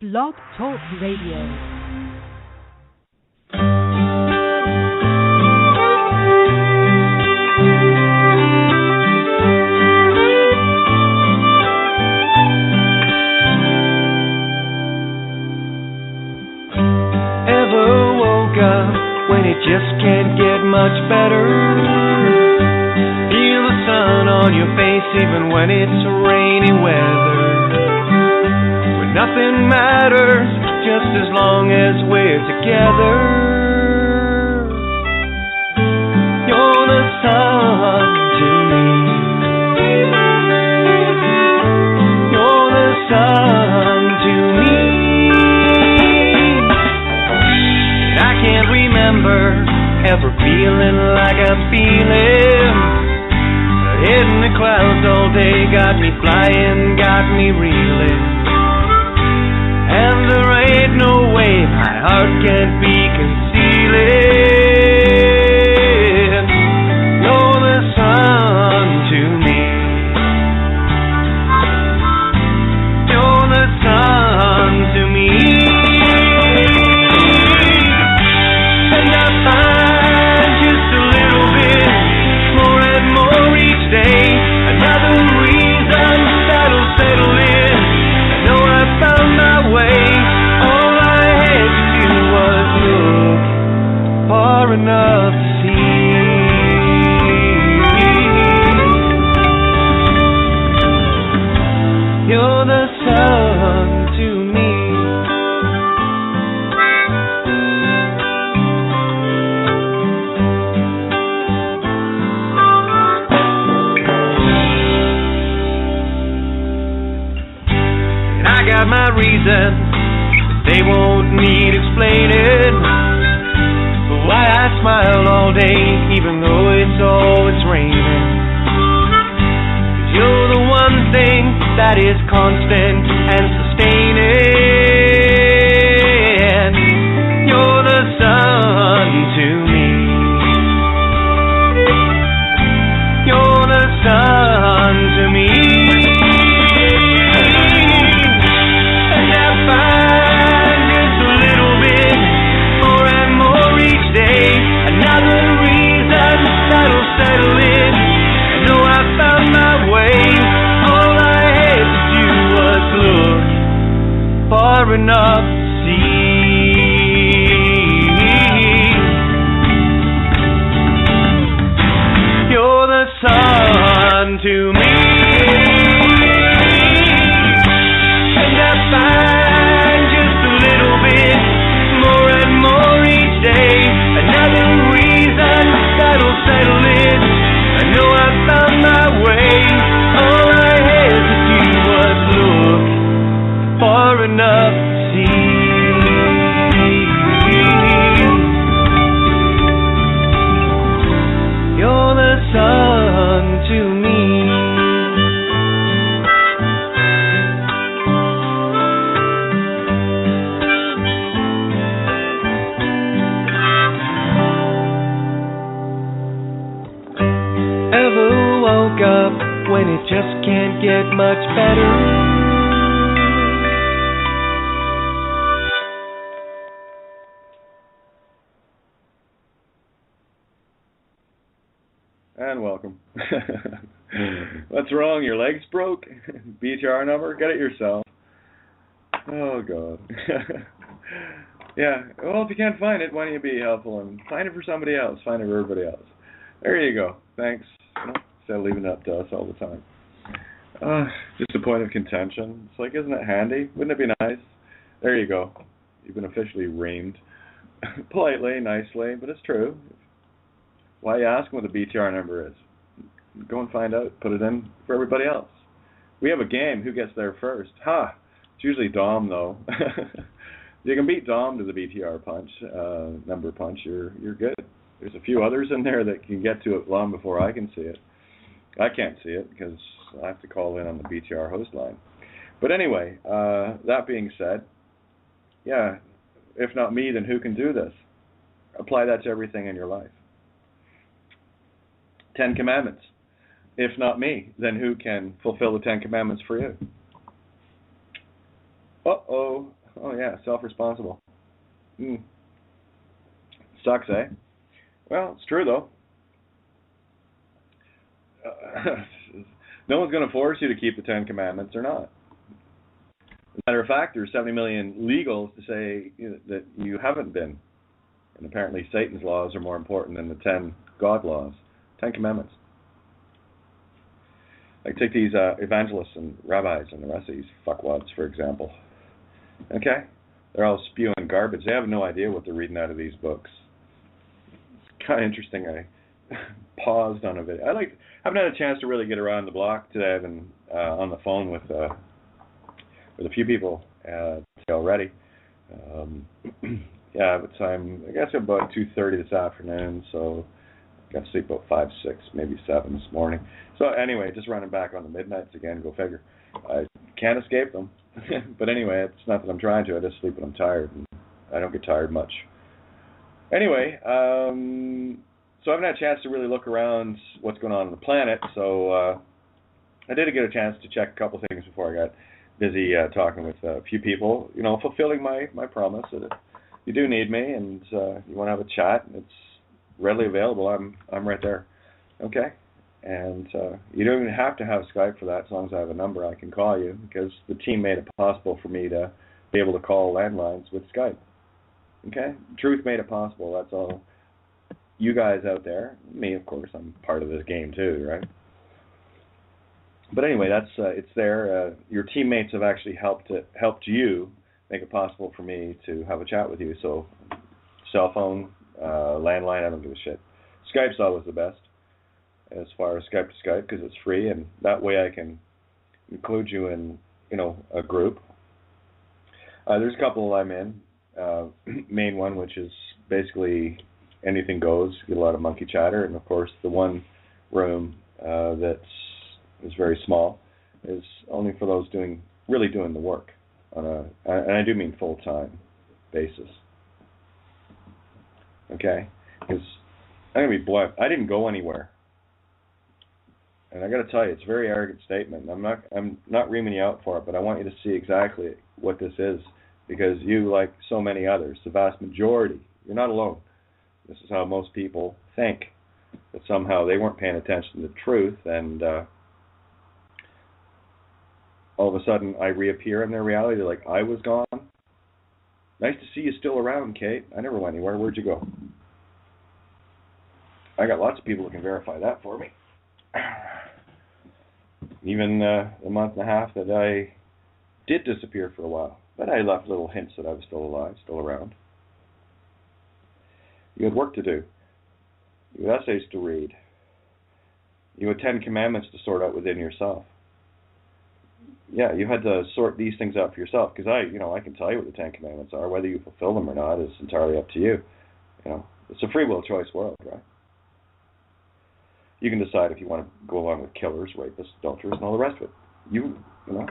Blog Talk Radio. Just can't get much better. Feel the sun on your face even when it's rainy weather. When nothing matters, just as long as we're together. You're the sun to me. You're the sun to me. I can't remember ever feeling like I'm feeling. Head in the clouds all day, got me flying, got me reeling. And there ain't no way my heart can't be concealing. You're the sun to me. You're the sun to me. And I find just a little bit more and more each day. Another reason that'll settle in. I know I found my way. All I had to do was look far enough to see. You're the sun to me. Got my reasons, they won't need explaining. But why I smile all day, even though it's always raining. 'Cause you're the one thing that is constant and sustaining. You're the sun to me. You're the sun to me. Settle in. I know I found my way. All I had to do was look far enough to see. You're the sun to me. And I find just a little bit more and more each day. Another reason that'll settle in. I know I found my way. All I had to do was look far enough to see. You're the sun to me. Up when it just can't get much better. And welcome. What's wrong? Your leg's broke? BTR number? Get it yourself. Oh, God. Yeah, well, if you can't find it, why don't you be helpful and find it for somebody else? Find it for everybody else. There you go. Thanks. Instead of leaving it up to us all the time. Just a point of contention. It's like, isn't it handy? Wouldn't it be nice? There you go. You've been officially reamed. Politely, nicely, but it's true. Why are you asking what the BTR number is? Go and find out. Put it in for everybody else. We have a game. Who gets there first? Ha! It's usually Dom, though. You can beat Dom to the BTR punch, number punch. You're good. There's a few others in there that can get to it long before I can see it. I can't see it because I have to call in on the BTR host line. But anyway, that being said, yeah, if not me, then who can do this? Apply that to everything in your life. 10 Commandments. If not me, then who can fulfill the 10 Commandments for you? Uh-oh. Oh yeah, self-responsible. Sucks, eh? Well, it's true though. No one's going to force you to keep the Ten Commandments or not. As a matter of fact, there's 70 million legals to say that you haven't been. And apparently Satan's laws are more important than the 10 God laws. 10 Commandments. Like take these evangelists and rabbis and the rest of these fuckwads, for example. Okay? They're all spewing garbage. They have no idea what they're reading out of these books. It's kind of interesting. I paused on a bit. I haven't had a chance to really get around the block today. I've been on the phone with a few people already. Yeah, but I guess about 2:30 this afternoon, so I got to sleep about 5, 6, maybe 7 this morning. So anyway, just running back on the midnights again, go figure. I can't escape them. But anyway, it's not that I'm trying to, I just sleep when I'm tired, and I don't get tired much. Anyway, so I haven't had a chance to really look around what's going on the planet, so I did get a chance to check a couple things before I got busy talking with a few people, fulfilling my promise that if you do need me and you want to have a chat, it's readily available. I'm right there. Okay? And you don't even have to have Skype for that. As long as I have a number, I can call you, because the team made it possible for me to be able to call landlines with Skype. Okay? Truth made it possible. That's all. You guys out there, me, of course, I'm part of this game too, right? But anyway, that's it's there. Your teammates have actually helped you make it possible for me to have a chat with you. So, cell phone, landline, I don't give a shit. Skype's always the best, as far as Skype to Skype, because it's free, and that way I can include you in, a group. There's a couple I'm in. Main one, which is basically anything goes. Get a lot of monkey chatter, and of course the one room is very small, is only for those really doing the work on and I do mean full-time basis. Okay, because I'm gonna be blunt. I didn't go anywhere, and I got to tell you, it's a very arrogant statement. I'm not reaming you out for it, but I want you to see exactly what this is, because you, like so many others, the vast majority, you're not alone. This is how most people think, that somehow they weren't paying attention to the truth, and all of a sudden I reappear in their reality. They're like, I was gone. Nice to see you still around, Kate. I never went anywhere. Where'd you go? I got lots of people who can verify that for me. Even the month and a half that I did disappear for a while. But I left little hints that I was still alive, still around. You had work to do. You had essays to read. You had 10 commandments to sort out within yourself. Yeah, you had to sort these things out for yourself, because I can tell you what the 10 commandments are. Whether you fulfill them or not is entirely up to you. It's a free will choice world, right? You can decide if you want to go along with killers, rapists, adulterers, and all the rest of it. You know.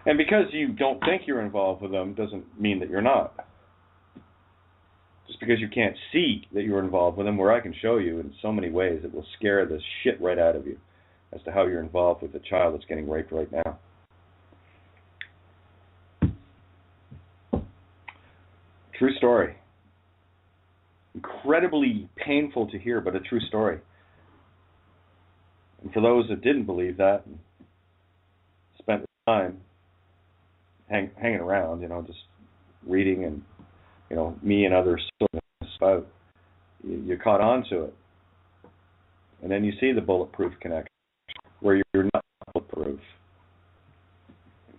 And because you don't think you're involved with them doesn't mean that you're not. Just because you can't see that you're involved with them, where I can show you in so many ways, it will scare the shit right out of you as to how you're involved with the child that's getting raped right now. True story. Incredibly painful to hear, but a true story. And for those that didn't believe that and spent the time hanging around, just reading and, me and others about, you caught on to it. And then you see the bulletproof connection, where you're not bulletproof.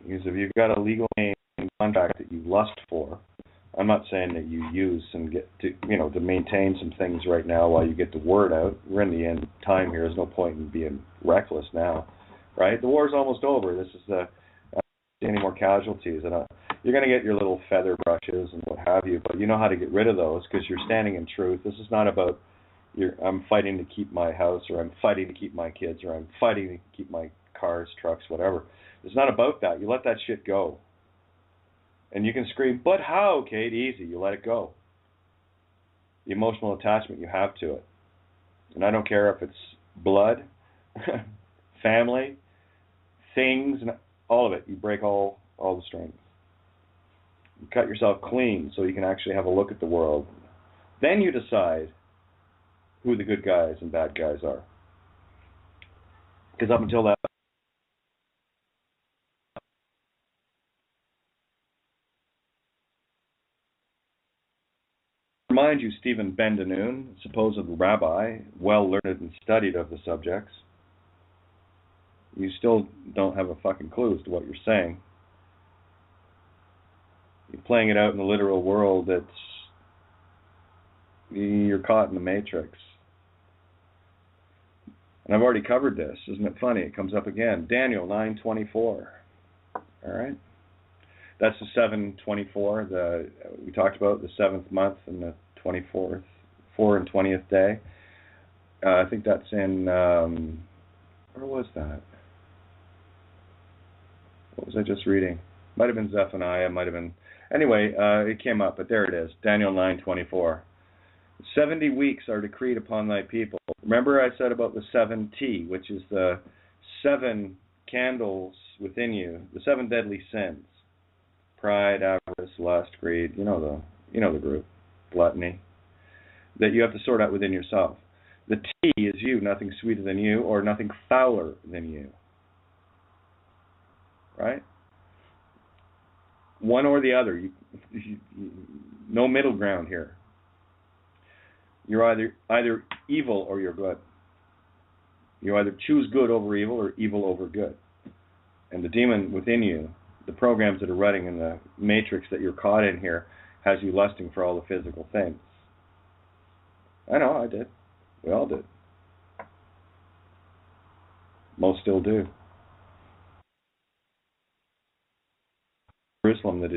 Because if you've got a legal name contract that you lust for, I'm not saying that you use and get to, to maintain some things right now while you get the word out. We're in the end of time here. There's no point in being reckless now, right? The war's almost over. This is any more casualties. And you're going to get your little feather brushes and what have you, but you know how to get rid of those because you're standing in truth. This is not about I'm fighting to keep my house, or I'm fighting to keep my kids, or I'm fighting to keep my cars, trucks, whatever. It's not about that. You let that shit go. And you can scream, but how, Kate? Easy. You let it go. The emotional attachment you have to it. And I don't care if it's blood, family, things, and all of it. You break all the strings. You cut yourself clean so you can actually have a look at the world. Then you decide who the good guys and bad guys are. Because up until that, remind you, Stephen Ben-Danoon, supposed rabbi, well learned and studied of the subjects, you still don't have a fucking clue as to what you're saying. You're playing it out in the literal world. You're caught in the matrix. And I've already covered this. Isn't it funny? It comes up again. Daniel 9:24. All right. That's the 7/24. We talked about the 7th month and the 24th, 4 and 20th day. I think that's in, where was that? What was I just reading? Might have been Zephaniah, might have been, anyway, it came up, but there it is, Daniel 9:24. 70 weeks are decreed upon thy people. Remember I said about the 7T, which is the 7 candles within you, the 7 deadly sins. Pride, avarice, lust, greed, you know the group, gluttony, that you have to sort out within yourself. The T is you, nothing sweeter than you or nothing fouler than you. Right? One or the other. No middle ground here. You're either evil or you're good. You either choose good over evil or evil over good. And the demon within you, the programs that are running in the matrix that you're caught in here, has you lusting for all the physical things. I know, I did. We all did. Most still do. Jerusalem that is.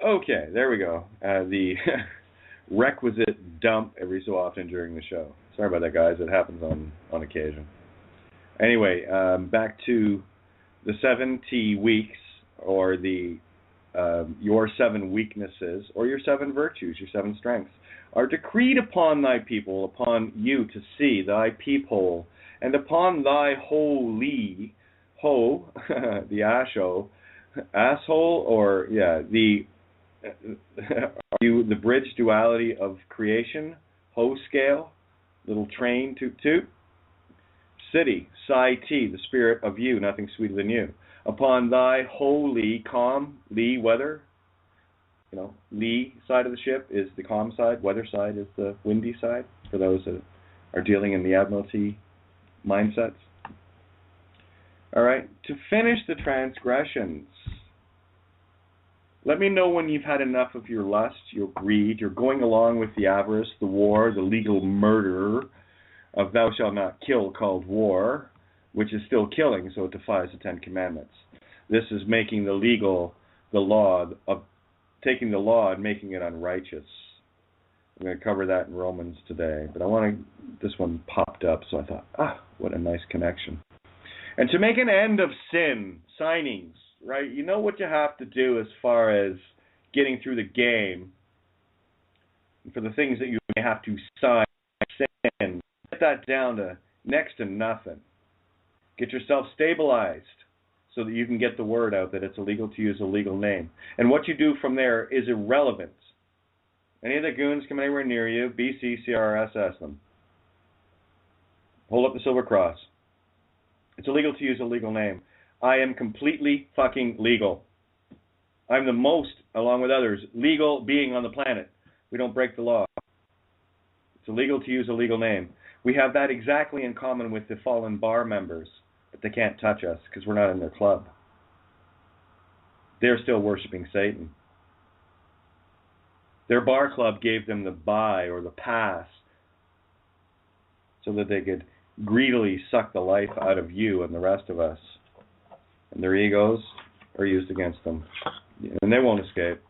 Okay, there we go. The requisite dump every so often during the show. Sorry about that, guys. It happens on occasion. Anyway, back to the 7T weeks, or the your 7 weaknesses, or your 7 virtues, your 7 strengths, are decreed upon thy people, upon you to see thy peephole, and upon thy holy, the asshole, or are you the bridge duality of creation, scale, little train, toot toot, city, Psi-T, the spirit of you, nothing sweeter than you. Upon thy holy, calm, lee, weather, lee side of the ship is the calm side, weather side is the windy side, for those that are dealing in the Admiralty mindsets. All right, to finish the transgressions. Let me know when you've had enough of your lust, your greed, you're going along with the avarice, the war, the legal murder of thou shalt not kill called war, which is still killing, so it defies the 10 Commandments. This is making the law, taking the law and making it unrighteous. I'm going to cover that in Romans today, but this one popped up, so I thought, what a nice connection. And to make an end of sin, signings, right? You know what you have to do as far as getting through the game. For the things that you may have to sign, sin, get that down to next to nothing. Get yourself stabilized so that you can get the word out that it's illegal to use a legal name. And what you do from there is irrelevant. Any of the goons come anywhere near you, BCCRSS them. Hold up the silver cross. It's illegal to use a legal name. I am completely fucking legal. I'm the most, along with others, legal being on the planet. We don't break the law. It's illegal to use a legal name. We have that exactly in common with the fallen bar members, but they can't touch us because we're not in their club. They're still worshiping Satan. Their bar club gave them the buy or the pass so that they could greedily suck the life out of you and the rest of us. And their egos are used against them. And they won't escape.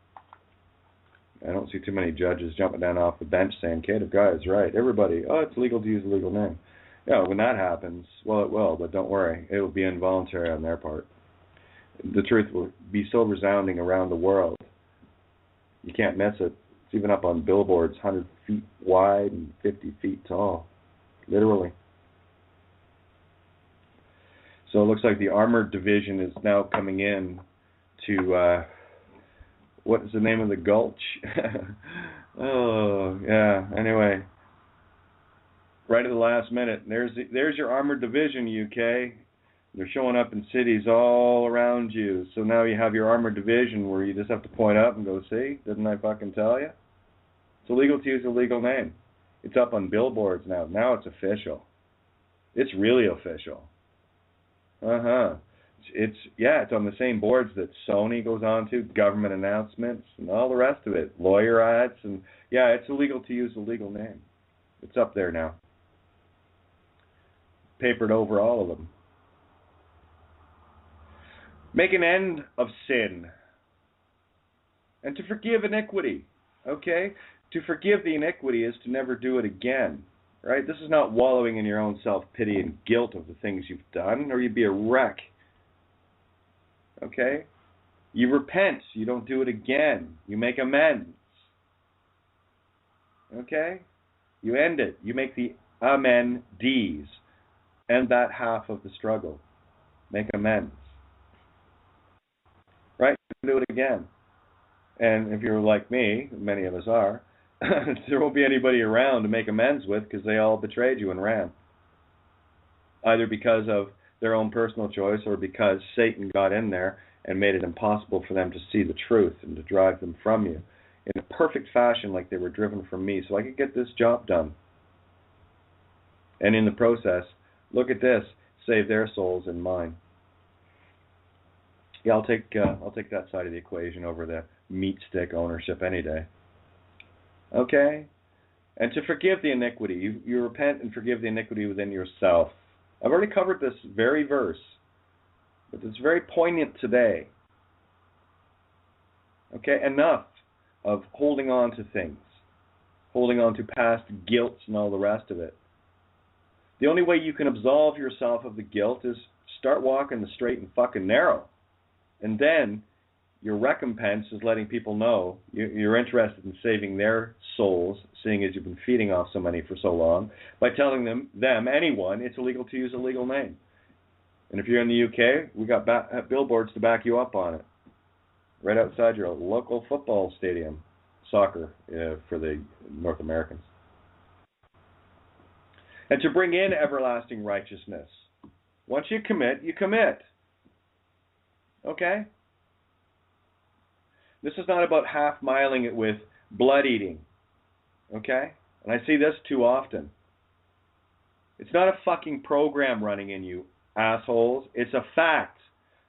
I don't see too many judges jumping down off the bench saying, Kate, the guy is right. Everybody, it's legal to use a legal name. Yeah, when that happens, well, it will, but don't worry. It will be involuntary on their part. The truth will be so resounding around the world. You can't miss it. It's even up on billboards, 100 feet wide and 50 feet tall, literally. So it looks like the armored division is now coming in to, what is the name of the gulch? Oh, yeah, anyway. Right at the last minute, there's your armored division, UK. They're showing up in cities all around you. So now you have your armored division where you just have to point up and go, see, didn't I fucking tell you? It's illegal to use a legal name. It's up on billboards now. Now it's official. It's really official. It's on the same boards that Sony goes on to, government announcements and all the rest of it, lawyer ads, and yeah, it's illegal to use a legal name. It's up there now. Papered over all of them. Make an end of sin and to forgive iniquity, okay? To forgive the iniquity is to never do it again, right? This is not wallowing in your own self-pity and guilt of the things you've done, or you'd be a wreck, okay? You repent. You don't do it again. You make amends, okay? You end it. You make the amends. End that half of the struggle. Make amends. Right? Do it again. And if you're like me, many of us are, there won't be anybody around to make amends with because they all betrayed you and ran. Either because of their own personal choice or because Satan got in there and made it impossible for them to see the truth and to drive them from you in a perfect fashion like they were driven from me so I could get this job done. And in the process, look at this, save their souls and mine. Yeah, I'll take that side of the equation over the meat stick ownership any day. Okay? And to forgive the iniquity. You repent and forgive the iniquity within yourself. I've already covered this very verse, but it's very poignant today. Okay? Enough of holding on to things, holding on to past guilts and all the rest of it. The only way you can absolve yourself of the guilt is start walking the straight and fucking narrow. And then your recompense is letting people know you're interested in saving their souls, seeing as you've been feeding off so many for so long, by telling anyone, it's illegal to use a legal name. And if you're in the UK, we got billboards to back you up on it. Right outside your local football stadium, soccer for the North Americans. And to bring in everlasting righteousness. Once you commit, you commit. Okay? This is not about half-miling it with blood eating. Okay? And I see this too often. It's not a fucking program running in you, assholes. It's a fact.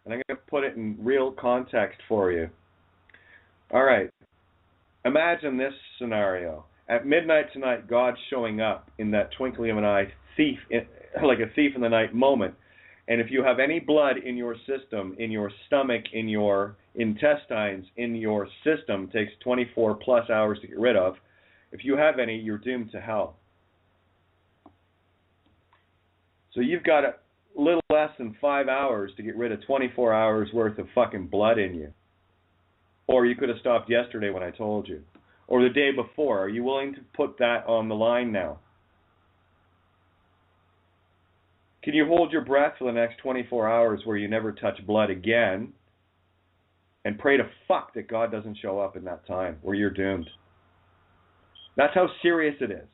And I'm going to put it in real context for you. All right. Imagine this scenario. At midnight tonight, God's showing up in that twinkling of an eye, like a thief in the night moment. And if you have any blood in your system, in your stomach, in your intestines, in your system, takes 24 plus hours to get rid of. If you have any, you're doomed to hell. So you've got a little less than 5 hours to get rid of 24 hours worth of fucking blood in you. Or you could have stopped yesterday when I told you. Or the day before. Are you willing to put that on the line now? Can you hold your breath for the next 24 hours where you never touch blood again and pray to fuck that God doesn't show up in that time where you're doomed? That's how serious it is.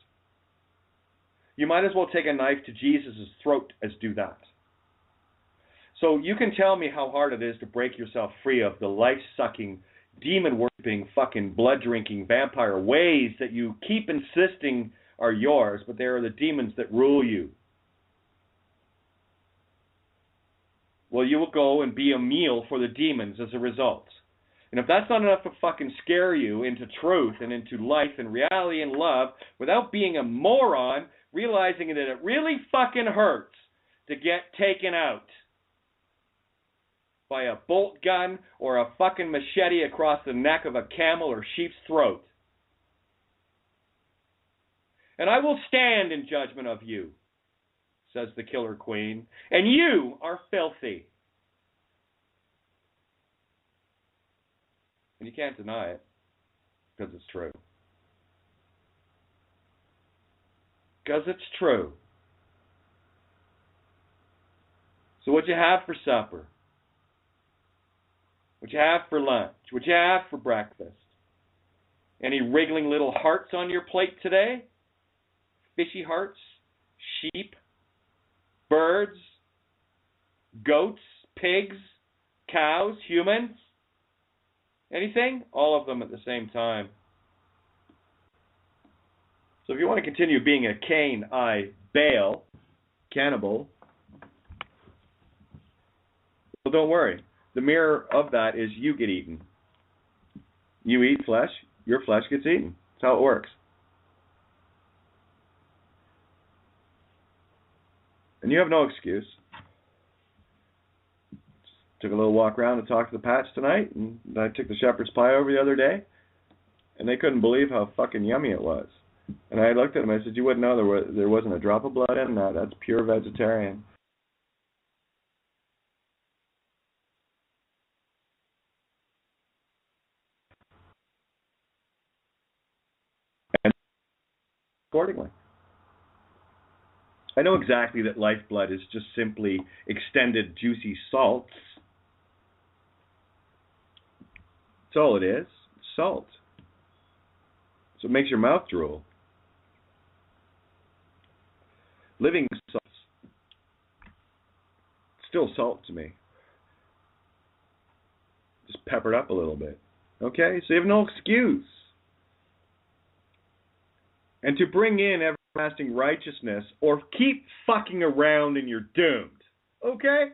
You might as well take a knife to Jesus' throat as do that. So you can tell me how hard it is to break yourself free of the life-sucking, demon-worshipping, fucking blood-drinking vampire ways that you keep insisting are yours, but they are the demons that rule you. Well, you will go and be a meal for the demons as a result. And if that's not enough to fucking scare you into truth and into life and reality and love without being a moron, realizing that it really fucking hurts to get taken out by a bolt gun or a fucking machete across the neck of a camel or sheep's throat. And I will stand in judgment of you, says the killer queen, and you are filthy. And you can't deny it. Because it's true. Because it's true. So what you have for supper? What you have for lunch? What you have for breakfast? Any wriggling little hearts on your plate today? Fishy hearts? Sheep? Birds? Goats? Pigs? Cows? Humans? Anything? All of them at the same time. So if you want to continue being a Cain, Baal, cannibal, well, don't worry. The mirror of that is you get eaten. You eat flesh, your flesh gets eaten. That's how it works. And you have no excuse. Took a little walk around and talked to the Pats tonight, and I took the shepherd's pie over the other day, and they couldn't believe how fucking yummy it was. And I looked at them, I said, you wouldn't know there wasn't a drop of blood in that. That's pure vegetarian. And accordingly. I know exactly that lifeblood is just simply extended juicy salts. That's all it is. It's salt. So it makes your mouth drool. Living salts. Still salt to me. Just peppered up a little bit. Okay? So you have no excuse. And to bring in everlasting righteousness or keep fucking around and you're doomed. Okay?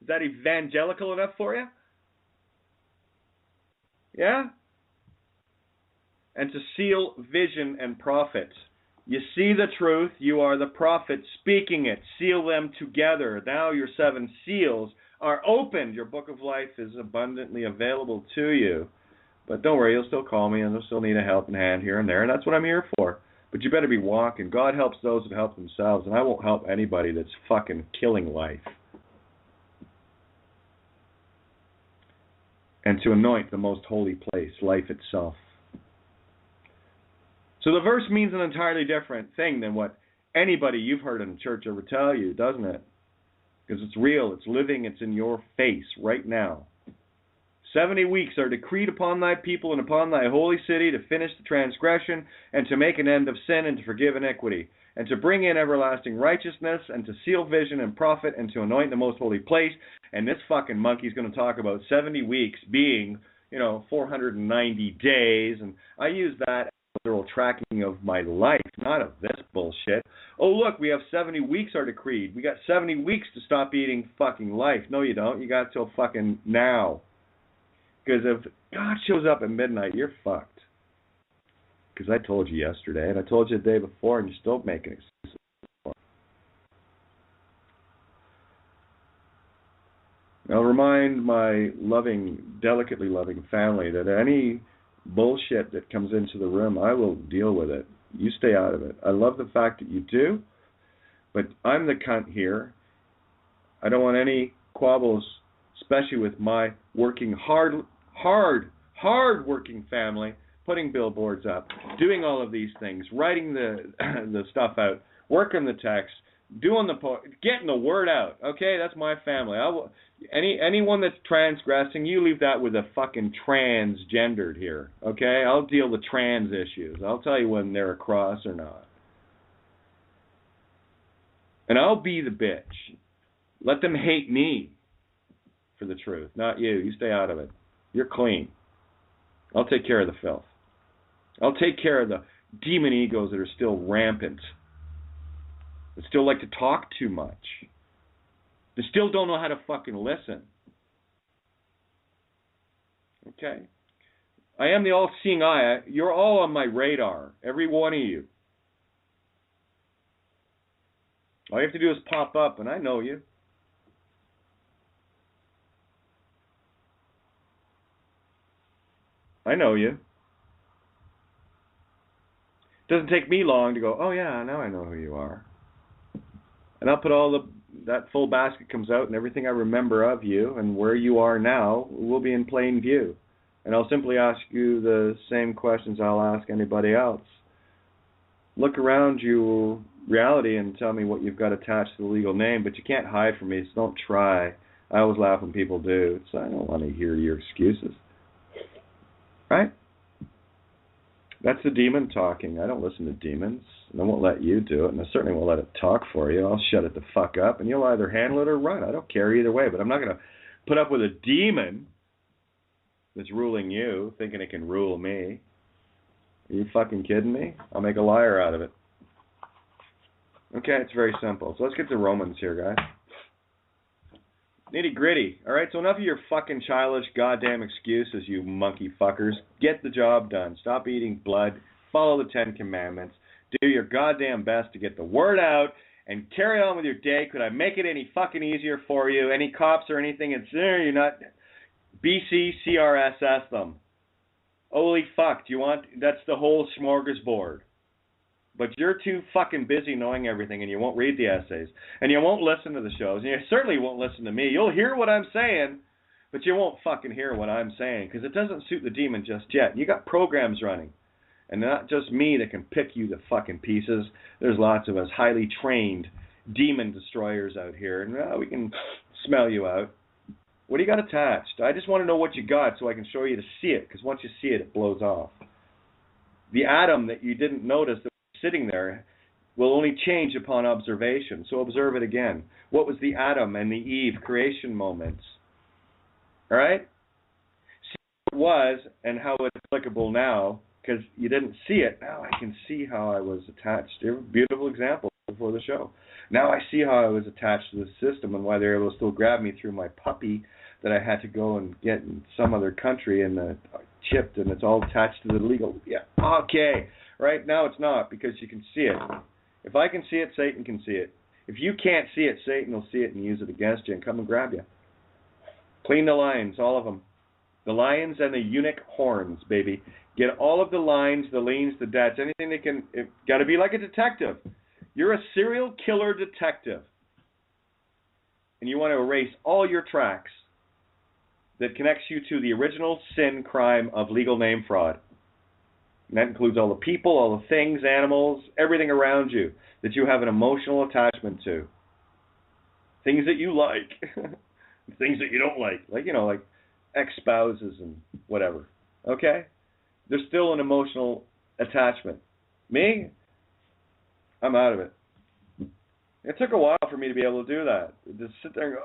Is that evangelical enough for you? Yeah? And to seal vision and prophet. You see the truth, you are the prophet speaking it. Seal them together. Now your 7 seals are opened. Your book of life is abundantly available to you. But don't worry, you'll still call me and you'll still need a helping hand here and there, and that's what I'm here for. But you better be walking. God helps those that help themselves, and I won't help anybody that's fucking killing life. And to anoint the most holy place, life itself. So the verse means an entirely different thing than what anybody you've heard in church ever tell you, doesn't it? Because it's real, it's living, it's in your face right now. 70 weeks are decreed upon thy people and upon thy holy city to finish the transgression and to make an end of sin and to forgive iniquity and to bring in everlasting righteousness and to seal vision and prophet and to anoint the most holy place. And this fucking monkey's going to talk about 70 weeks being, 490 days. And I use that as a literal tracking of my life, not of this bullshit. Oh, look, we have 70 weeks are decreed. We got 70 weeks to stop eating fucking life. No, you don't. You got till fucking now. Because if God shows up at midnight, you're fucked. Because I told you yesterday, and I told you the day before, and you're still making excuses. I'll remind my delicately loving family that any bullshit that comes into the room, I will deal with it. You stay out of it. I love the fact that you do, but I'm the cunt here. I don't want any quabbles, especially with my working hard working family, putting billboards up, doing all of these things, writing the stuff out, working the text, doing getting the word out. Okay, that's my family. Anyone that's transgressing, you leave that with a fucking transgendered here. Okay, I'll deal with trans issues. I'll tell you when they're across or not. And I'll be the bitch. Let them hate me for the truth, not you. You stay out of it. You're clean. I'll take care of the filth. I'll take care of the demon egos that are still rampant, that still like to talk too much, that still don't know how to fucking listen. Okay? I am the all-seeing eye. You're all on my radar, every one of you. All you have to do is pop up, and I know you. I know you. It doesn't take me long to go, oh yeah, now I know who you are. And I'll put that full basket comes out and everything I remember of you and where you are now will be in plain view. And I'll simply ask you the same questions I'll ask anybody else. Look around you, reality, and tell me what you've got attached to the legal name, but you can't hide from me, so don't try. I always laugh when people do, so I don't want to hear your excuses. Right? That's the demon talking. I don't listen to demons, and I won't let you do it, and I certainly won't let it talk for you. I'll shut it the fuck up, and you'll either handle it or run. I don't care either way, but I'm not going to put up with a demon that's ruling you, thinking it can rule me. Are you fucking kidding me? I'll make a liar out of it. Okay, it's very simple. So let's get to Romans here, guys. Nitty gritty. Alright, so enough of your fucking childish goddamn excuses, you monkey fuckers. Get the job done. Stop eating blood. Follow the 10 Commandments. Do your goddamn best to get the word out and carry on with your day. Could I make it any fucking easier for you? Any cops or anything? It's there. You're not. BCCRSS them. Holy fuck, do you want, that's the whole smorgasbord. But you're too fucking busy knowing everything, and you won't read the essays, and you won't listen to the shows, and you certainly won't listen to me. You'll hear what I'm saying, but you won't fucking hear what I'm saying, because it doesn't suit the demon just yet. You got programs running, and not just me that can pick you to fucking pieces. There's lots of us highly trained demon destroyers out here, and we can smell you out. What do you got attached? I just want to know what you got so I can show you to see it, because once you see it, it blows off. The atom that you didn't notice that was sitting there will only change upon observation, so observe it again. What was the Adam and the Eve creation moments? All right? See what it was and how it's applicable now, because you didn't see it. Now I can see how I was attached. Beautiful example before the show. Now I see how I was attached to the system and why they were able to still grab me through my puppy that I had to go and get in some other country and chipped, and it's all attached to the legal. Yeah, okay. Right now it's not, because you can see it. If I can see it, Satan can see it. If you can't see it, Satan will see it and use it against you and come and grab you. Clean the lines, all of them. The lions and the eunuch horns, baby. Get all of the lines, the liens, the debts, anything that can. It got to be like a detective. You're a serial killer detective. And you want to erase all your tracks that connects you to the original sin crime of legal name fraud. And that includes all the people, all the things, animals, everything around you that you have an emotional attachment to. Things that you like. Things that you don't like. Like ex-spouses and whatever. Okay? There's still an emotional attachment. Me? I'm out of it. It took a while for me to be able to do that. Just sit there and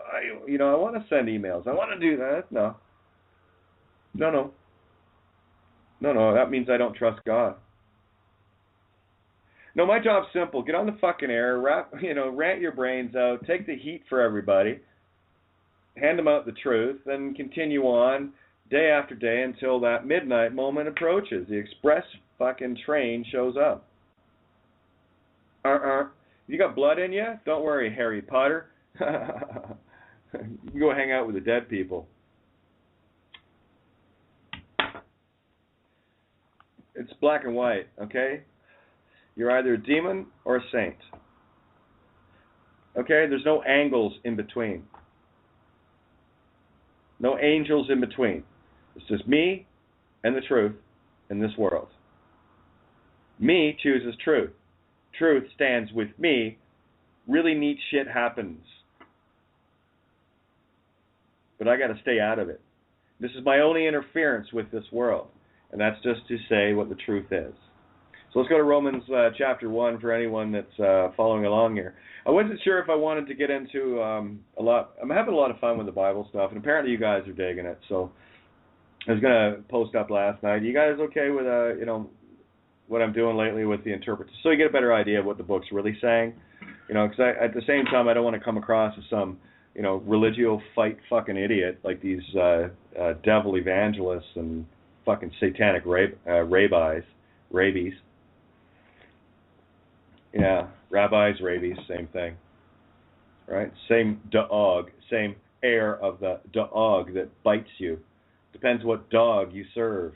go, I want to send emails. I want to do that. No, that means I don't trust God. No, my job's simple. Get on the fucking air, rant your brains out, take the heat for everybody, hand them out the truth, then continue on day after day until that midnight moment approaches. The express fucking train shows up. You got blood in you? Don't worry, Harry Potter. You can go hang out with the dead people. It's black and white, okay? You're either a demon or a saint. Okay? There's no angles in between. No angels in between. It's just me and the truth in this world. Me chooses truth. Truth stands with me. Really neat shit happens. But I got to stay out of it. This is my only interference with this world. And that's just to say what the truth is. So let's go to Romans chapter 1 for anyone that's following along here. I wasn't sure if I wanted to get into a lot. I'm having a lot of fun with the Bible stuff, and apparently you guys are digging it. So I was going to post up last night. You guys okay with what I'm doing lately with the interpreter, so you get a better idea of what the book's really saying? Because at the same time, I don't want to come across as some religio fight fucking idiot like these devil evangelists and fucking satanic rabbis. Yeah, rabbis, rabies, same thing. Right? Same dog, same air of the dog that bites you. Depends what dog you serve.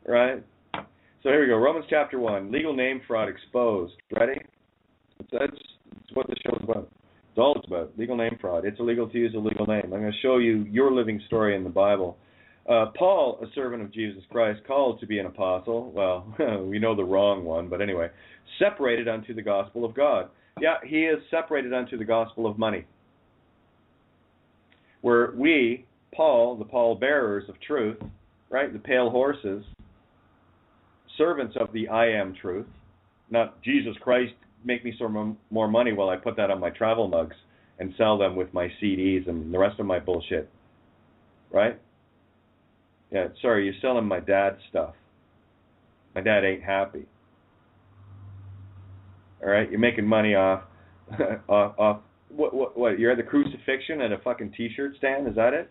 Right? So here we go. Romans chapter 1. Legal name fraud exposed. Ready? That's what the show is about. It's all it's about. Legal name fraud. It's illegal to use a legal name. I'm going to show you your living story in the Bible. Paul, a servant of Jesus Christ, called to be an apostle. Well, we know the wrong one, but anyway, separated unto the gospel of God. Yeah, he is separated unto the gospel of money. Where we, Paul, the pall-bearers of truth, right, the pale horses, servants of the IAmTruth, not Jesus Christ, make me some more money while I put that on my travel mugs and sell them with my CDs and the rest of my bullshit, right? Yeah, sorry, you're selling my dad's stuff. My dad ain't happy. All right, you're making money off what? You're at the crucifixion at a fucking T-shirt stand. Is that it?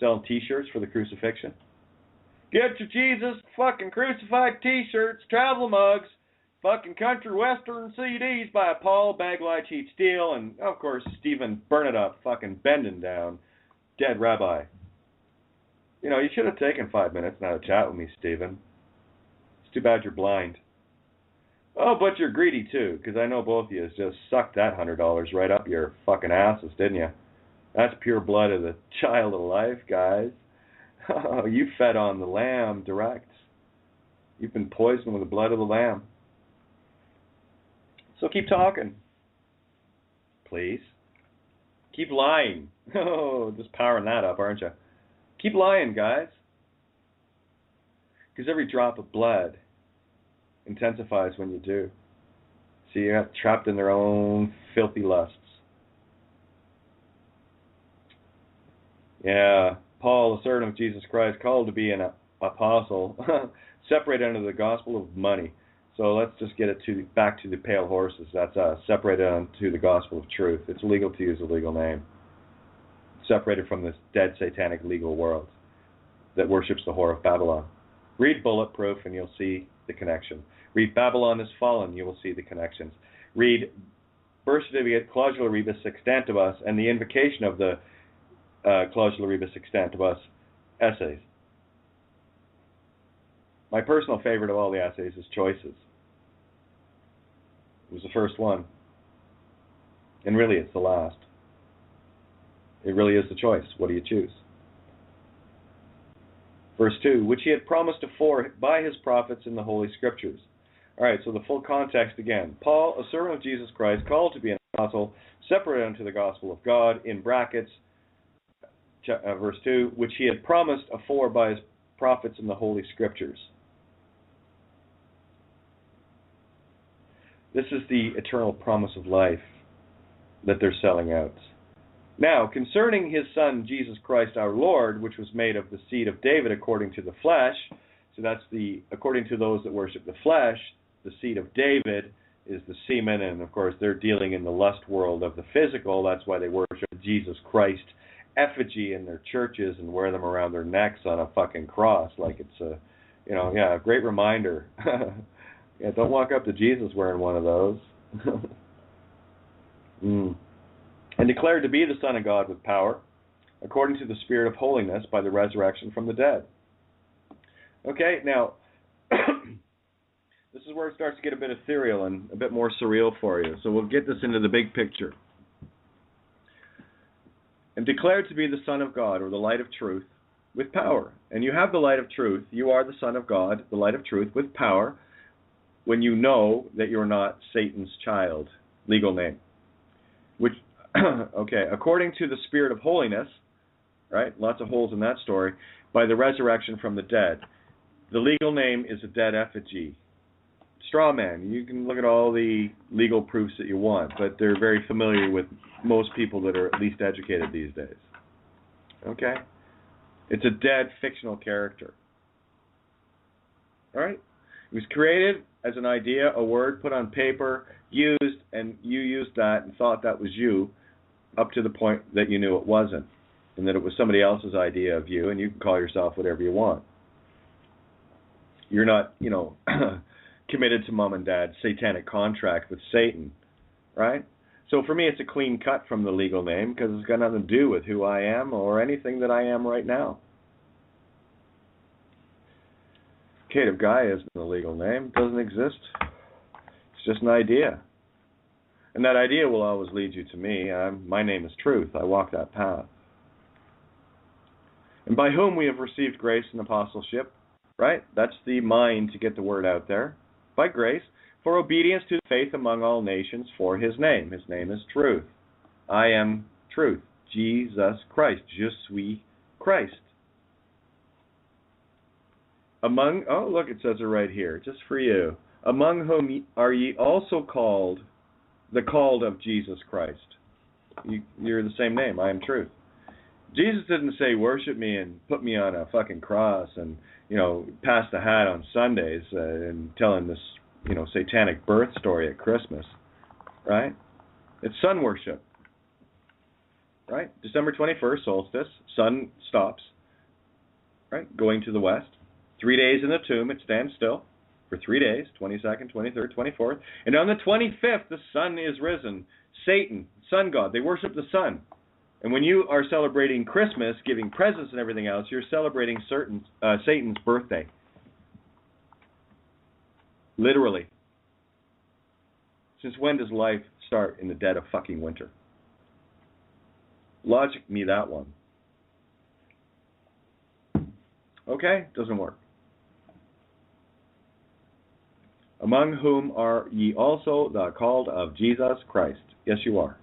Selling T-shirts for the crucifixion. Get your Jesus fucking crucified T-shirts, travel mugs, fucking country western CDs by Paul, Baglite, Cheat Steel, and of course Stephen Burn It Up, fucking bending down, dead rabbi. You know, you should have taken 5 minutes now to chat with me, Stephen. It's too bad you're blind. Oh, but you're greedy too, because I know both of you just sucked that $100 right up your fucking asses, didn't you? That's pure blood of the child of life, guys. Oh, you fed on the lamb direct. You've been poisoned with the blood of the lamb. So keep talking. Please. Keep lying. Oh, just powering that up, aren't you? Keep lying, guys. Because every drop of blood intensifies when you do. So you're not trapped in their own filthy lusts. Yeah, Paul, a servant of Jesus Christ, called to be an apostle, separated under the gospel of money. So let's just get it back to the pale horses. That's us, separated unto the gospel of truth. It's legal to use a legal name. Separated from this dead satanic legal world that worships the whore of Babylon. Read Bulletproof and you'll see the connection. Read Babylon is Fallen, you will see the connections. Read Birth Certificate, Clausula Rebus Sextantibus, and the invocation of the Clausula Rebus Sextantibus essays. My personal favorite of all the essays is Choices. It was the first one. And really it's the last. It really is the choice. What do you choose? Verse 2, which he had promised afore by his prophets in the Holy Scriptures. All right, so the full context again. Paul, a servant of Jesus Christ, called to be an apostle, separated unto the gospel of God, in brackets, verse 2, which he had promised afore by his prophets in the Holy Scriptures. This is the eternal promise of life that they're selling out. Now, concerning his Son, Jesus Christ our Lord, which was made of the seed of David according to the flesh, so that's according to those that worship the flesh, the seed of David is the semen, and of course they're dealing in the lust world of the physical. That's why they worship Jesus Christ effigy in their churches and wear them around their necks on a fucking cross, like it's a great reminder. Yeah, don't walk up to Jesus wearing one of those. And declared to be the Son of God with power, according to the Spirit of holiness, by the resurrection from the dead. Okay, now, this is where it starts to get a bit ethereal and a bit more surreal for you. So we'll get this into the big picture. And declared to be the Son of God, or the light of truth, with power. And you have the light of truth. You are the Son of God, the light of truth, with power, when you know that you're not Satan's child. Legal name. Which, okay, according to the Spirit of holiness, right? Lots of holes in that story. By the resurrection from the dead. The legal name is a dead effigy. Straw man. You can look at all the legal proofs that you want, but they're very familiar with most people that are at least educated these days. Okay? It's a dead fictional character. All right? It was created as an idea, a word put on paper, used, and you used that and thought that was you up to the point that you knew it wasn't, and that it was somebody else's idea of you, and you can call yourself whatever you want. You're not, committed to mom and dad's satanic contract with Satan, right? So for me, it's a clean cut from the legal name because it's got nothing to do with who I am or anything that I am right now. Kate of Gaia isn't a legal name. It doesn't exist. It's just an idea. And that idea will always lead you to me. My name is Truth. I walk that path. And by whom we have received grace and apostleship, right? That's the mind to get the word out there. By grace, for obedience to faith among all nations for his name. His name is truth. I am truth. Jesus Christ. Je suis Christ. Among, oh look, it says it right here, just for you. Among whom are ye also called, the called of Jesus Christ. You're the same name, I am truth. Jesus didn't say worship me and put me on a fucking cross and, pass the hat on Sundays and telling this, satanic birth story at Christmas, right? It's sun worship, right? December 21st, solstice, sun stops, right? Going to the west. 3 days in the tomb, it stands still for 3 days, 22nd, 23rd, 24th. And on the 25th, the sun is risen. Satan, sun god, they worship the sun. And when you are celebrating Christmas, giving presents and everything else, you're celebrating Satan's birthday. Literally. Since when does life start in the dead of fucking winter? Logic me that one. Okay? Doesn't work. Among whom are ye also the called of Jesus Christ? Yes, you are.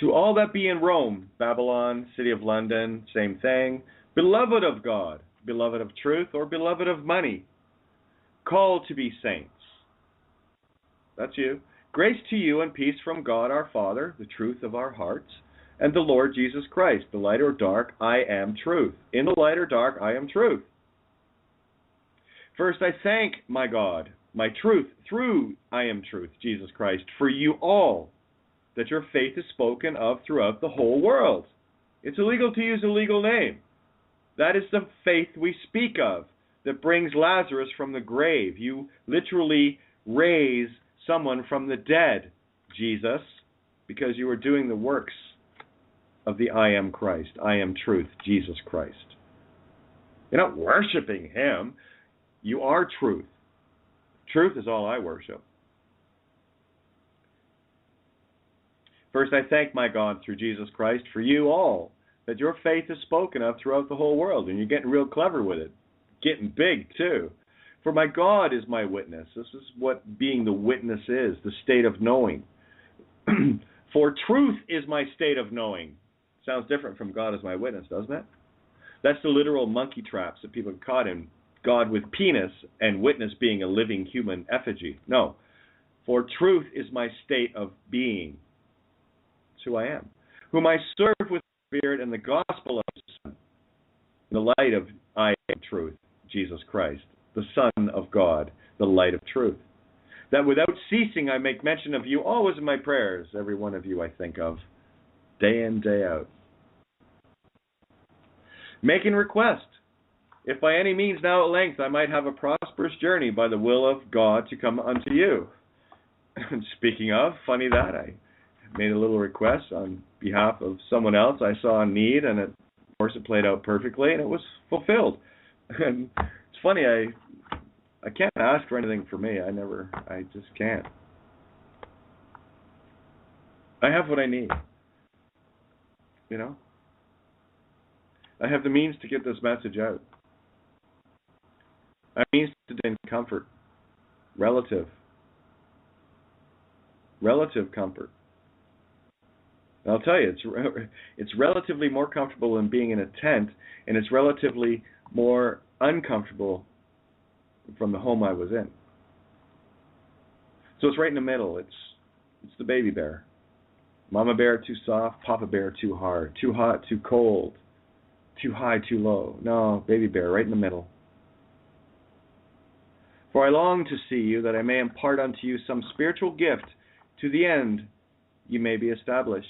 To all that be in Rome, Babylon, City of London, same thing, beloved of God, beloved of truth, or beloved of money, called to be saints. That's you. Grace to you and peace from God our Father, the truth of our hearts, and the Lord Jesus Christ, the light or dark, I am truth. In the light or dark, I am truth. First I thank my God, my truth, through I am truth, Jesus Christ, for you all, that your faith is spoken of throughout the whole world. It's illegal to use a legal name. That is the faith we speak of that brings Lazarus from the grave. You literally raise someone from the dead, Jesus, because you are doing the works of the I am Christ, I am truth, Jesus Christ. You're not worshiping him. You are truth. Truth is all I worship. First, I thank my God through Jesus Christ for you all, that your faith is spoken of throughout the whole world, and you're getting real clever with it. Getting big, too. For my God is my witness. This is what being the witness is, the state of knowing. For truth is my state of knowing. Sounds different from God is my witness, doesn't it? That's the literal monkey traps that people get caught in. God with penis and witness being a living human effigy. No. For truth is my state of being. It's who I am. Whom I serve with the Spirit and the gospel of the Son. In the light of I am truth, Jesus Christ, the Son of God, the light of truth. That without ceasing I make mention of you always in my prayers, every one of you I think of, day in, day out. Making request, if by any means now at length I might have a prosperous journey by the will of God to come unto you. And speaking of, funny that, I made a little request on behalf of someone else I saw in need, and of course it played out perfectly, and it was fulfilled. And it's funny, I can't ask for anything for me. I just can't. I have what I need. I have the means to get this message out. I have means to gain comfort. Relative comfort. And I'll tell you, it's relatively more comfortable than being in a tent, and it's relatively more uncomfortable from the home I was in. So it's right in the middle. It's the baby bear. Mama bear too soft, Papa bear too hard, too hot, too cold, too high, too low. No, baby bear right in the middle. For I long to see you, that I may impart unto you some spiritual gift, to the end you may be established.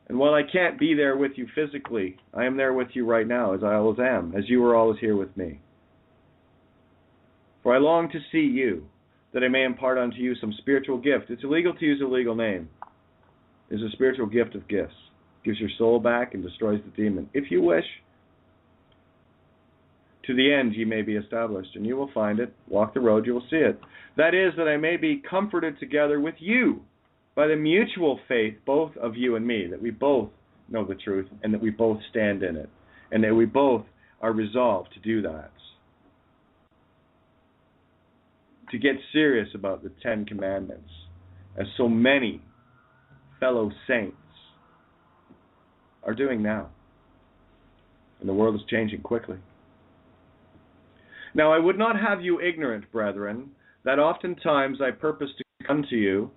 And while I can't be there with you physically, I am there with you right now, as I always am, as you are always here with me. For I long to see you, that I may impart unto you some spiritual gift. It's illegal to use a legal name. It's a spiritual gift of gifts. Gives your soul back and destroys the demon. If you wish, to the end ye may be established, and you will find it. Walk the road, you will see it. That is, that I may be comforted together with you by the mutual faith, both of you and me, that we both know the truth and that we both stand in it. and that we both are resolved to do that. To get serious about the 10 Commandments, as so many fellow saints are doing now. And the world is changing quickly. Now, I would not have you ignorant, brethren, that oftentimes I purposed to come to you,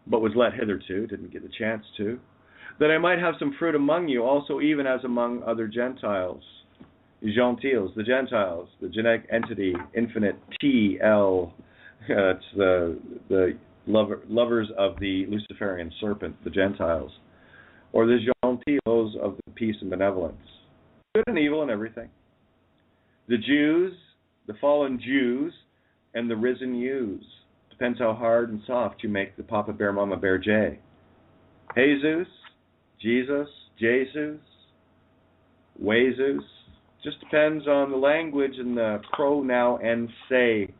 but was let hitherto, didn't get the chance to, that I might have some fruit among you, also even as among other Gentiles. Gentiles, the Gentiles, the genetic entity, infinite TL. It's the lovers of the Luciferian serpent, the Gentiles. Or the Gentiles of the peace and benevolence. Good and evil and everything. The Jews, the fallen Jews, and the risen Jews. Depends how hard and soft you make the Papa Bear Mama Bear J. Jesus, Jesus, Jesus, just depends on the language and the pronoun and say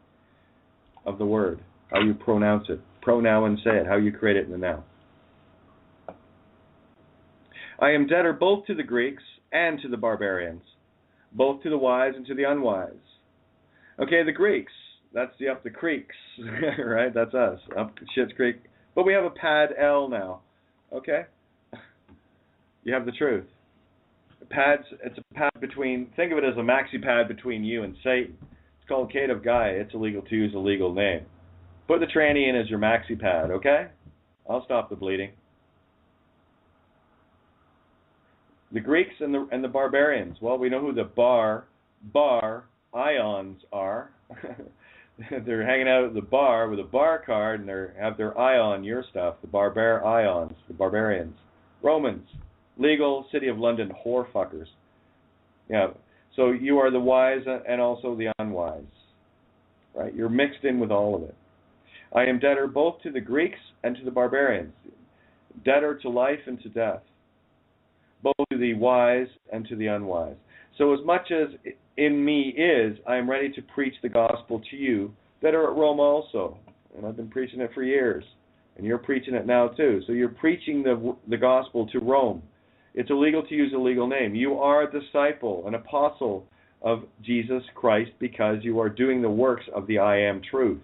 of the word, how you pronounce it. Pronoun and say it, how you create it in the noun. I am debtor both to the Greeks and to the barbarians, both to the wise and to the unwise. Okay, the Greeks, that's the up the creeks, right? That's us, up Schitt's Creek. But we have a pad L now, okay? You have the truth. It's a pad between, think of it as a maxi pad between you and Satan. It's called Cative Guy. It's illegal to use a legal name. Put the tranny in as your maxi pad, okay? I'll stop the bleeding. The Greeks and the barbarians. Well, we know who the bar ions are. They're hanging out at the bar with a bar card, and they have their eye on your stuff. The ions, the barbarians. Romans, legal City of London whore fuckers. Yeah. So you are the wise and also the unwise, right? You're mixed in with all of it. I am debtor both to the Greeks and to the barbarians, debtor to life and to death, both to the wise and to the unwise. So as much as in me is, I am ready to preach the gospel to you that are at Rome also. And I've been preaching it for years. And you're preaching it now too. So you're preaching the gospel to Rome. It's illegal to use a legal name. You are a disciple, an apostle of Jesus Christ because you are doing the works of the IAmTruth.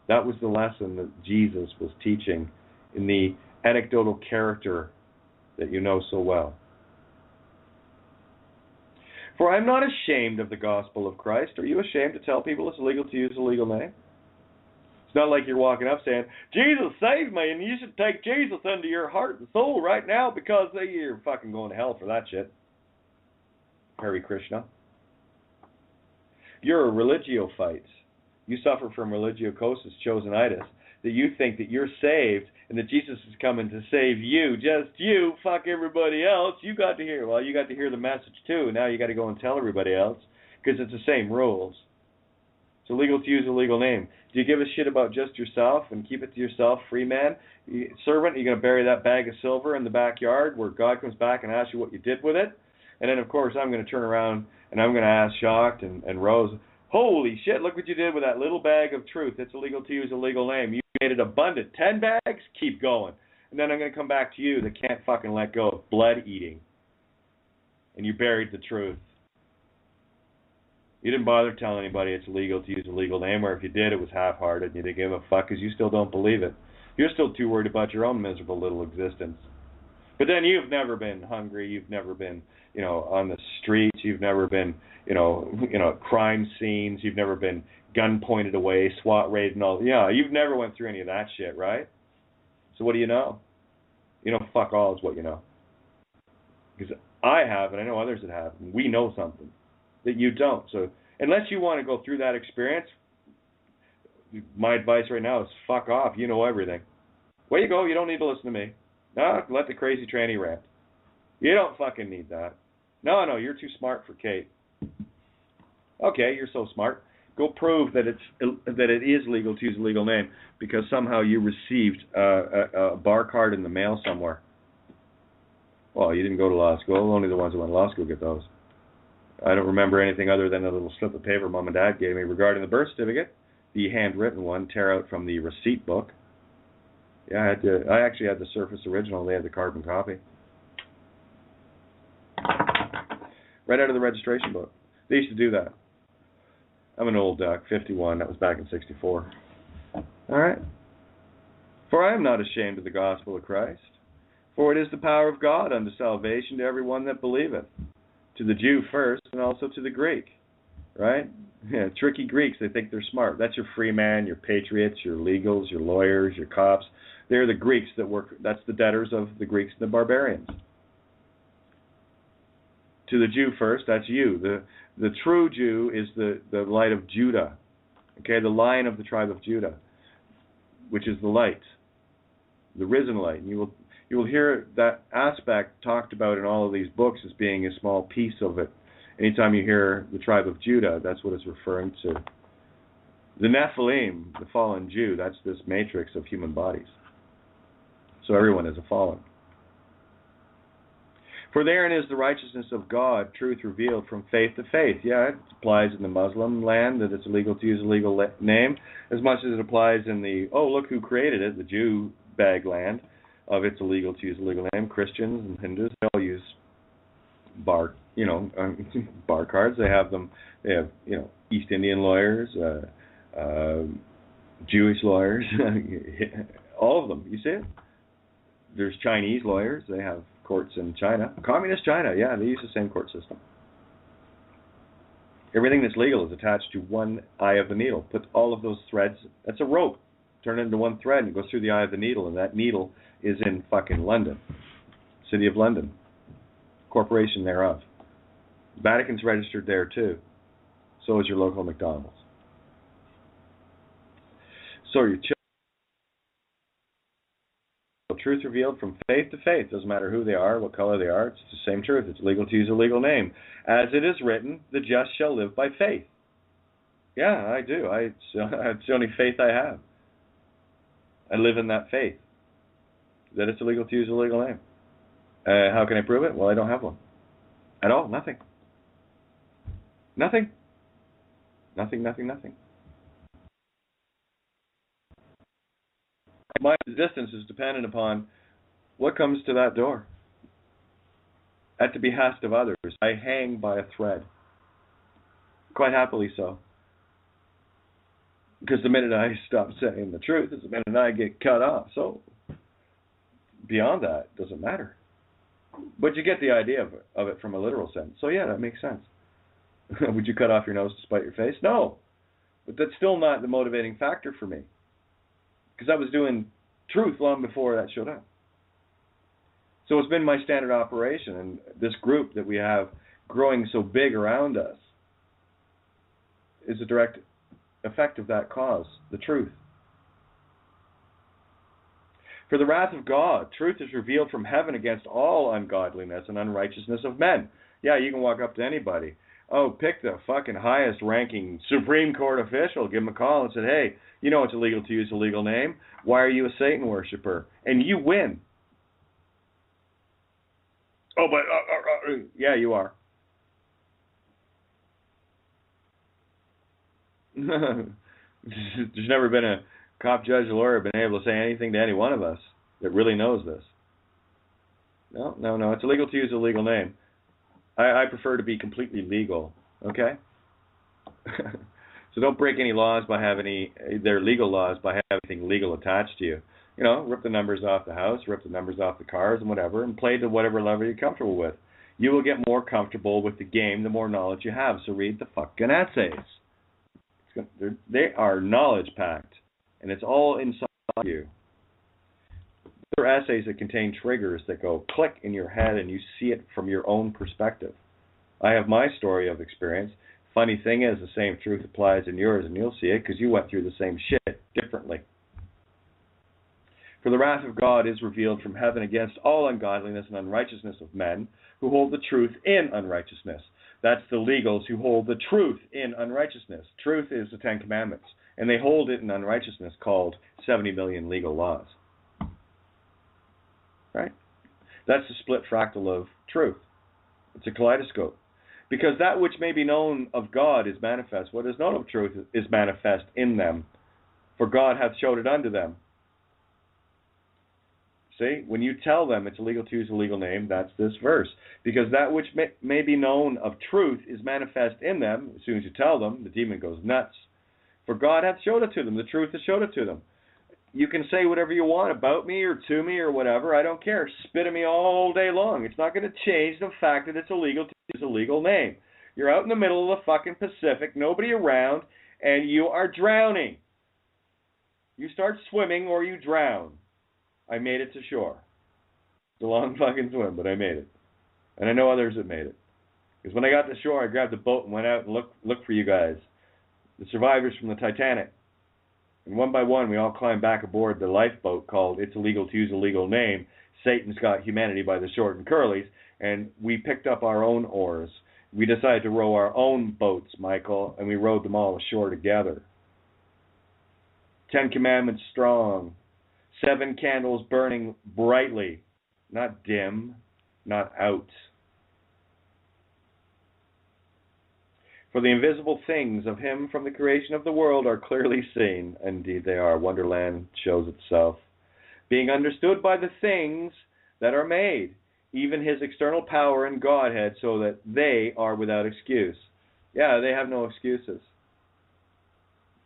That was the lesson that Jesus was teaching in the anecdotal character that you know so well. For I am not ashamed of the gospel of Christ. Are you ashamed to tell people it's illegal to use a legal name? It's not like you're walking up saying, Jesus saved me, and you should take Jesus into your heart and soul right now because you're fucking going to hell for that shit. Hare Krishna. You're a religio-phite. You suffer from religiocosis, chosenitis, that you think that you're saved and that Jesus is coming to save you, just you, fuck everybody else. You got to hear, well, you got to hear the message too. Now you got to go and tell everybody else because it's the same rules. It's illegal to use a legal name. Do you give a shit about just yourself and keep it to yourself, free man? Servant, you're going to bury that bag of silver in the backyard where God comes back and asks you what you did with it? And then, of course, I'm going to turn around and I'm going to ask Shocked and Rose, holy shit, look what you did with that little bag of truth. It's illegal to use a legal name. You made it abundant. 10 bags? Keep going. And then I'm going to come back to you that can't fucking let go of blood eating. And you buried the truth. You didn't bother telling anybody it's illegal to use a legal name, or if you did, it was half-hearted, and you didn't give a fuck because you still don't believe it. You're still too worried about your own miserable little existence. But then you've never been hungry. You've never been, on the streets. You've never been, crime scenes. You've never been gun pointed away, SWAT raid and all. Yeah, you've never went through any of that shit, right? So what do you know? Fuck all is what you know. Because I have, and I know others that have, and we know something that you don't. So unless you want to go through that experience, my advice right now is fuck off. You know everything. Way you go. You don't need to listen to me. No, let the crazy tranny rant. You don't fucking need that. No, you're too smart for Kate. Okay, you're so smart. Go prove that it is legal to use a legal name because somehow you received a bar card in the mail somewhere. Well, you didn't go to law school. Only the ones who went to law school get those. I don't remember anything other than a little slip of paper Mom and Dad gave me regarding the birth certificate, the handwritten one, tear out from the receipt book. Yeah, I actually had the Surface original. They had the carbon copy. right out of the registration book. They used to do that. I'm an old duck, 51. That was back in 64. All right. For I am not ashamed of the gospel of Christ, for it is the power of God unto salvation to everyone that believeth, to the Jew first, and also to the Greek. Right? Yeah, tricky Greeks, they think they're smart. That's your free man, your patriots, your legals, your lawyers, your cops. They're the Greeks that work, that's the debtors of the Greeks and the barbarians. To the Jew first, that's you. The true Jew is the light of Judah. Okay, the Lion of the tribe of Judah, which is the light, the risen light. And you will hear that aspect talked about in all of these books as being a small piece of it. Anytime you hear the tribe of Judah, that's what it's referring to. The Nephilim, the fallen Jew, that's this matrix of human bodies. So everyone is a fallen. For therein is the righteousness of God, truth revealed from faith to faith. Yeah, it applies in the Muslim land that it's illegal to use a legal name, as much as it applies in the, oh, look who created it, the Jew bag land of it's illegal to use a legal name. Christians and Hindus, they all use bar cards. They have them. They have, East Indian lawyers, Jewish lawyers, all of them. You see it? There's Chinese lawyers. They have courts in China. Communist China, yeah, they use the same court system. Everything that's legal is attached to one eye of the needle. Put all of those threads, that's a rope. Turn it into one thread and it goes through the eye of the needle, and that needle is in fucking London. City of London. Corporation thereof. Vatican's registered there too. So is your local McDonald's. So your truth revealed from faith to faith. Doesn't matter who they are, what color they are. It's the same truth. It's legal to use a legal name. As it is written, the just shall live by faith. Yeah, I do. It's the only faith I have. I live in that faith. That it's illegal to use a legal name. How can I prove it? Well, I don't have one. At all. Nothing. Nothing. Nothing. My existence is dependent upon what comes to that door. At the behest of others. I hang by a thread. Quite happily so. Because the minute I stop saying the truth is the minute I get cut off. So, beyond that, it doesn't matter. But you get the idea of it from a literal sense. So yeah, that makes sense. Would you cut off your nose to spite your face? No. But that's still not the motivating factor for me. Because I was doing truth long before that showed up. So it's been my standard operation, and this group that we have growing so big around us is a direct effect of that cause, the truth. For the wrath of God, truth is revealed from heaven against all ungodliness and unrighteousness of men. Yeah, you can walk up to anybody. Oh, pick the fucking highest ranking Supreme Court official, give him a call and say, hey, you know it's illegal to use a legal name. Why are you a Satan worshiper? And you win. Oh, but, yeah, you are. There's never been a cop, judge, or lawyer been able to say anything to any one of us that really knows this. No. It's illegal to use a legal name. I prefer to be completely legal, okay? So don't break any laws by having their legal laws by having anything legal attached to you. Rip the numbers off the house, rip the numbers off the cars and whatever, and play to whatever level you're comfortable with. You will get more comfortable with the game the more knowledge you have, so read the fucking essays. They are knowledge-packed, and it's all inside you. There are essays that contain triggers that go click in your head, and you see it from your own perspective. I have my story of experience. Funny thing is, the same truth applies in yours, and you'll see it because you went through the same shit differently. For the wrath of God is revealed from heaven against all ungodliness and unrighteousness of men who hold the truth in unrighteousness. That's the legals who hold the truth in unrighteousness. Truth is the Ten Commandments, and they hold it in unrighteousness called 70 million legal laws. Right? That's the split fractal of truth. It's a kaleidoscope. Because that which may be known of God is manifest. What is known of truth is manifest in them, for God hath showed it unto them. See, when you tell them it's illegal to use a legal name, that's this verse. Because that which may be known of truth is manifest in them. As soon as you tell them, the demon goes nuts. For God hath showed it to them. The truth has showed it to them. You can say whatever you want about me or to me or whatever. I don't care. Spit at me all day long. It's not going to change the fact that it's illegal to use a legal name. You're out in the middle of the fucking Pacific, nobody around, and you are drowning. You start swimming or you drown. I made it to shore. It's a long fucking swim, but I made it. And I know others have made it. Because when I got to shore, I grabbed the boat and went out and looked for you guys, the survivors from the Titanic. And one by one, we all climbed back aboard the lifeboat called It's Illegal to Use a Legal Name. Satan's Got Humanity by the Short and Curlies. And we picked up our own oars. We decided to row our own boats, Michael, and we rowed them all ashore together. 10 commandments strong. 7 candles burning brightly. Not dim, not out. For the invisible things of him from the creation of the world are clearly seen. Indeed they are. Wonderland shows itself. Being understood by the things that are made, even his external power and Godhead, so that they are without excuse. Yeah, they have no excuses.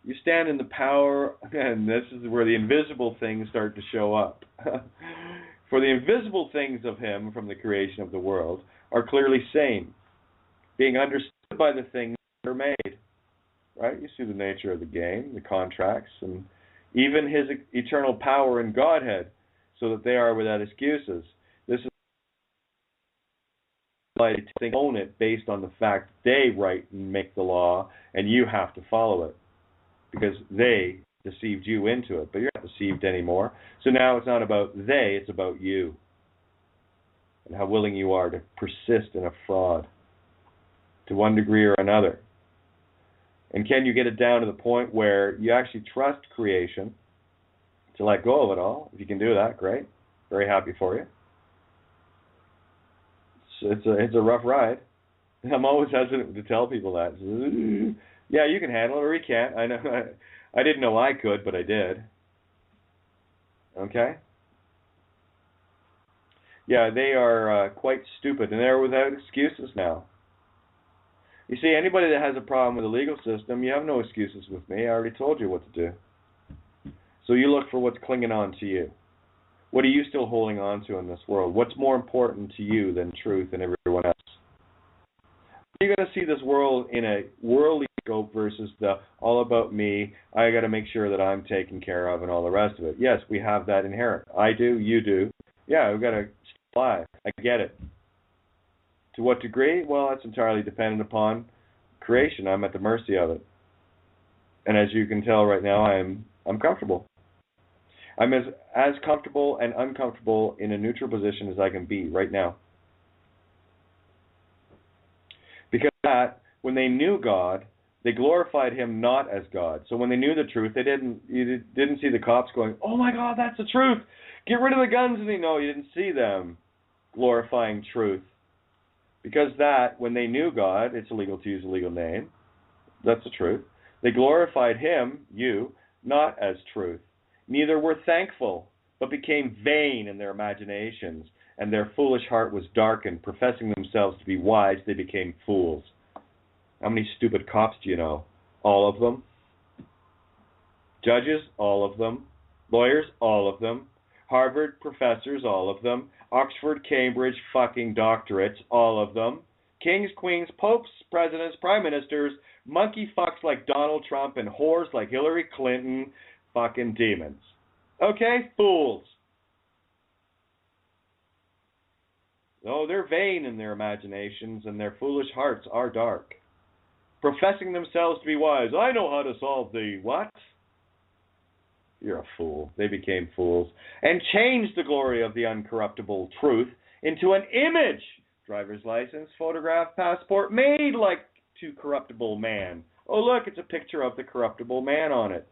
You stand in the power, and this is where the invisible things start to show up. For the invisible things of him from the creation of the world are clearly seen, being understood by the things that are made. Right? You see the nature of the game, the contracts, and even his eternal power and Godhead, so that they are without excuses. This is like to own it based on the fact they write and make the law, and you have to follow it. Because they deceived you into it, but you're not deceived anymore. So now it's not about they, it's about you. And how willing you are to persist in a fraud to one degree or another. And can you get it down to the point where you actually trust creation to let go of it all? If you can do that, great. Very happy for you. It's a rough ride. I'm always hesitant to tell people that. Yeah, you can handle it, or you can't. I know. I didn't know I could, but I did. Okay? Yeah, they are quite stupid, and they're without excuses now. You see, anybody that has a problem with the legal system, you have no excuses with me. I already told you what to do. So you look for what's clinging on to you. What are you still holding on to in this world? What's more important to you than truth and everyone else? You're going to see this world in a worldly scope versus the all about me, I got to make sure that I'm taken care of and all the rest of it. Yes, we have that inherent. I do, you do. Yeah, we've got to fly. I get it. To what degree? Well, that's entirely dependent upon creation. I'm at the mercy of it. And as you can tell right now, I'm comfortable. I'm as comfortable and uncomfortable in a neutral position as I can be right now. Because that, when they knew God, they glorified him not as God. So when they knew the truth, you didn't see the cops going, oh my God, that's the truth. Get rid of the guns. And no, you didn't see them glorifying truth. Because that, when they knew God, it's illegal to use a legal name. That's the truth. They glorified him, you, not as truth. Neither were thankful, but became vain in their imaginations, and their foolish heart was darkened. Professing themselves to be wise, they became fools. How many stupid cops do you know? All of them. Judges? All of them. Lawyers? All of them. Harvard professors? All of them. Oxford, Cambridge, fucking doctorates? All of them. Kings, queens, popes, presidents, prime ministers, monkey fucks like Donald Trump, and whores like Hillary Clinton, fucking demons. Okay? Fools. Oh, they're vain in their imaginations, and their foolish hearts are dark. Professing themselves to be wise. I know how to solve the what? You're a fool. They became fools. And changed the glory of the uncorruptible truth into an image. Driver's license, photograph, passport, made like to corruptible man. Oh, look, it's a picture of the corruptible man on it.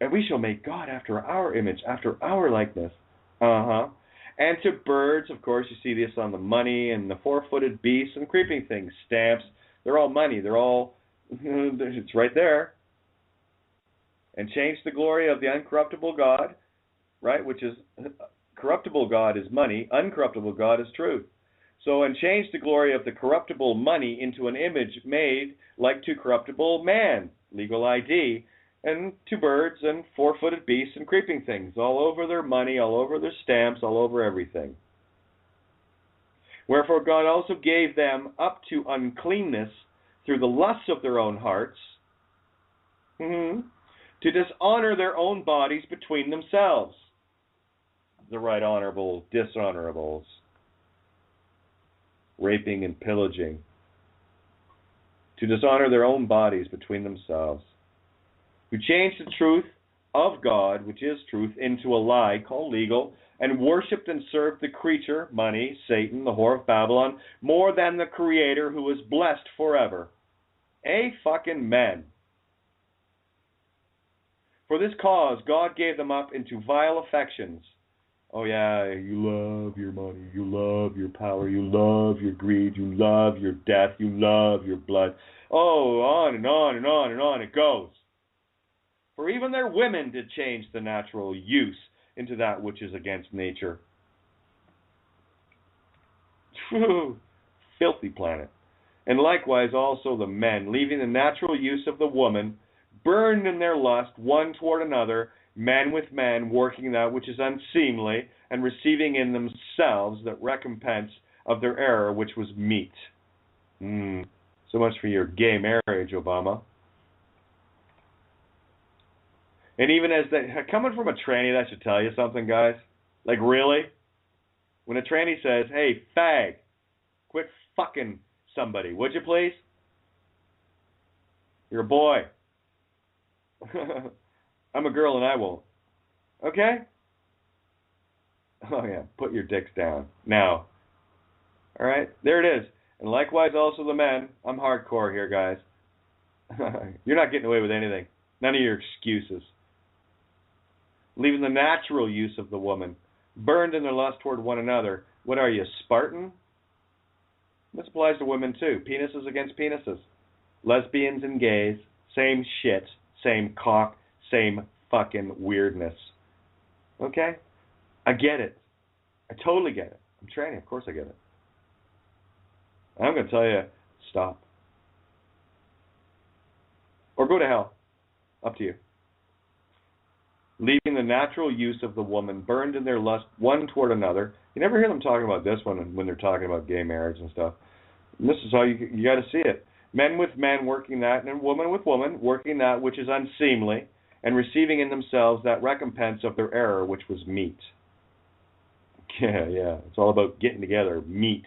And we shall make God after our image, after our likeness. And to birds, of course, you see this on the money and the four-footed beasts and creeping things, stamps. They're all money. They're all, it's right there. And change the glory of the uncorruptible God, right, which is corruptible God is money, uncorruptible God is truth. So, and change the glory of the corruptible money into an image made like to corruptible man, legal ID, and to birds and four-footed beasts and creeping things, all over their money, all over their stamps, all over everything. Wherefore God also gave them up to uncleanness through the lusts of their own hearts, to dishonor their own bodies between themselves. The right honorable dishonorables, raping and pillaging, to dishonor their own bodies between themselves, who changed the truth of God, which is truth, into a lie called legal, and worshipped and served the creature, money, Satan, the whore of Babylon, more than the Creator, who is blessed forever. Fucking men. For this cause, God gave them up into vile affections. Oh yeah, you love your money, you love your power, you love your greed, you love your death, you love your blood. Oh, on and on and on and on it goes. For even their women did change the natural use into that which is against nature. Filthy planet. And likewise also the men, leaving the natural use of the woman, burned in their lust one toward another, man with man, working that which is unseemly, and receiving in themselves the recompense of their error, which was meat. So much for your gay marriage, Obama. And even as coming from a tranny, that should tell you something, guys. Like, really? When a tranny says, hey, fag, quit fucking somebody, would you please? You're a boy. I'm a girl and I won't. Okay? Oh yeah, put your dicks down. Now. Alright, there it is. And likewise also the men. I'm hardcore here, guys. You're not getting away with anything. None of your excuses. Leaving the natural use of the woman, burned in their lust toward one another. What are you, Spartan? This applies to women too. Penises against penises. Lesbians and gays. Same shit. Same cock. Same fucking weirdness. Okay? I get it. I totally get it. I'm tranny. Of course I get it. I'm going to tell you, stop. Or go to hell. Up to you. Leaving the natural use of the woman, burned in their lust one toward another. You never hear them talking about this one when they're talking about gay marriage and stuff. And this is how you got to see it. Men with men working that, and woman with woman working that which is unseemly, and receiving in themselves that recompense of their error, which was meat. Yeah. It's all about getting together. Meat.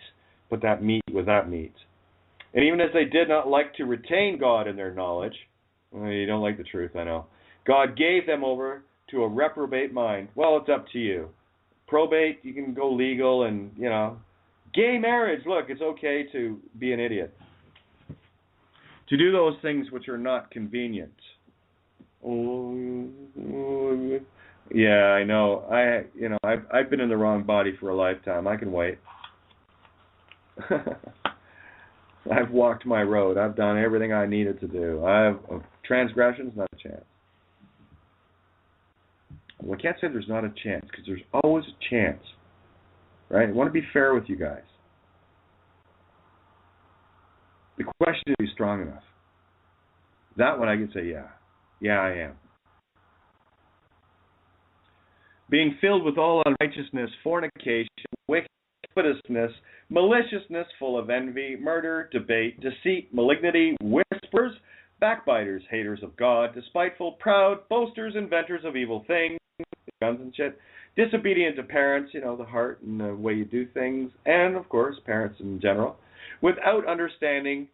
Put that meat with that meat. And even as they did not like to retain God in their knowledge, well, you don't like the truth, I know. God gave them over to a reprobate mind. Well, it's up to you. Probate, you can go legal and, gay marriage, look, it's okay to be an idiot. To do those things which are not convenient. Yeah, I know. I've been in the wrong body for a lifetime. I can wait. I've walked my road. I've done everything I needed to do. Transgressions, not a chance. Well, I can't say there's not a chance, because there's always a chance. Right? I want to be fair with you guys. The question is, are you strong enough? That one I can say, yeah. Yeah, I am. Being filled with all unrighteousness, fornication, wickedness, maliciousness, full of envy, murder, debate, deceit, malignity, whisperers, backbiters, haters of God, despiteful, proud, boasters, inventors of evil things, guns and shit, disobedient to parents, the heart and the way you do things, and, of course, parents in general, without understanding,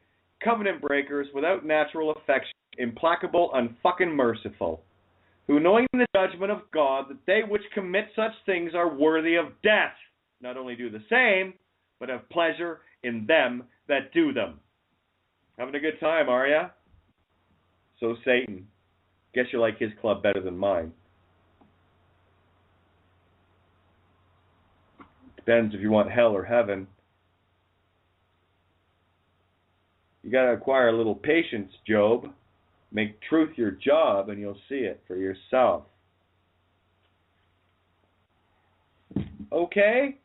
covenant breakers, without natural affection, implacable, unfucking merciful, who, knowing the judgment of God, that they which commit such things are worthy of death, not only do the same, but have pleasure in them that do them. Having a good time, are ya? So Satan. Guess you like his club better than mine. Depends if you want hell or heaven. You got to acquire a little patience, Job. Make truth your job and you'll see it for yourself. okay?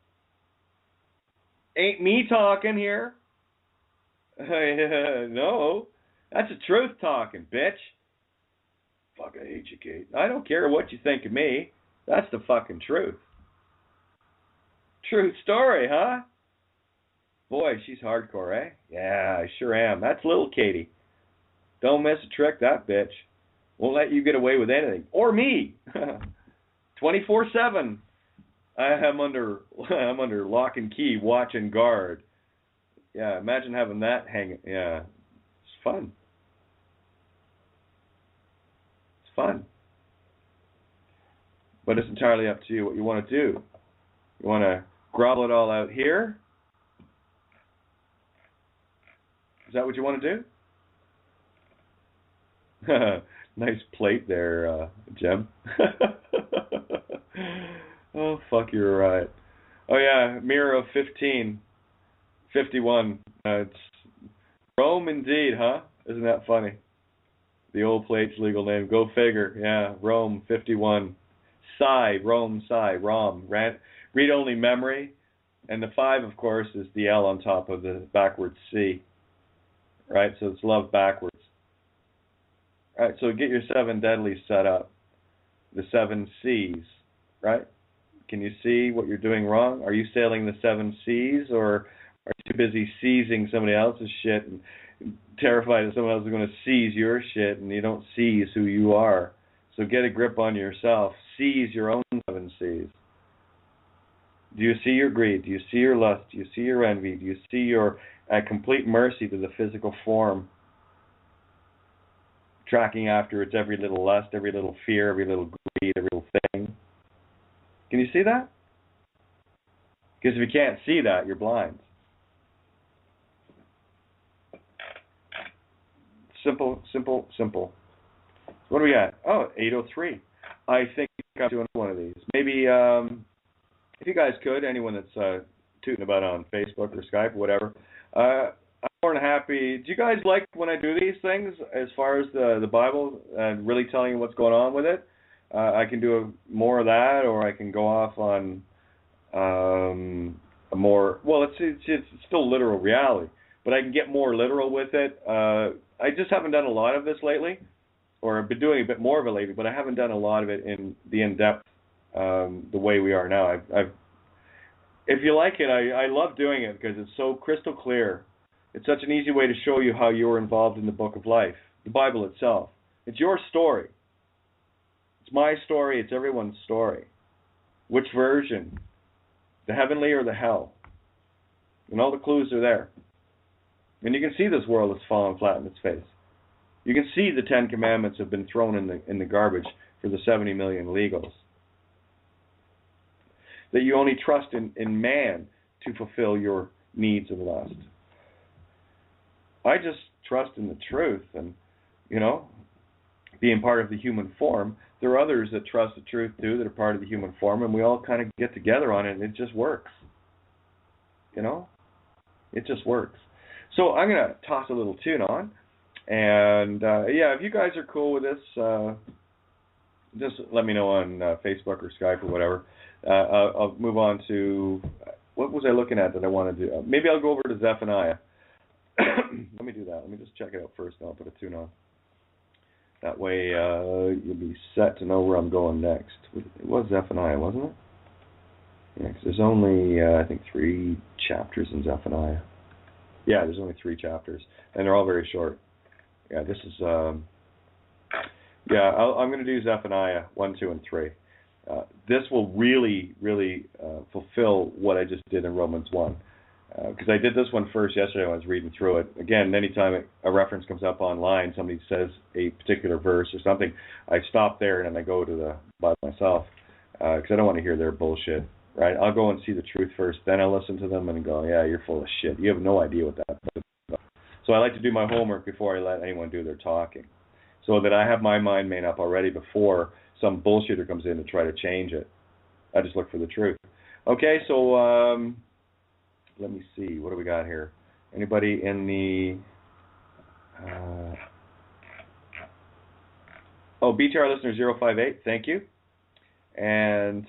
Ain't me talking here. No, that's the truth talking, bitch. Fuck, I hate you, Kate. I don't care what you think of me. That's the fucking truth. True story, huh? Boy, she's hardcore, eh? Yeah, I sure am. That's little Katie. Don't miss a trick, that bitch. Won't let you get away with anything. Or me. 24/7. I'm under lock and key, watch and guard. Yeah, imagine having that hanging. Yeah, it's fun. It's fun. But it's entirely up to you what you want to do. You want to grovel it all out here? Is that what you want to do? Nice plate there, Jim. Oh, fuck, you're right. Oh, yeah, Mirror of 51. It's Rome indeed, huh? Isn't that funny? The old plate's legal name. Go figure. Yeah, Rome 51. Rome, Rom. Read-only memory. And the 5, of course, is the L on top of the backwards C. Right, so it's love backwards. All right, so get your 7 deadlies set up. The 7 C's, right? Can you see what you're doing wrong? Are you sailing the 7 C's, or are you too busy seizing somebody else's shit and terrified that someone else is going to seize your shit, and you don't seize who you are? So get a grip on yourself. Seize your own 7 C's. Do you see your greed? Do you see your lust? Do you see your envy? Do you see your complete mercy to the physical form? Tracking after its every little lust, every little fear, every little greed, every little thing. Can you see that? Because if you can't see that, you're blind. Simple, simple, simple. So what do we got? Oh, 803. I think I'm doing one of these. Maybe if you guys could, anyone that's tooting about on Facebook or Skype or whatever, I'm more than happy. Do you guys like when I do these things as far as the Bible and really telling you what's going on with it? I can do more of that, or I can go off on a more, well, it's still literal reality, but I can get more literal with it. I just haven't done a lot of this lately, or I've been doing a bit more of it lately, but I haven't done a lot of it in the in-depth the way we are now. If you like it, I love doing it because it's so crystal clear. It's such an easy way to show you how you're involved in the book of life, the Bible itself. It's your story. It's my story. It's everyone's story. Which version? The heavenly or the hell? And all the clues are there. And you can see this world has fallen flat on its face. You can see the 10 Commandments have been thrown in the garbage for the 70 million illegals. That you only trust in man to fulfill your needs and lust. I just trust in the truth, and, being part of the human form, there are others that trust the truth too that are part of the human form, and we all kind of get together on it, and it just works. It just works. So I'm going to toss a little tune on, and if you guys are cool with this, just let me know on Facebook or Skype or whatever. I'll move on to, what was I looking at that I want to do? Maybe I'll go over to Zephaniah. Let me do that. Let me just check it out first, and I'll put a tune on. That way you'll be set to know where I'm going next. It was Zephaniah, wasn't it? Yeah, because there's only, I think, 3 chapters in Zephaniah. Yeah, there's only 3 chapters, and they're all very short. Yeah, this is, I'm going to do Zephaniah 1, 2, and 3. This will really, really fulfill what I just did in Romans 1. Because I did this one first yesterday when I was reading through it. Again, anytime a reference comes up online, somebody says a particular verse or something, I stop there and then I go to the Bible myself because I don't want to hear their bullshit, right? I'll go and see the truth first, then I'll listen to them and go, yeah, you're full of shit. You have no idea what that is. So I like to do my homework before I let anyone do their talking so that I have my mind made up already before some bullshitter comes in to try to change it. I just look for the truth. Okay, so let me see. What do we got here? Anybody in the... BTR listener 058, thank you. And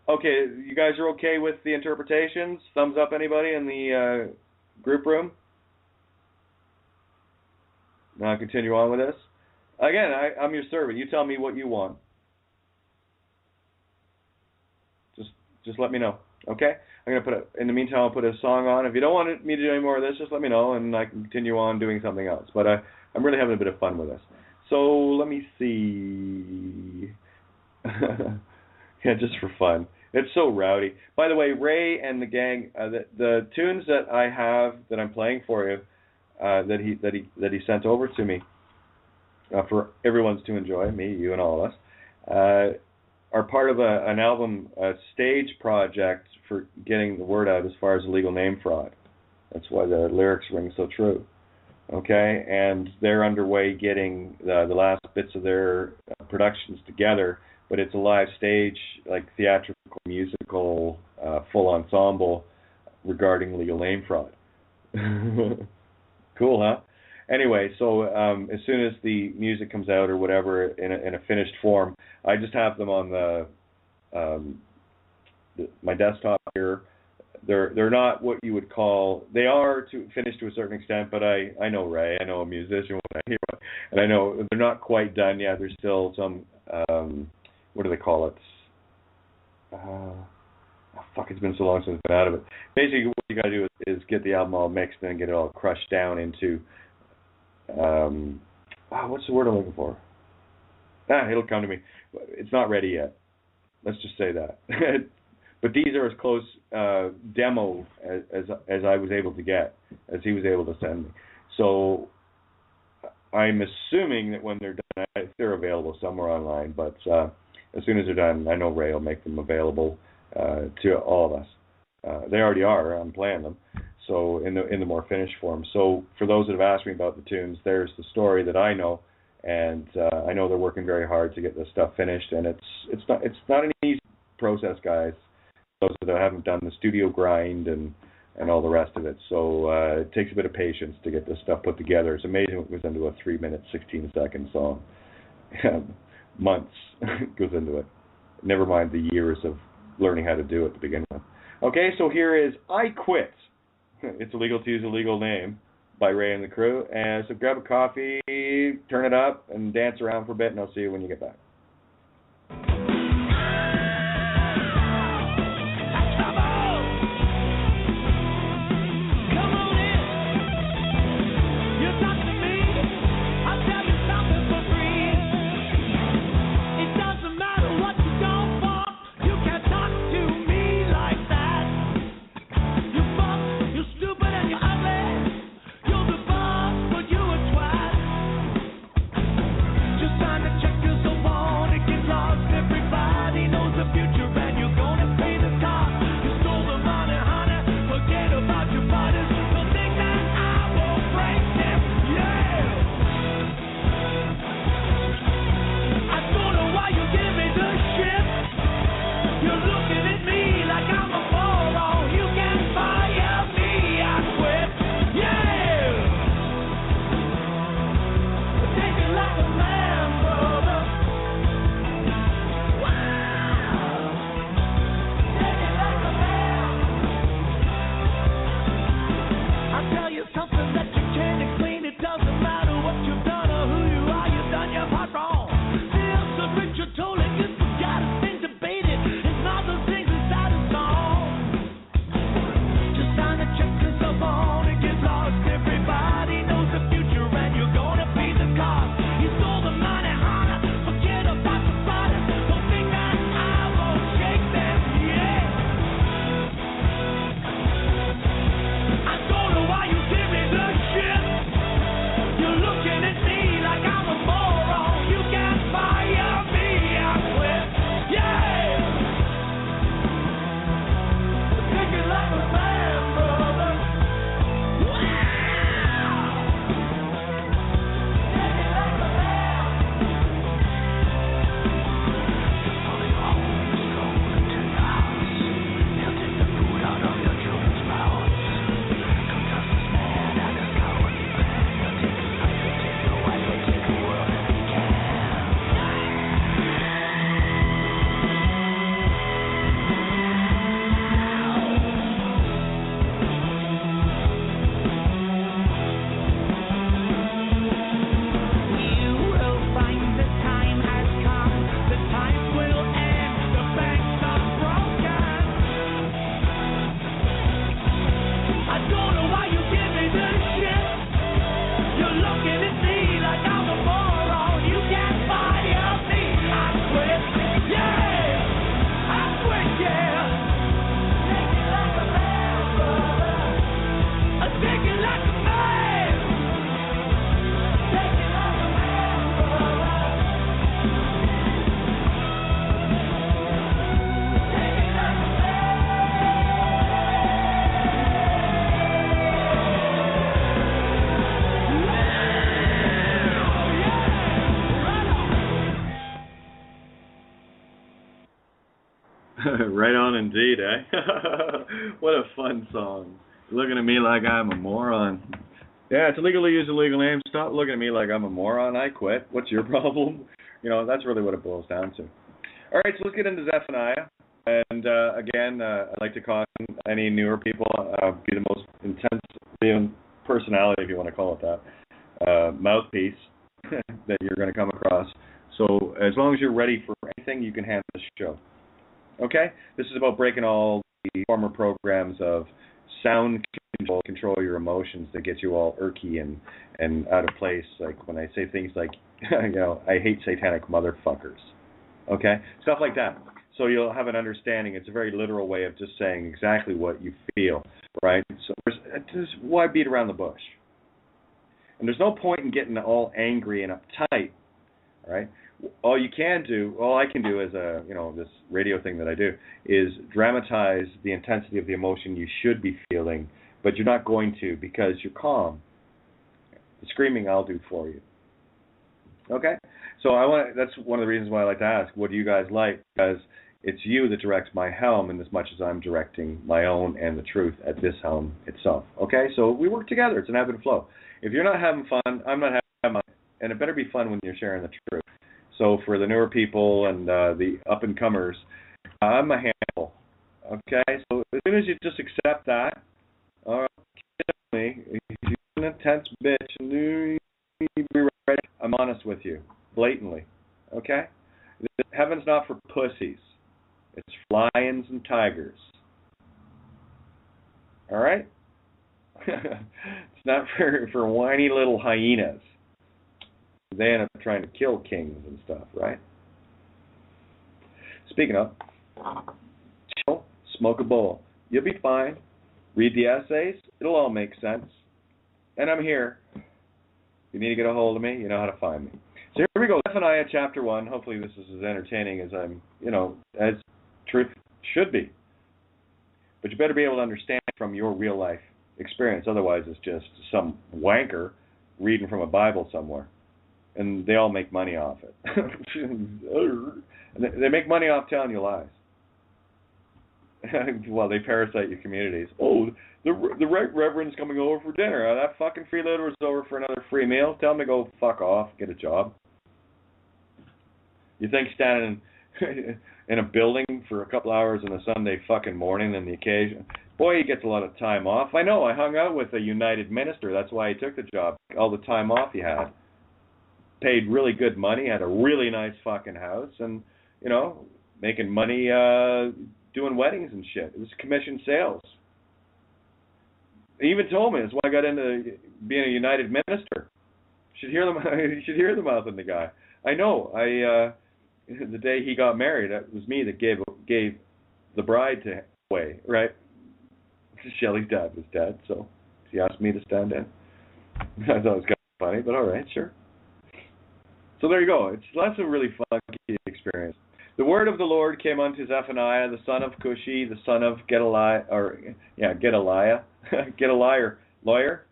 Okay, you guys are okay with the interpretations? Thumbs up, anybody in the group room? Now I'll continue on with this. Again, I'm your servant. You tell me what you want. Just let me know, okay? I'm gonna in the meantime, I'll put a song on. If you don't want me to do any more of this, just let me know, and I can continue on doing something else. But I'm really having a bit of fun with this. So let me see. Yeah, just for fun. It's so rowdy. By the way, Ray and the gang, the tunes that I have that I'm playing for you, that he sent over to me, for everyone's to enjoy, me, you, and all of us, are part of an album, a stage project for getting the word out as far as illegal name fraud. That's why the lyrics ring so true. Okay, and they're underway getting the last bits of their productions together, but it's a live stage, like theatrical, musical, full ensemble regarding legal name fraud. Cool, huh? Anyway, so as soon as the music comes out or whatever in a finished form, I just have them on my desktop here. They're not what you would call, they are finished to a certain extent, but I know Ray, I know a musician when I hear it, and I know they're not quite done yet. There's still some, what do they call it? It's been so long since I've been out of it. Basically, what you gotta do is get the album all mixed and get it all crushed down into, what's the word I'm looking for? It'll come to me. It's not ready yet. Let's just say that. But these are as close demo as I was able to get, as he was able to send me. So I'm assuming that when they're done, they're available somewhere online. But as soon as they're done, I know Ray will make them available to all of us. They already are. I'm playing them. So in the more finished form. So for those that have asked me about the tunes, there's the story that I know, and I know they're working very hard to get this stuff finished. And it's not an easy process, guys. Those that haven't done the studio grind and all the rest of it. So it takes a bit of patience to get this stuff put together. It's amazing what goes into a 3-minute, 16-second song. Months goes into it. Never mind the years of learning how to do it to begin with. Okay, so here is I Quit. It's illegal to use a legal name by Ray and the crew. And so grab a coffee, turn it up, and dance around for a bit, and I'll see you when you get back. Check this Right on indeed, eh? What a fun song. You're looking at me like I'm a moron. Yeah, it's illegal to use illegal names. Stop looking at me like I'm a moron. I quit. What's your problem? You know, that's really what it boils down to. All right, so let's get into Zephaniah. And again, I'd like to caution any newer people, be the most intense personality, if you want to call it that, mouthpiece that you're going to come across. So as long as you're ready for anything, you can handle the show. Okay? This is about breaking all the former programs of sound control your emotions that get you all irky and out of place. Like when I say things like, you know, I hate satanic motherfuckers. Okay? Stuff like that. So you'll have an understanding. It's a very literal way of just saying exactly what you feel, right? So just why beat around the bush? And there's no point in getting all angry and uptight, right? All I can do as a, you know, this radio thing that I do is dramatize the intensity of the emotion you should be feeling, but you're not going to because you're calm. The screaming I'll do for you. Okay? So that's one of the reasons why I like to ask, what do you guys like? Because it's you that directs my helm in as much as I'm directing my own and the truth at this helm itself. Okay? So we work together. It's an ebb and flow. If you're not having fun, I'm not having fun. And it better be fun when you're sharing the truth. So for the newer people and the up-and-comers, I'm a handful. Okay? So as soon as you just accept that, all right, me, if you're an intense bitch, and I'm honest with you, blatantly. Okay? Heaven's not for pussies. It's for lions and tigers. All right? It's not for whiny little hyenas. They end up trying to kill kings and stuff, right? Speaking of, chill, smoke a bowl. You'll be fine. Read the essays. It'll all make sense. And I'm here. If you need to get a hold of me, you know how to find me. So here we go. Zephaniah chapter 1. Hopefully this is as entertaining as I'm, you know, as truth should be. But you better be able to understand from your real life experience. Otherwise, it's just some wanker reading from a Bible somewhere. And they all make money off it. They make money off telling you lies. Well, they parasite your communities. Oh, the right reverend's coming over for dinner. That fucking freeloader was over for another free meal. Tell him to go fuck off, get a job. You think standing in a building for a couple hours on a Sunday fucking morning and the occasion, boy, he gets a lot of time off. I know, I hung out with a United minister. That's why he took the job. All the time off he had. Paid really good money, had a really nice fucking house, and, you know, making money doing weddings and shit. It was commission sales. He even told me that's why I got into being a United minister. You should hear the mouth of the guy. I know. The day he got married, it was me that gave the bride away, right? Shelley's dad was dead, so he asked me to stand in. I thought it was kind of funny, but all right, sure. So there you go. That's a really funky experience. The word of the Lord came unto Zephaniah, the son of Cushi, the son of Gedaliah, lawyer,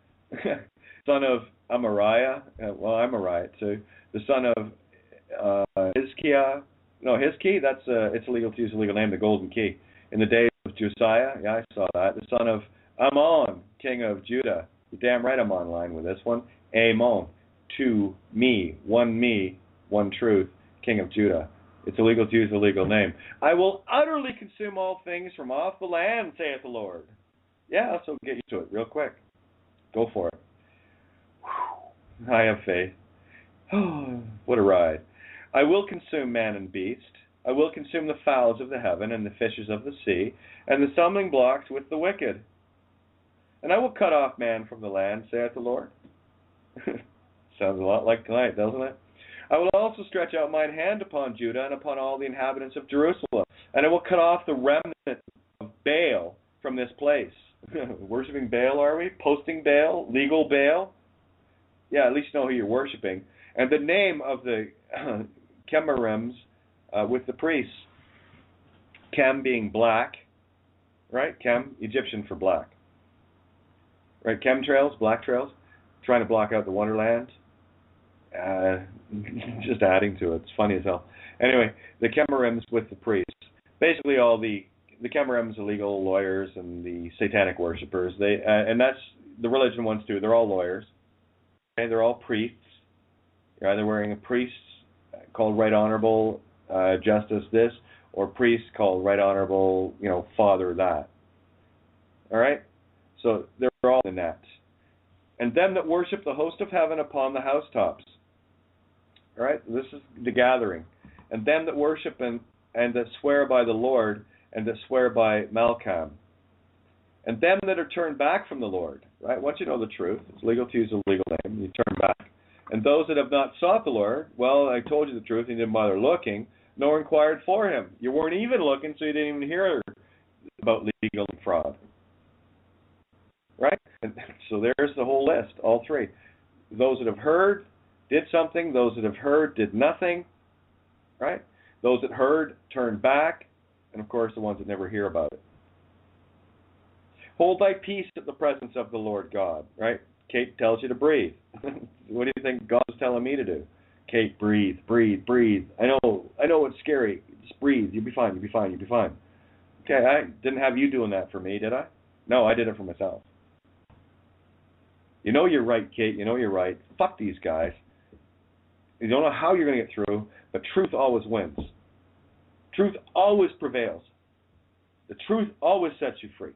son of Amariah, Amariah too, the son of Hizkiah, that's, it's illegal to use a legal name, the golden key. In the days of Josiah, yeah, I saw that, the son of Ammon, king of Judah. You're damn right I'm online with this one. Ammon. Me, one truth, King of Judah. It's illegal to use a legal name. I will utterly consume all things from off the land, saith the Lord. Yeah, so get used to it real quick. Go for it. Whew. I have faith. Oh, what a ride. I will consume man and beast. I will consume the fowls of the heaven and the fishes of the sea, and the stumbling blocks with the wicked. And I will cut off man from the land, saith the Lord. Sounds a lot like tonight, doesn't it? I will also stretch out mine hand upon Judah and upon all the inhabitants of Jerusalem, and I will cut off the remnant of Baal from this place. Worshipping Baal, are we? Posting Baal? Legal Baal? Yeah, at least you know who you're worshiping. And the name of the Chemarims with the priests. Chem being black, right? Chem, Egyptian for black. Right, chemtrails, black trails, trying to block out the wonderland. Just adding to it. It's funny as hell. Anyway, the Chemarims with the priests. basically all the Camerums, illegal lawyers, and the satanic worshippers. They and that's the religion ones too. They're all lawyers. Okay, they're all priests. You're either wearing a priest called Right Honorable Justice this, or priest called Right Honorable, Father that. All right? So they're all in that. And them that worship the host of heaven upon the housetops. All right? This is the gathering. And them that worship and that swear by the Lord and that swear by Malcham. And them that are turned back from the Lord. Right? Once you know the truth, it's legal to use a legal name, you turn back. And those that have not sought the Lord, well, I told you the truth, and you didn't bother looking, nor inquired for him. You weren't even looking, so you didn't even hear about legal and fraud. Right? And so there's the whole list, all three. Those that have heard did something. Those that have heard did nothing. Right? Those that heard turned back. And, of course, the ones that never hear about it. Hold thy peace at the presence of the Lord God. Right? Kate tells you to breathe. What do you think God is telling me to do? Kate, breathe, breathe, breathe. I know it's scary. Just breathe. You'll be fine. You'll be fine. You'll be fine. Okay, I didn't have you doing that for me, did I? No, I did it for myself. You know you're right, Kate. You know you're right. Fuck these guys. You don't know how you're going to get through, but truth always wins. Truth always prevails. The truth always sets you free.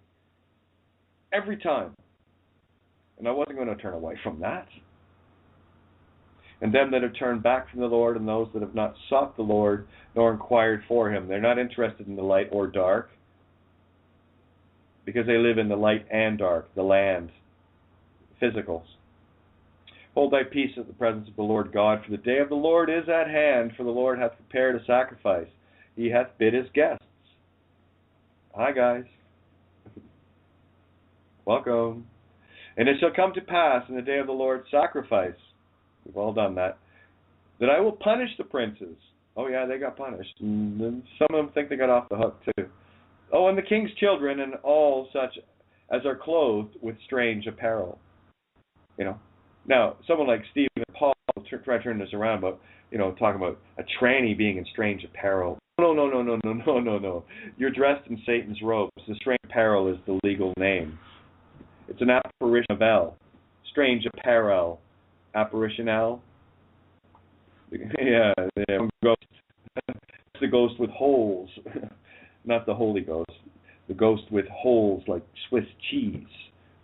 Every time. And I wasn't going to turn away from that. And them that have turned back from the Lord, and those that have not sought the Lord, nor inquired for him. They're not interested in the light or dark, because they live in the light and dark, the land, physicals. Hold thy peace at the presence of the Lord God, for the day of the Lord is at hand, for the Lord hath prepared a sacrifice. He hath bid his guests. Hi, guys. Welcome. And it shall come to pass in the day of the Lord's sacrifice, we've all done that I will punish the princes. Oh yeah, they got punished. And some of them think they got off the hook too. Oh, and the king's children and all such as are clothed with strange apparel. Now, someone like Stephen Paul try to turn this around about, talking about a tranny being in strange apparel. No. You're dressed in Satan's robes. The strange apparel is the legal name. It's an apparition of El. Strange apparel. Apparition-el. Yeah, ghost. It's the ghost with holes. Not the Holy Ghost. The ghost with holes like Swiss cheese.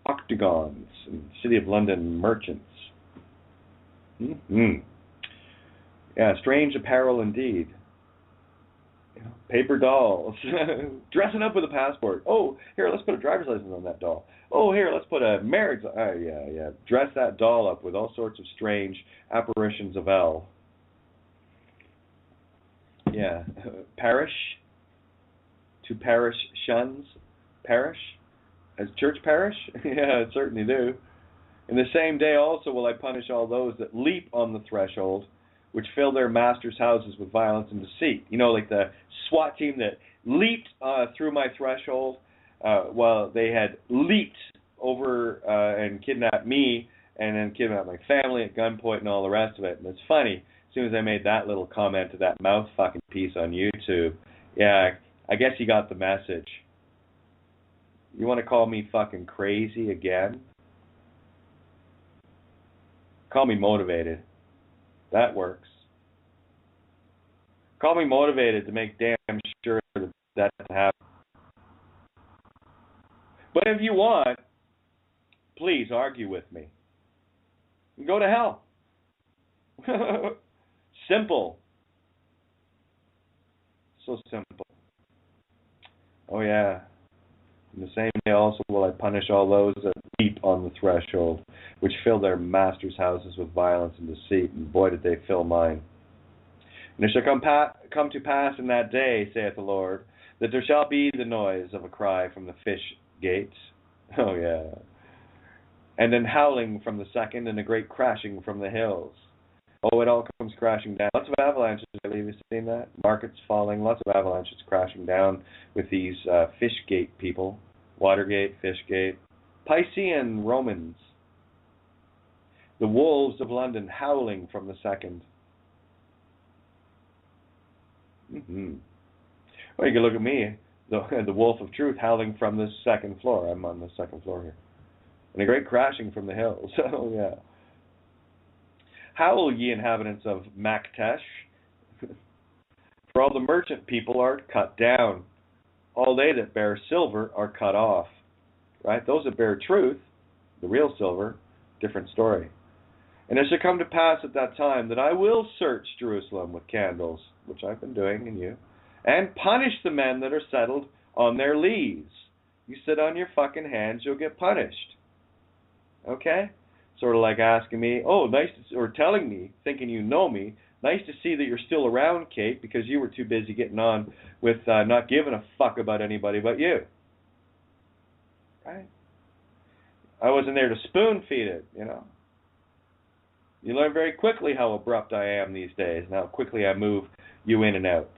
Octagons and City of London merchants. Mm-hmm. Yeah, strange apparel indeed. Paper dolls. Dressing up with a passport. Oh, here, let's put a driver's license on that doll. Oh, here, let's put a marriage. Yeah. Dress that doll up with all sorts of strange apparitions of El. Yeah. Parish. To parish shuns. Parish. As church parish? Yeah, it certainly do. In the same day also will I punish all those that leap on the threshold, which fill their masters' houses with violence and deceit. Like the SWAT team that leaped through my threshold while they had leaped over and kidnapped me and then kidnapped my family at gunpoint and all the rest of it. And it's funny, as soon as I made that little comment to that mouth fucking piece on YouTube, yeah, I guess you got the message. You want to call me fucking crazy again? Call me motivated. That works. Call me motivated to make damn sure that that doesn't happen. But if you want, please argue with me. Go to hell. Simple. So simple. Oh yeah. In the same day also will I punish all those that leap on the threshold, which fill their masters' houses with violence and deceit, and boy did they fill mine. And it shall come to pass in that day, saith the Lord, that there shall be the noise of a cry from the fish gates. Oh yeah. And an howling from the second, and a great crashing from the hills. Oh, it all comes crashing down. Lots of avalanches, have you seen that? Markets falling, lots of avalanches crashing down with these Fishgate people. Watergate, Fishgate. Piscean Romans. The wolves of London howling from the second. Well, you can look at me, the wolf of truth, howling from the second floor. I'm on the second floor here. And a great crashing from the hills. So, yeah. Howl, ye inhabitants of Maktesh, for all the merchant people are cut down. All they that bear silver are cut off. Right? Those that bear truth, the real silver, different story. And it shall come to pass at that time that I will search Jerusalem with candles, which I've been doing in you, and punish the men that are settled on their lees. You sit on your fucking hands, you'll get punished. Okay? Sort of like asking me, oh, nice, or telling me, thinking you know me, nice to see that you're still around, Kate, because you were too busy getting on with not giving a fuck about anybody but you. Right? I wasn't there to spoon feed it, you know. You learn very quickly how abrupt I am these days and how quickly I move you in and out.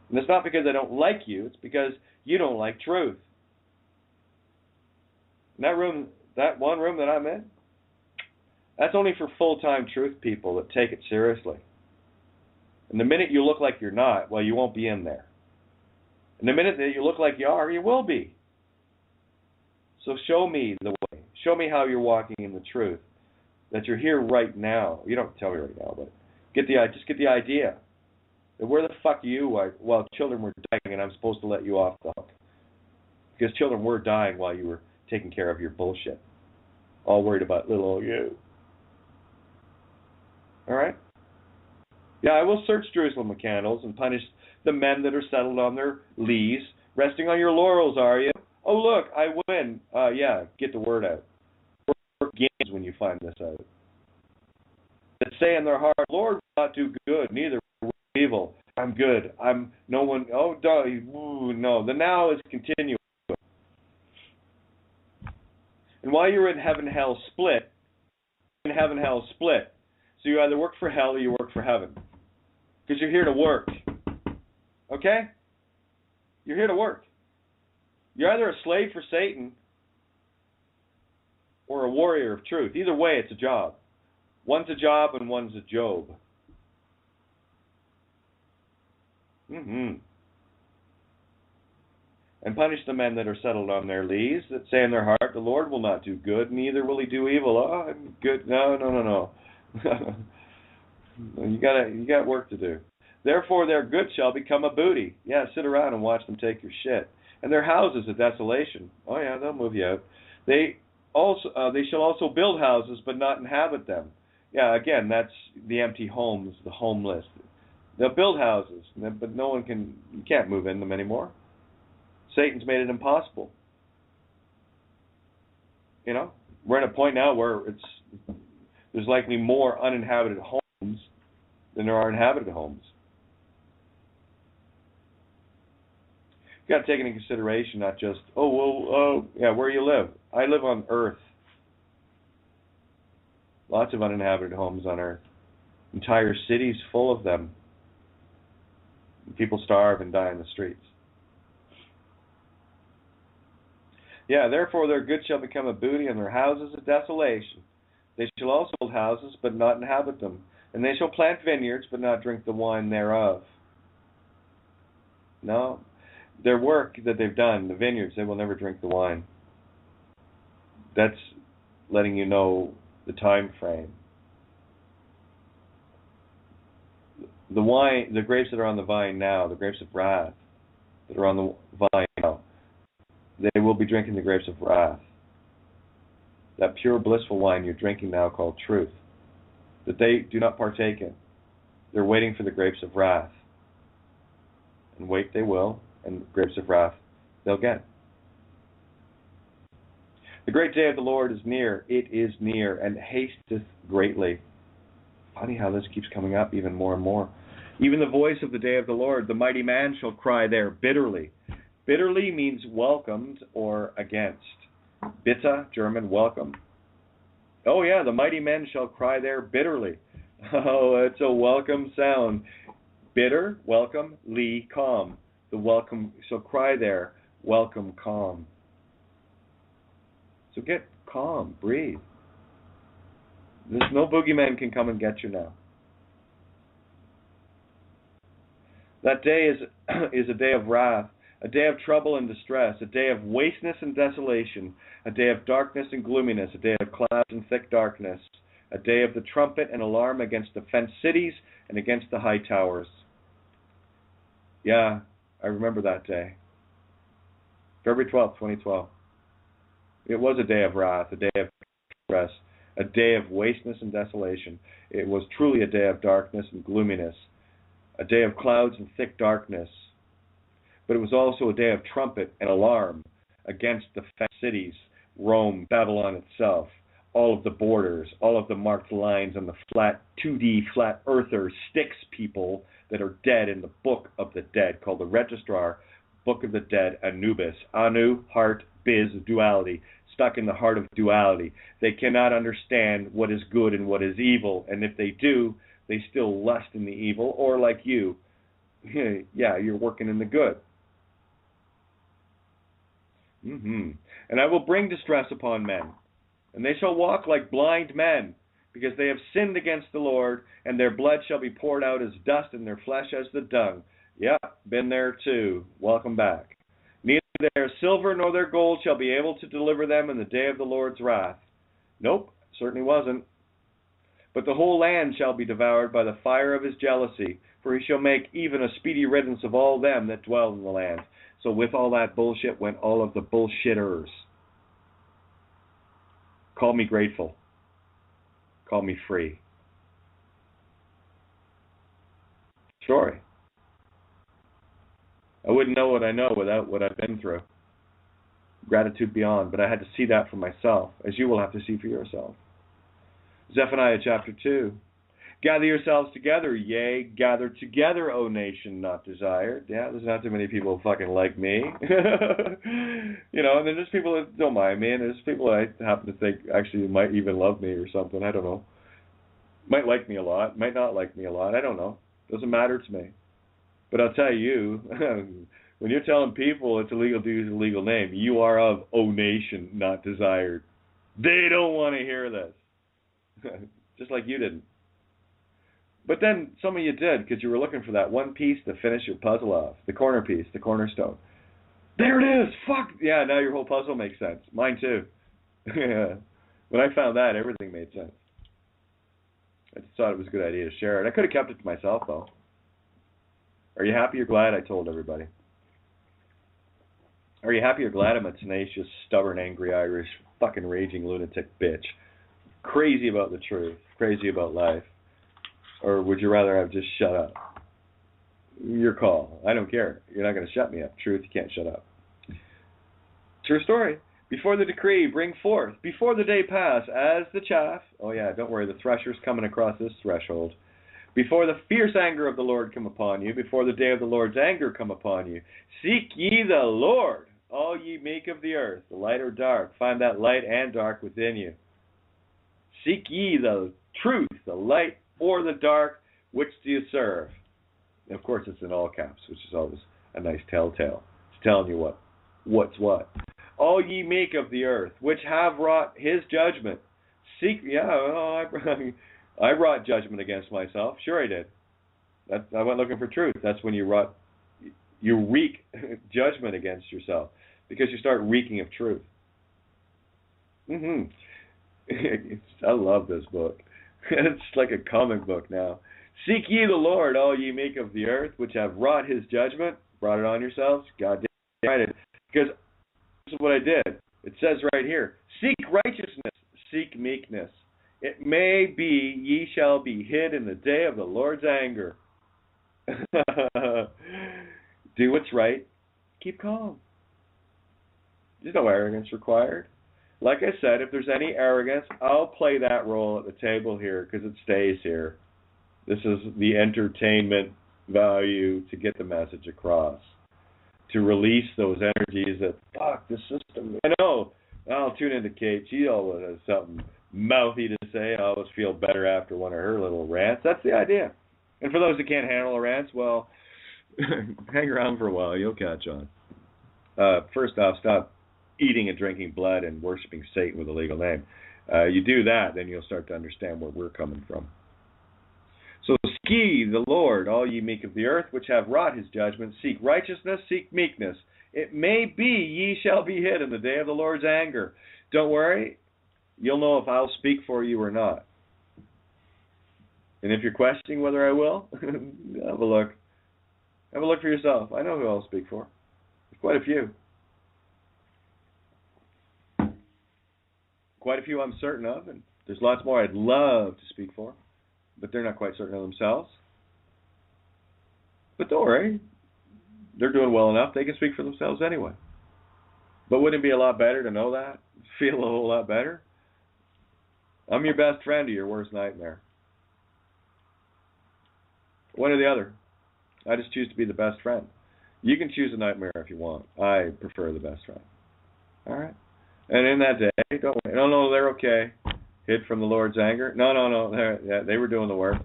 And it's not because I don't like you, it's because you don't like truth. In that room, that one room that I'm in, that's only for full-time truth people that take it seriously. And the minute you look like you're not, well, you won't be in there. And the minute that you look like you are, you will be. So show me the way. Show me how you're walking in the truth. That you're here right now. You don't tell me right now, but just get the idea. That where the fuck are you while children were dying and I'm supposed to let you off the hook? Because children were dying while you were taking care of your bullshit. All worried about little old you. Alright? Yeah, I will search Jerusalem with candles and punish the men that are settled on their lees. Resting on your laurels, are you? Oh, look, I win. Yeah, get the word out. Work games when you find this out. That say in their heart, Lord will not do good, neither will evil. I'm good. I'm no one. Oh, no. The now is continuous. And while you're in heaven, hell split. So you either work for hell or you work for heaven. Because you're here to work. Okay? You're here to work. You're either a slave for Satan or a warrior of truth. Either way, it's a job. One's a job and one's a job. And punish the men that are settled on their lees, that say in their heart, the Lord will not do good, neither will he do evil. Oh, I'm good. No. You got work to do. Therefore their good shall become a booty. Yeah, sit around and watch them take your shit. And their houses a desolation. Oh yeah, they'll move you out. They shall also build houses, but not inhabit them. Yeah, again, that's the empty homes, the homeless. They'll build houses, but you can't move in them anymore. Satan's made it impossible. You know, we're at a point now where there's likely more uninhabited homes than there are inhabited homes. You've got to take into consideration not just, where you live. I live on Earth. Lots of uninhabited homes on Earth. Entire cities full of them. People starve and die in the streets. Yeah, therefore their goods shall become a booty, and their houses a desolation. They shall also build houses, but not inhabit them. And they shall plant vineyards, but not drink the wine thereof. No, their work that they've done, the vineyards, they will never drink the wine. That's letting you know the time frame. The wine, the grapes that are on the vine now, the grapes of wrath that are on the vine now, they will be drinking the grapes of wrath. That pure blissful wine you're drinking now called truth, that they do not partake in. They're waiting for the grapes of wrath. And wait they will, and the grapes of wrath they'll get. The great day of the Lord is near. It is near, and hasteth greatly. Funny how this keeps coming up even more and more. Even the voice of the day of the Lord, the mighty man shall cry there bitterly. Bitterly means welcomed or against. Bitte, German, welcome. Oh yeah, the mighty men shall cry there bitterly. Oh, it's a welcome sound. Bitter, welcome, lee, calm. The welcome shall cry there, welcome, calm. So get calm, breathe. There's no boogeyman can come and get you now. That day is a day of wrath, a day of trouble and distress, a day of wasteness and desolation, a day of darkness and gloominess, a day of clouds and thick darkness, a day of the trumpet and alarm against the fenced cities and against the high towers. Yeah, I remember that day. February 12th, 2012. It was a day of wrath, a day of distress, a day of wasteness and desolation. It was truly a day of darkness and gloominess, a day of clouds and thick darkness. But it was also a day of trumpet and alarm against the fenced cities, Rome, Babylon itself, all of the borders, all of the marked lines on the flat 2D flat earther Styx people that are dead in the Book of the Dead, called the Registrar, Book of the Dead, Anubis. Anu, heart, biz, duality, stuck in the heart of duality. They cannot understand what is good and what is evil, and if they do, they still lust in the evil, or like you, yeah, you're working in the good. And I will bring distress upon men, and they shall walk like blind men, because they have sinned against the Lord, and their blood shall be poured out as dust, and their flesh as the dung. Yeah, been there too. Welcome back. Neither their silver nor their gold shall be able to deliver them in the day of the Lord's wrath. Nope, certainly wasn't. But the whole land shall be devoured by the fire of his jealousy, for he shall make even a speedy riddance of all them that dwell in the land. So with all that bullshit went all of the bullshitters. Call me grateful. Call me free. Story. I wouldn't know what I know without what I've been through. Gratitude beyond, but I had to see that for myself, as you will have to see for yourself. Zephaniah chapter 2. Gather yourselves together, yea, gather together, O nation not desired. Yeah, there's not too many people fucking like me. You know, and there's people that don't mind me, and there's people I happen to think actually might even love me or something. I don't know. Might like me a lot, might not like me a lot. I don't know. Doesn't matter to me. But I'll tell you, when you're telling people it's illegal to use a legal name, you are of O nation not desired. They don't want to hear this. Just like you didn't. But then some of you did, because you were looking for that one piece to finish your puzzle off. The corner piece, the cornerstone. There it is! Fuck! Yeah, now your whole puzzle makes sense. Mine too. When I found that, everything made sense. I just thought it was a good idea to share it. I could have kept it to myself, though. Are you happy or glad I told everybody? Are you happy or glad I'm a tenacious, stubborn, angry, Irish, fucking raging lunatic bitch? Crazy about the truth. Crazy about life. Or would you rather have just shut up? Your call. I don't care. You're not going to shut me up. Truth, you can't shut up. True story. Before the decree, bring forth. Before the day pass, as the chaff. Oh yeah, don't worry. The thresher's coming across this threshold. Before the fierce anger of the Lord come upon you, before the day of the Lord's anger come upon you, seek ye the Lord, all ye meek of the earth, the light or dark. Find that light and dark within you. Seek ye the truth, the light or the dark, which do you serve? And of course, it's in all caps, which is always a nice telltale. It's telling you what's what. All ye meek of the earth, which have wrought his judgment. Seek, yeah, well, I wrought judgment against myself. Sure I did. I went looking for truth. That's when you wreak judgment against yourself, because you start reeking of truth. I love this book. It's like a comic book now. Seek ye the Lord, all ye meek of the earth, which have wrought his judgment. Brought it on yourselves. God damn it. Because this is what I did. It says right here, seek righteousness, seek meekness. It may be ye shall be hid in the day of the Lord's anger. Do what's right. Keep calm. There's no arrogance required. Like I said, if there's any arrogance, I'll play that role at the table here because it stays here. This is the entertainment value to get the message across. To release those energies that, fuck, the system. I know. I'll tune into Kate. She always has something mouthy to say. I always feel better after one of her little rants. That's the idea. And for those that can't handle a rant, well, hang around for a while. You'll catch on. First off, stop eating and drinking blood and worshiping Satan with a legal name. You do that, then you'll start to understand where we're coming from. So ye the Lord, all ye meek of the earth, which have wrought his judgment. Seek righteousness, seek meekness. It may be ye shall be hid in the day of the Lord's anger. Don't worry, you'll know if I'll speak for you or not. And if you're questioning whether I will, have a look. Have a look for yourself. I know who I'll speak for. There's quite a few. Quite a few I'm certain of, and there's lots more I'd love to speak for, but they're not quite certain of themselves. But don't worry, they're doing well enough. They can speak for themselves anyway. But wouldn't it be a lot better to know that? Feel a whole lot better? I'm your best friend or your worst nightmare. One or the other. I just choose to be the best friend. You can choose a nightmare if you want. I prefer the best friend. All right? And in that day, don't worry. No, they're okay. Hid from the Lord's anger. No. They were doing the work.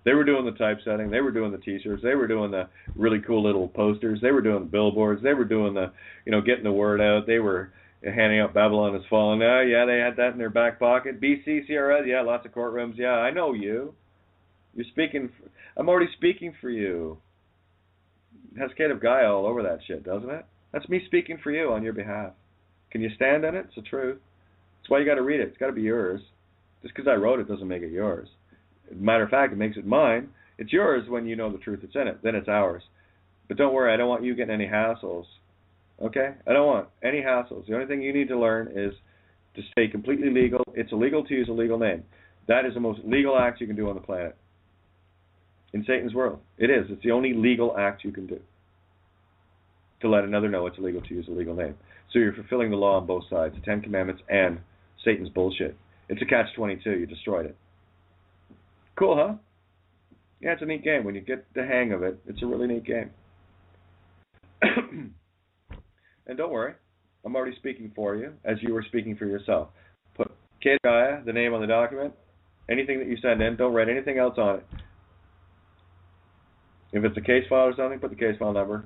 They were doing the typesetting. They were doing the T-shirts. They were doing the really cool little posters. They were doing the billboards. They were doing the, getting the word out. They were handing out Babylon Has Fallen. Yeah, they had that in their back pocket. BC, CRS, yeah, lots of courtrooms. Yeah, I know you. You're speaking. I'm already speaking for you. It has Kate of Gaia all over that shit, doesn't it? That's me speaking for you on your behalf. Can you stand on it? It's the truth. That's why you got to read it. It's got to be yours. Just because I wrote it doesn't make it yours. Matter of fact, it makes it mine. It's yours when you know the truth that's in it. Then it's ours. But don't worry, I don't want you getting any hassles. Okay? I don't want any hassles. The only thing you need to learn is to stay completely legal. It's illegal to use a legal name. That is the most legal act you can do on the planet. In Satan's world. It is. It's the only legal act you can do. To let another know it's illegal to use a legal name. So you're fulfilling the law on both sides, the Ten Commandments and Satan's bullshit. It's a catch-22. You destroyed it. Cool, huh? Yeah, it's a neat game. When you get the hang of it, it's a really neat game. And don't worry, I'm already speaking for you, as you were speaking for yourself. Put Kate Gaia, the name on the document. Anything that you send in, don't write anything else on it. If it's a case file or something, put the case file number.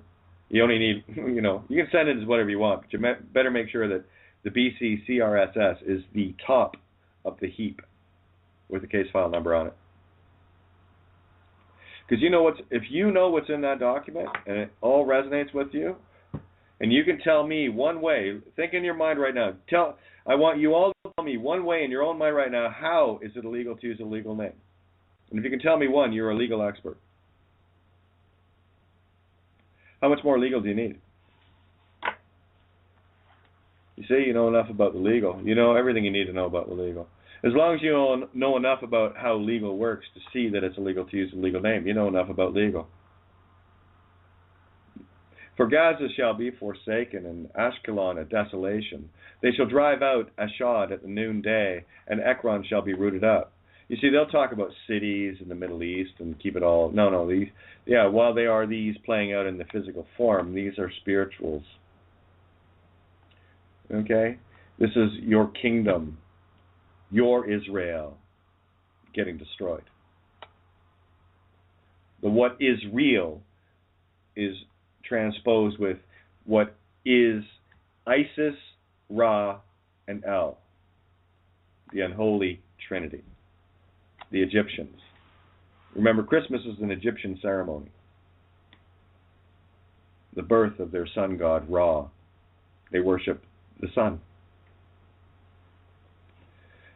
You only need, you can send it as whatever you want, but you better make sure that the BCCRSS is the top of the heap with the case file number on it. Because if you know what's in that document and it all resonates with you, and you can tell me one way, think in your mind right now, I want you all to tell me one way in your own mind right now, how is it illegal to use a legal name? And if you can tell me one, you're a legal expert. How much more legal do you need? You see, you know enough about the legal. You know everything you need to know about the legal. As long as you know enough about how legal works to see that it's illegal to use a legal name, you know enough about legal. For Gaza shall be forsaken, and Ashkelon a desolation. They shall drive out Ashdod at the noonday, and Ekron shall be rooted up. You see, they'll talk about cities in the Middle East and keep it all. No, while they are these playing out in the physical form, these are spirituals. Okay? This is your kingdom, your Israel, getting destroyed. The what is real is transposed with what is Isis, Ra, and El, the unholy Trinity. The Egyptians. Remember, Christmas is an Egyptian ceremony. The birth of their sun god, Ra. They worship the sun.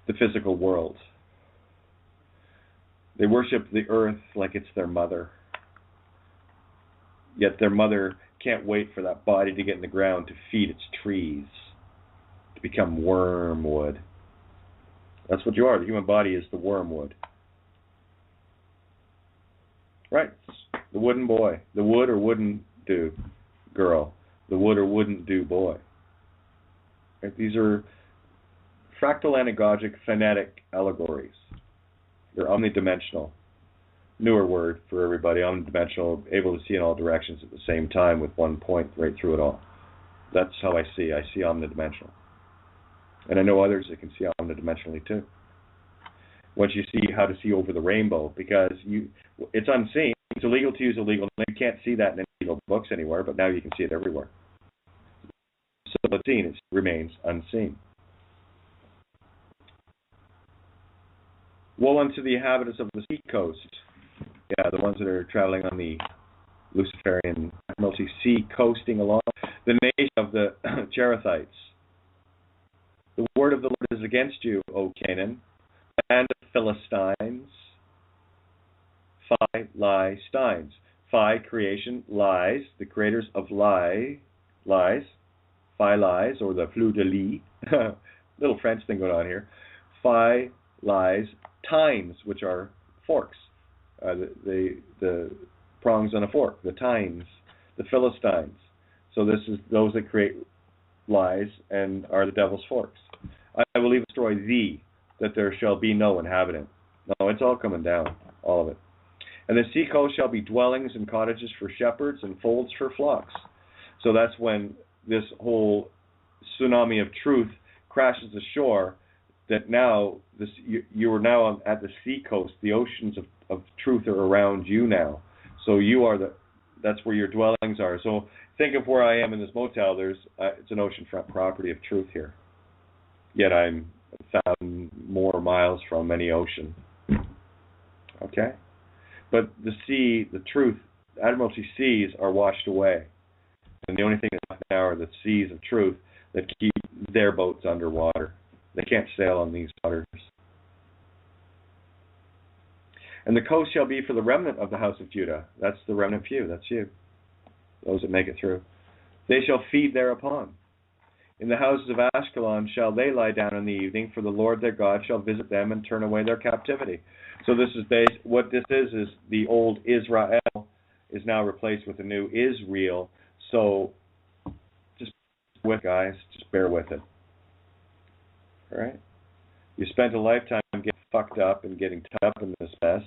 The physical world. They worship the earth like it's their mother. Yet their mother can't wait for that body to get in the ground to feed its trees, to become wormwood. That's what you are. The human body is the wormwood. Right. The wooden boy. The would or wouldn't do girl. The would or wouldn't do boy. Right? These are fractal anagogic phonetic allegories. They're omnidimensional. Newer word for everybody. Omnidimensional, able to see in all directions at the same time with one point right through it all. That's how I see. I see omnidimensional. And I know others that can see omnidimensionally too. Once you see how to see over the rainbow, because it's unseen. It's illegal to use a legal name. You can't see that in any legal books anywhere, but now you can see it everywhere. So it's seen, it remains unseen. Woe unto the inhabitants of the sea coast. Yeah, the ones that are traveling on the Luciferian Admiralty Sea, coasting along the nation of the Cherethites. The word of the Lord is against you, O Canaan, land of Philistines. Phi, lie, steins. Phi, creation, lies, the creators of lies. Phi, lies, or the fleur de lis. Little French thing going on here. Phi, lies, tines, which are forks. The prongs on a fork, the tines, the Philistines. So this is those that create lies and are the devil's forks. I will even destroy thee, that there shall be no inhabitant. No, it's all coming down, all of it. And the sea coast shall be dwellings and cottages for shepherds and folds for flocks. So that's when this whole tsunami of truth crashes ashore, that now you are now at the sea coast. The oceans of truth are around you now. So you are that's where your dwellings are. So think of where I am in this motel. It's an oceanfront property of truth here. Yet I'm 1,000 more miles from any ocean. Okay? But the sea, the truth, Admiralty seas are washed away. And the only thing that's left now are the seas of truth that keep their boats underwater. They can't sail on these waters. And the coast shall be for the remnant of the house of Judah. That's the remnant few. That's you. Those that make it through. They shall feed thereupon. In the houses of Ashkelon shall they lie down in the evening, for the Lord their God shall visit them and turn away their captivity. So this is what this is the old Israel is now replaced with the new Israel. So just bear with, guys. Just bear with it. All right? You spent a lifetime getting fucked up and getting tied up in this mess.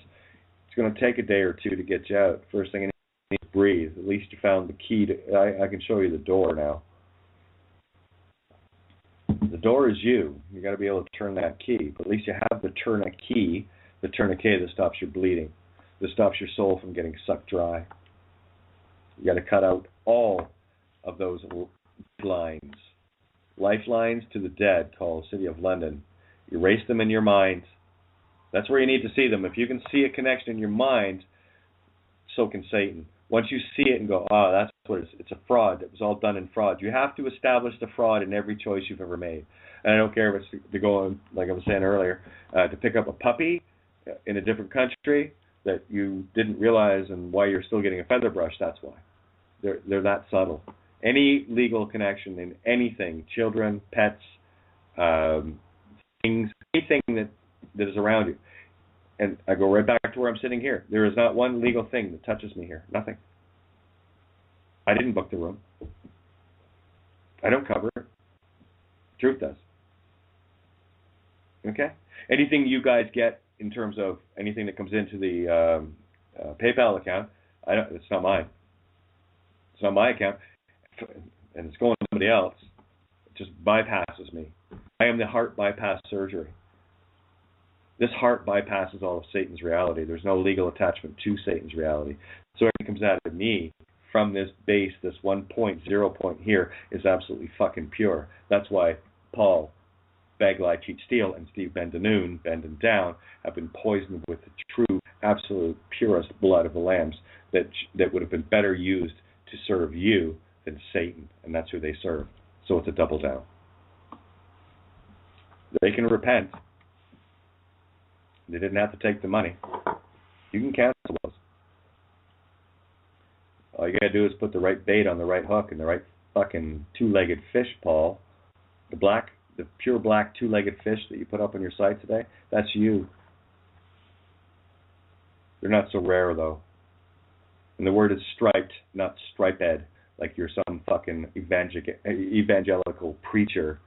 It's going to take a day or two to get you out. First thing you need to breathe. At least you found the key to. I can show you the door now. The door is you. You got to be able to turn that key. But at least you have the tourniquet that stops your bleeding, that stops your soul from getting sucked dry. You got to cut out all of those lifelines to the dead, called City of London. Erase them in your mind. That's where you need to see them. If you can see a connection in your mind, so can Satan. Once you see it and go, that's what it's a fraud. It was all done in fraud. You have to establish the fraud in every choice you've ever made. And I don't care if it's to go on, like I was saying earlier, to pick up a puppy in a different country that you didn't realize and why you're still getting a feather brush. That's why. They're that subtle. Any legal connection in anything, children, pets, things, anything that is around you. And I go right back to where I'm sitting here. There is not one legal thing that touches me here. Nothing. I didn't book the room. I don't cover it. Truth does. Okay? Anything you guys get in terms of anything that comes into the PayPal account, it's not mine. It's not my account. And it's going to somebody else. It just bypasses me. I am the heart bypass surgery. This heart bypasses all of Satan's reality. There's no legal attachment to Satan's reality. So everything comes out of me from this base, this 1.0 point here, is absolutely fucking pure. That's why Paul, Beg, Lie, Cheat, Steal, and Steve Bendanoon, Bend and Down, have been poisoned with the true, absolute, purest blood of the lambs that would have been better used to serve you than Satan, and that's who they serve. So it's a double down. They can repent. They didn't have to take the money. You can cancel those. All you gotta do is put the right bait on the right hook and the right fucking two-legged fish, Paul. The pure black two-legged fish that you put up on your site today, that's you. They're not so rare, though. And the word is striped, not striped, like you're some fucking evangelical preacher.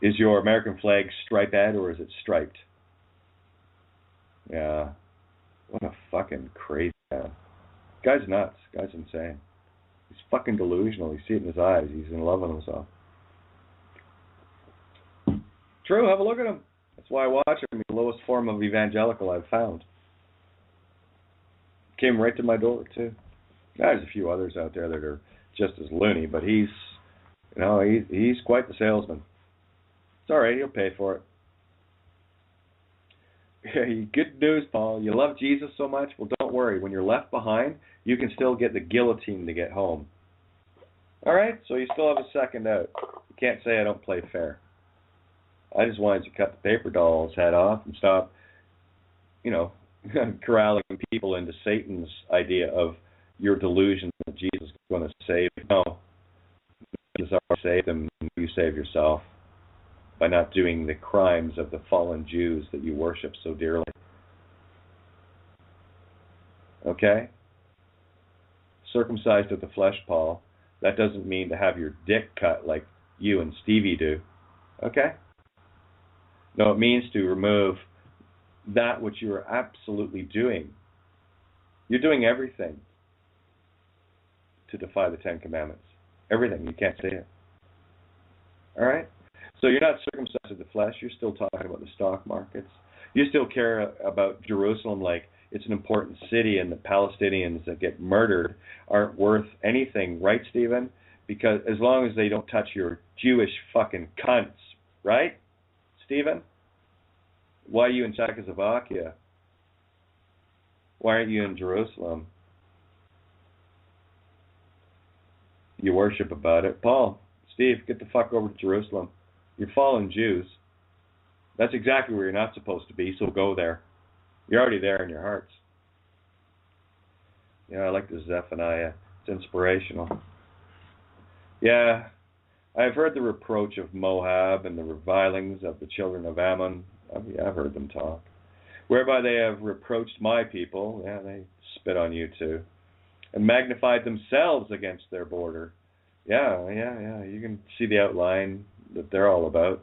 Is your American flag striped or is it striped? Yeah. What a fucking crazy man. Guy's nuts. Guy's insane. He's fucking delusional. You see it in his eyes. He's in love with himself. True, have a look at him. That's why I watch him. He's the lowest form of evangelical I've found. Came right to my door, too. There's a few others out there that are just as loony, but he's quite the salesman. It's all right. He'll pay for it. Good news, Paul. You love Jesus so much? Well, don't worry. When you're left behind, you can still get the guillotine to get home. All right? So you still have a second out. You can't say I don't play fair. I just wanted to cut the paper doll's head off and stop, corralling people into Satan's idea of your delusion that Jesus is going to save. No. Jesus already saved them. You save yourself by not doing the crimes of the fallen Jews that you worship so dearly. Okay? Circumcised of the flesh, Paul. That doesn't mean to have your dick cut like you and Stevie do. Okay? No, it means to remove that which you are absolutely doing. You're doing everything to defy the Ten Commandments. Everything. You can't say it. All right? So you're not circumcised of the flesh. You're still talking about the stock markets. You still care about Jerusalem like it's an important city, and the Palestinians that get murdered aren't worth anything, right, Stephen? Because as long as they don't touch your Jewish fucking cunts, right, Stephen? Why are you in Czechoslovakia? Why aren't you in Jerusalem? You worship about it. Paul, Steve, get the fuck over to Jerusalem. You're fallen Jews. That's exactly where you're not supposed to be, so go there. You're already there in your hearts. Yeah, I like this Zephaniah. It's inspirational. Yeah, I've heard the reproach of Moab and the revilings of the children of Ammon. I've heard them talk. Whereby they have reproached my people. Yeah, they spit on you too. And magnified themselves against their border. Yeah. You can see the outline that they're all about.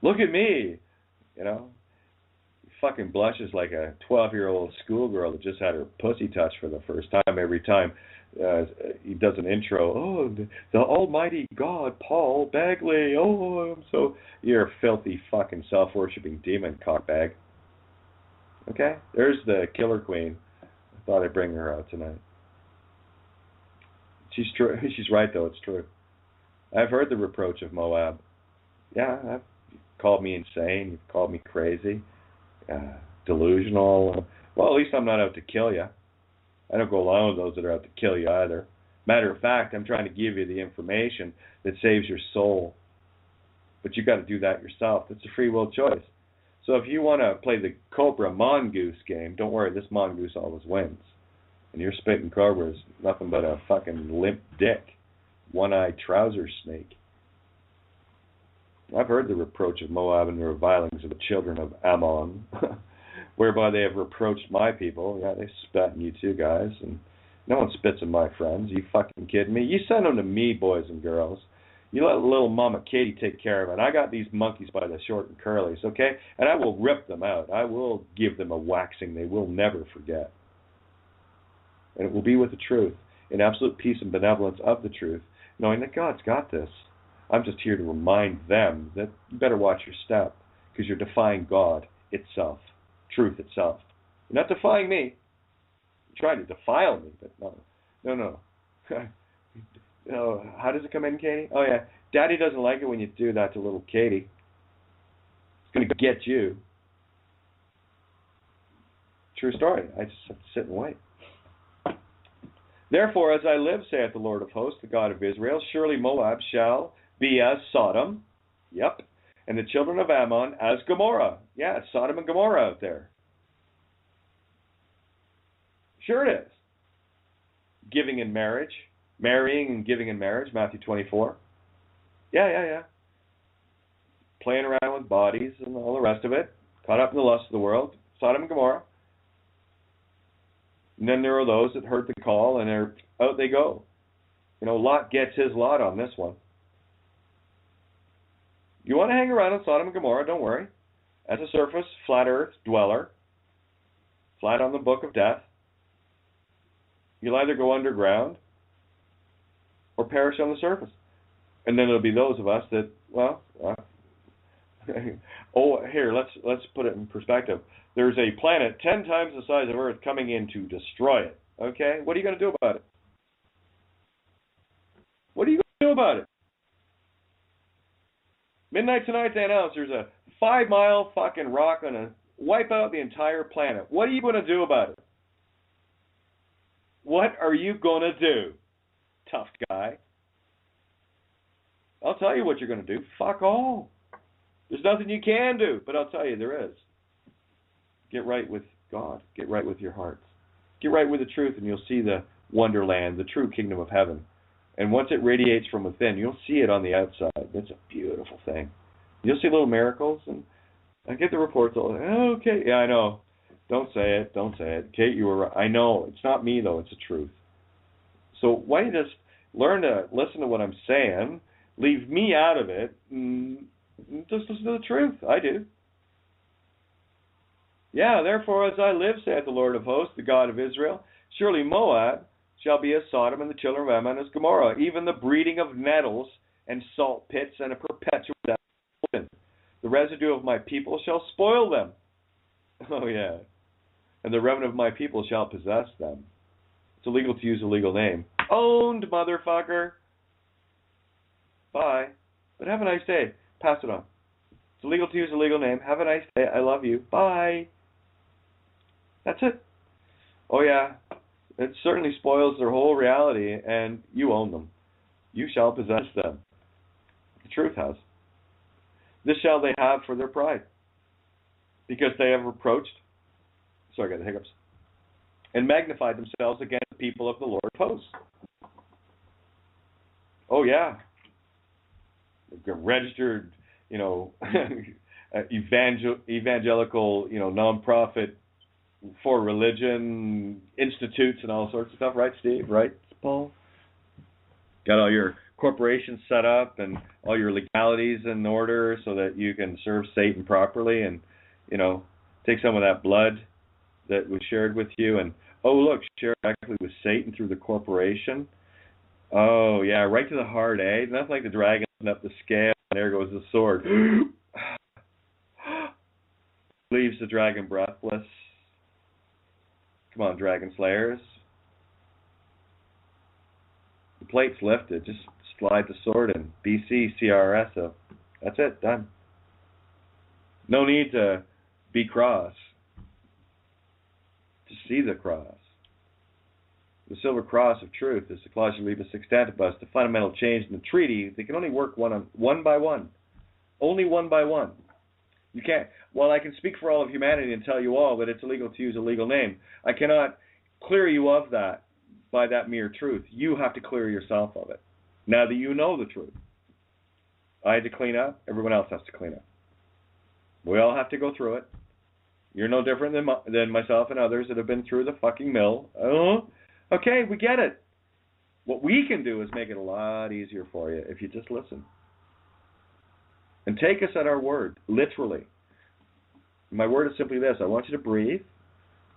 Look at me, Fucking blushes like a 12-year-old schoolgirl that just had her pussy touched for the first time every time he does an intro. Oh, the almighty God, Paul Bagley. Oh, you're a filthy fucking self-worshipping demon, cockbag. Okay? There's the killer queen. I thought I'd bring her out tonight. She's true. She's right, though. It's true. I've heard the reproach of Moab. Yeah, you've called me insane. You've called me crazy. Delusional. Well, at least I'm not out to kill you. I don't go along with those that are out to kill you either. Matter of fact, I'm trying to give you the information that saves your soul. But you've got to do that yourself. It's a free will choice. So if you want to play the Cobra Mongoose game, don't worry, this mongoose always wins. And your spitting cobra is nothing but a fucking limp dick, one-eyed trouser snake. I've heard the reproach of Moab and the revilings of the children of Ammon, whereby they have reproached my people. Yeah, they spat on you too, guys. And no one spits on my friends. You fucking kidding me? You send them to me, boys and girls. You let little Mama Katie take care of it. I got these monkeys by the short and curlies, okay? And I will rip them out. I will give them a waxing they will never forget. And it will be with the truth, in absolute peace and benevolence of the truth, knowing that God's got this. I'm just here to remind them that you better watch your step, because you're defying God itself, truth itself. You're not defying me. You're trying to defile me, but no. How does it come in, Katie? Oh, yeah. Daddy doesn't like it when you do that to little Katie. It's going to get you. True story. I just have to sit and wait. Therefore, as I live, saith the Lord of hosts, the God of Israel, surely Moab shall be as Sodom. Yep. And the children of Ammon as Gomorrah. Yeah, it's Sodom and Gomorrah out there. Sure it is. Giving in marriage. Marrying and giving in marriage, Matthew 24. Yeah. Playing around with bodies and all the rest of it. Caught up in the lust of the world. Sodom and Gomorrah. And then there are those that heard the call and out they go. Lot gets his lot on this one. You want to hang around in Sodom and Gomorrah, don't worry. As a surface, flat earth dweller, flat on the book of death, you'll either go underground or perish on the surface. And then there'll be those of us that, here, let's put it in perspective. There's a planet 10 times the size of Earth coming in to destroy it. Okay? What are you going to do about it? What are you going to do about it? Midnight tonight they announced there's a 5-mile fucking rock on a wipe out the entire planet. What are you going to do about it? What are you going to do, tough guy? I'll tell you what you're going to do. Fuck all. There's nothing you can do, but I'll tell you there is. Get right with God. Get right with your hearts. Get right with the truth, and you'll see the wonderland, the true kingdom of heaven. And once it radiates from within, you'll see it on the outside. It's a beautiful thing. You'll see little miracles, and I get the reports all, okay, yeah, I know. Don't say it. Don't say it. Kate, you were right. I know. It's not me, though. It's the truth. So why don't you just learn to listen to what I'm saying, leave me out of it, and just listen to the truth. I do. Yeah, therefore, as I live, saith the Lord of hosts, the God of Israel, surely Moab shall be as Sodom, and the children of Ammon as Gomorrah, even the breeding of nettles and salt pits and a perpetual death. The residue of my people shall spoil them. Oh, yeah. And the remnant of my people shall possess them. It's illegal to use a legal name. Owned, motherfucker. Bye. But have a nice day. Pass it on. It's illegal to use a legal name. Have a nice day. I love you. Bye. That's it. Oh, yeah. It certainly spoils their whole reality, and you own them. You shall possess them. The truth has. This shall they have for their pride, because they have reproached, sorry, I got the hiccups, and magnified themselves against the people of the Lord of hosts. Oh, yeah. Registered, evangelical, nonprofit for religion institutes and all sorts of stuff, right, Steve? Right, Paul? Got all your corporations set up and all your legalities in order so that you can serve Satan properly and, take some of that blood that was shared with you and, oh, look, share directly with Satan through the corporation. Oh, yeah, right to the heart, eh? Nothing like the dragon up the scale, and there goes the sword. Leaves the dragon breathless. Come on, dragon slayers. The plate's lifted. Just slide the sword in. BC, CRS. So that's it. Done. No need to be cross. To see the cross. The silver cross of truth is the clause libus extantibus, the fundamental change in the treaty. They can only work one by one. Only one by one. You can't. While I can speak for all of humanity and tell you all that it's illegal to use a legal name, I cannot clear you of that by that mere truth. You have to clear yourself of it. Now that you know the truth. I had to clean up. Everyone else has to clean up. We all have to go through it. You're no different than myself and others that have been through the fucking mill. Oh, okay, we get it. What we can do is make it a lot easier for you if you just listen. And take us at our word, literally. My word is simply this. I want you to breathe,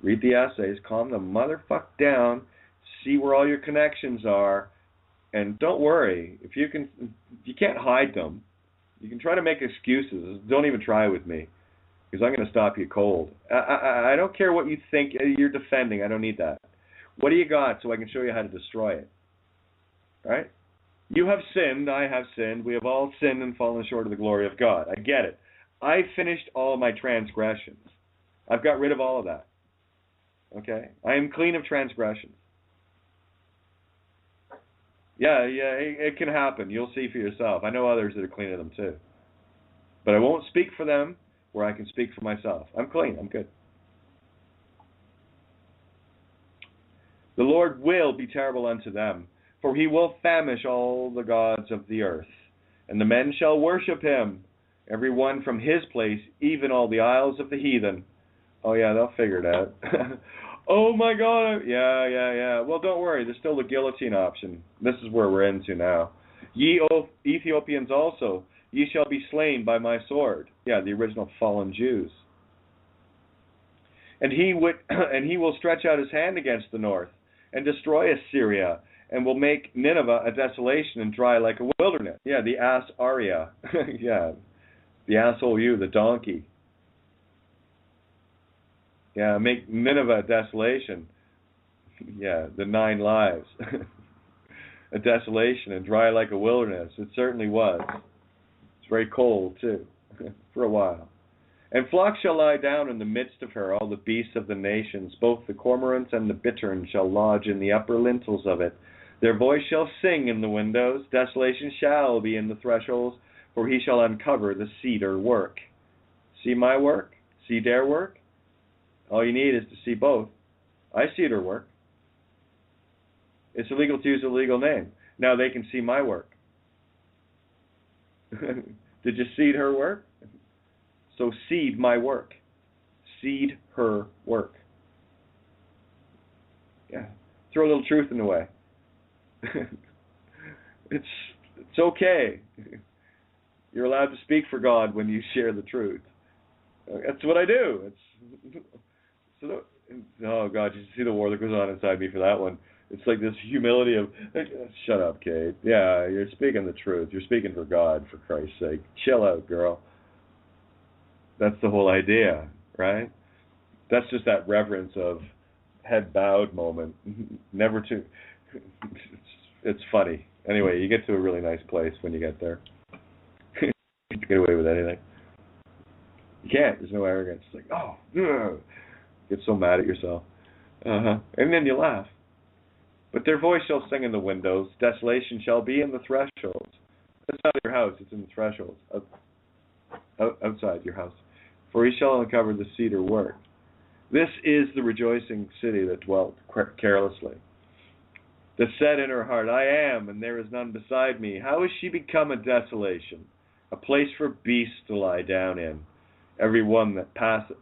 read the essays, calm the motherfuck down, see where all your connections are, and don't worry. If you can't hide them. You can try to make excuses. Don't even try with me, because I'm going to stop you cold. I don't care what you think you're defending. I don't need that. What do you got so I can show you how to destroy it? All right? You have sinned. I have sinned. We have all sinned and fallen short of the glory of God. I get it. I finished all my transgressions. I've got rid of all of that. Okay? I am clean of transgressions. Yeah, it can happen. You'll see for yourself. I know others that are clean of them too. But I won't speak for them where I can speak for myself. I'm clean. I'm good. The Lord will be terrible unto them, for he will famish all the gods of the earth. And the men shall worship him, every one from his place, even all the isles of the heathen. Oh yeah, they'll figure it out. Oh my God, yeah. Well, don't worry, there's still the guillotine option. This is where we're into now. Ye Ethiopians also, ye shall be slain by my sword. Yeah, the original fallen Jews. And he will stretch out his hand against the north, and destroy Assyria, and will make Nineveh a desolation and dry like a wilderness. Yeah, the ass Arya. Yeah, the asshole you, the donkey. Yeah, make Nineveh a desolation. Yeah, the 9 lives. A desolation and dry like a wilderness. It certainly was. It's very cold, too, for a while. And flocks shall lie down in the midst of her, all the beasts of the nations, both the cormorants and the bittern shall lodge in the upper lintels of it. Their voice shall sing in the windows, desolation shall be in the thresholds, for he shall uncover the cedar work. See my work? See their work? All you need is to see both. I see their work. It's illegal to use a legal name. Now they can see my work. Did you seed her work? So seed my work. Seed her work. Yeah. Throw a little truth in the way. It's okay. You're allowed to speak for God when you share the truth. That's what I do. Oh God, you see the war that goes on inside me for that one. It's like this humility of, shut up, Kate. Yeah, you're speaking the truth. You're speaking for God, for Christ's sake. Chill out, girl. That's the whole idea, right? That's just that reverence of head bowed moment. Never to. It's funny. Anyway, you get to a really nice place when you get there. You can get away with anything. You can't. There's no arrogance. It's like, oh, ugh. Get so mad at yourself. And then you laugh. But their voice shall sing in the windows. Desolation shall be in the thresholds. That's not your house. It's in the thresholds. Outside your house. For he shall uncover the cedar work. This is the rejoicing city that dwelt carelessly. That said in her heart, I am, and there is none beside me. How is she become a desolation? A place for beasts to lie down in. Every one that passeth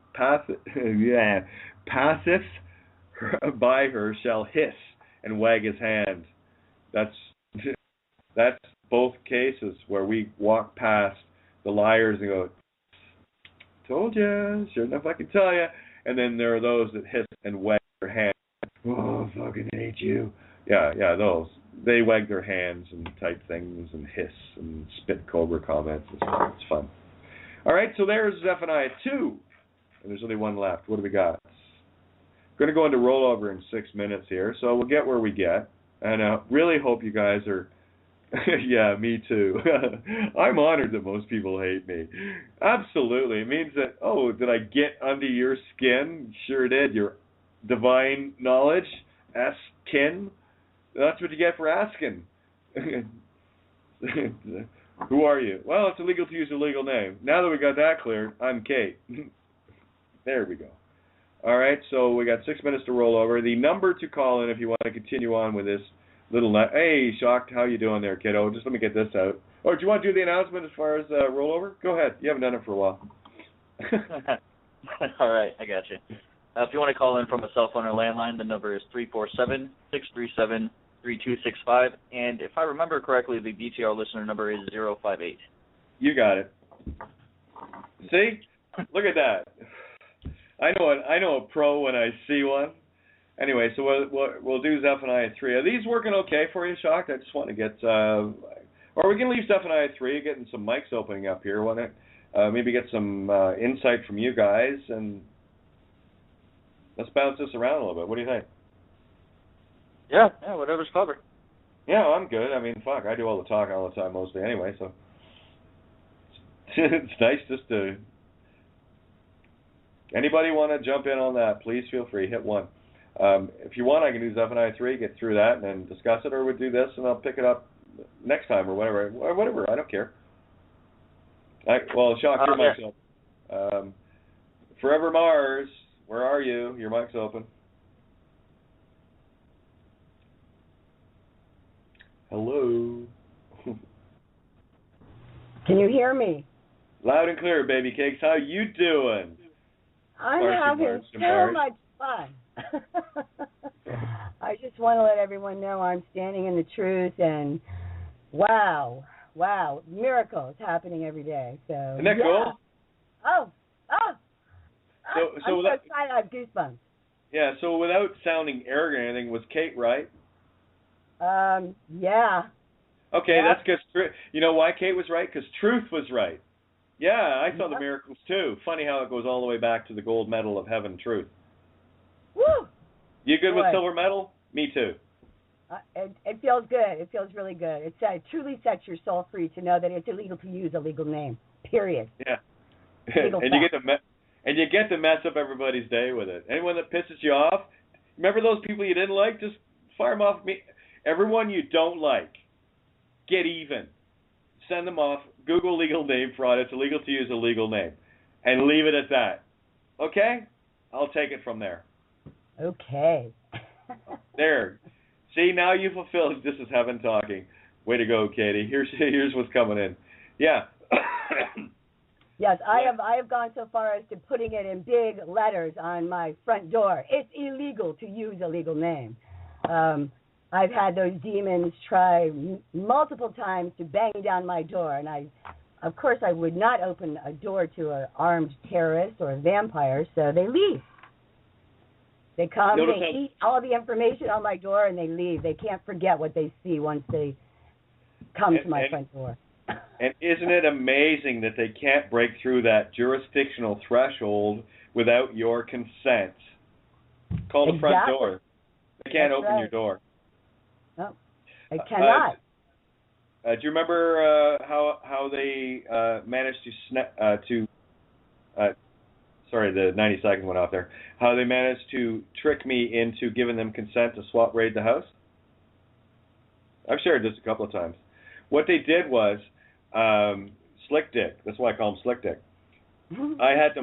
by her shall hiss and wag his hand. That's both cases where we walk past the liars and go, told you, sure enough I can tell you. And then there are those that hiss and wag their hand. Oh, I fucking hate you. Yeah, those. They wag their hands and type things and hiss and spit cobra comments and stuff. It's fun. All right, so there's Zephaniah 2. And there's only one left. What do we got? We're going to go into rollover in 6 minutes here, so we'll get where we get. And I really hope you guys are... Yeah, me too. I'm honored that most people hate me. Absolutely. It means that, oh, did I get under your skin? Sure did. Your divine knowledge. Kin. That's what you get for asking. Who are you? Well, it's illegal to use a legal name. Now that we got that cleared, I'm Kate. There we go. All right, so we got 6 minutes to roll over. The number to call in if you want to continue on with this little night. Hey, Shocked, how you doing there, kiddo? Just let me get this out. Oh, do you want to do the announcement as far as rollover? Go ahead. You haven't done it for a while. All right, I got you. If you want to call in from a cell phone or landline, the number is 347-637-3265. And if I remember correctly, the BTR listener number is 058. You got it. See? Look at that. I know a pro when I see one. Anyway, so we'll do Zephaniah 3. Are these working okay for you, Shocked? I just want to get... or we can leave Zephaniah 3, getting some mics opening up here. Want to maybe get some insight from you guys, and let's bounce this around a little bit. What do you think? Yeah, whatever's covered. Yeah, I'm good. I mean, fuck, I do all the talking all the time mostly anyway, so... It's nice just to... Anybody want to jump in on that, please feel free. Hit 1. If you want, I can do Zephaniah 3, get through that, and then discuss it, or we'll do this, and I'll pick it up next time, or whatever. Whatever, I don't care. Shock, your mic's open. Forever Mars, where are you? Your mic's open. Hello. Can you hear me? Loud and clear, baby cakes. How you doing? I'm having so much fun. I just want to let everyone know I'm standing in the truth, and wow, miracles happening every day. So isn't that cool? Oh. So I'm so excited. I have goosebumps. Yeah. So without sounding arrogant or anything, was Kate right? Yeah. Okay, that's because you know why Kate was right? Because truth was right. Yeah, I saw the miracles too. Funny how it goes all the way back to the gold medal of heaven, truth. Woo! You good with silver medal? Me too. It feels good. It feels really good. It truly sets your soul free to know that it's illegal to use a legal name. Period. Yeah. Legal and you get to mess up everybody's day with it. Anyone that pisses you off, remember those people you didn't like? Just fire them off. Everyone you don't like, get even. Send them off. Google legal name fraud. It's illegal to use a legal name. And leave it at that. Okay? I'll take it from there. Okay. There. See, now you fulfilled. This is heaven talking. Way to go, Katie. Here's what's coming in. Yeah. Yes, I have gone so far as to putting it in big letters on my front door. It's illegal to use a legal name. I've had those demons try multiple times to bang down my door, and of course, I would not open a door to an armed terrorist or a vampire, so they leave. They come, they eat all the information on my door, and they leave. They can't forget what they see once they come to my front door. And isn't it amazing that they can't break through that jurisdictional threshold without your consent? Call the front door. They can't open your door. No, they cannot. Do you remember how they managed to sorry, the 90 seconds went off there. How they managed to trick me into giving them consent to swap raid the house? I've shared this a couple of times. What they did was Slick Dick. That's why I call him Slick Dick. I had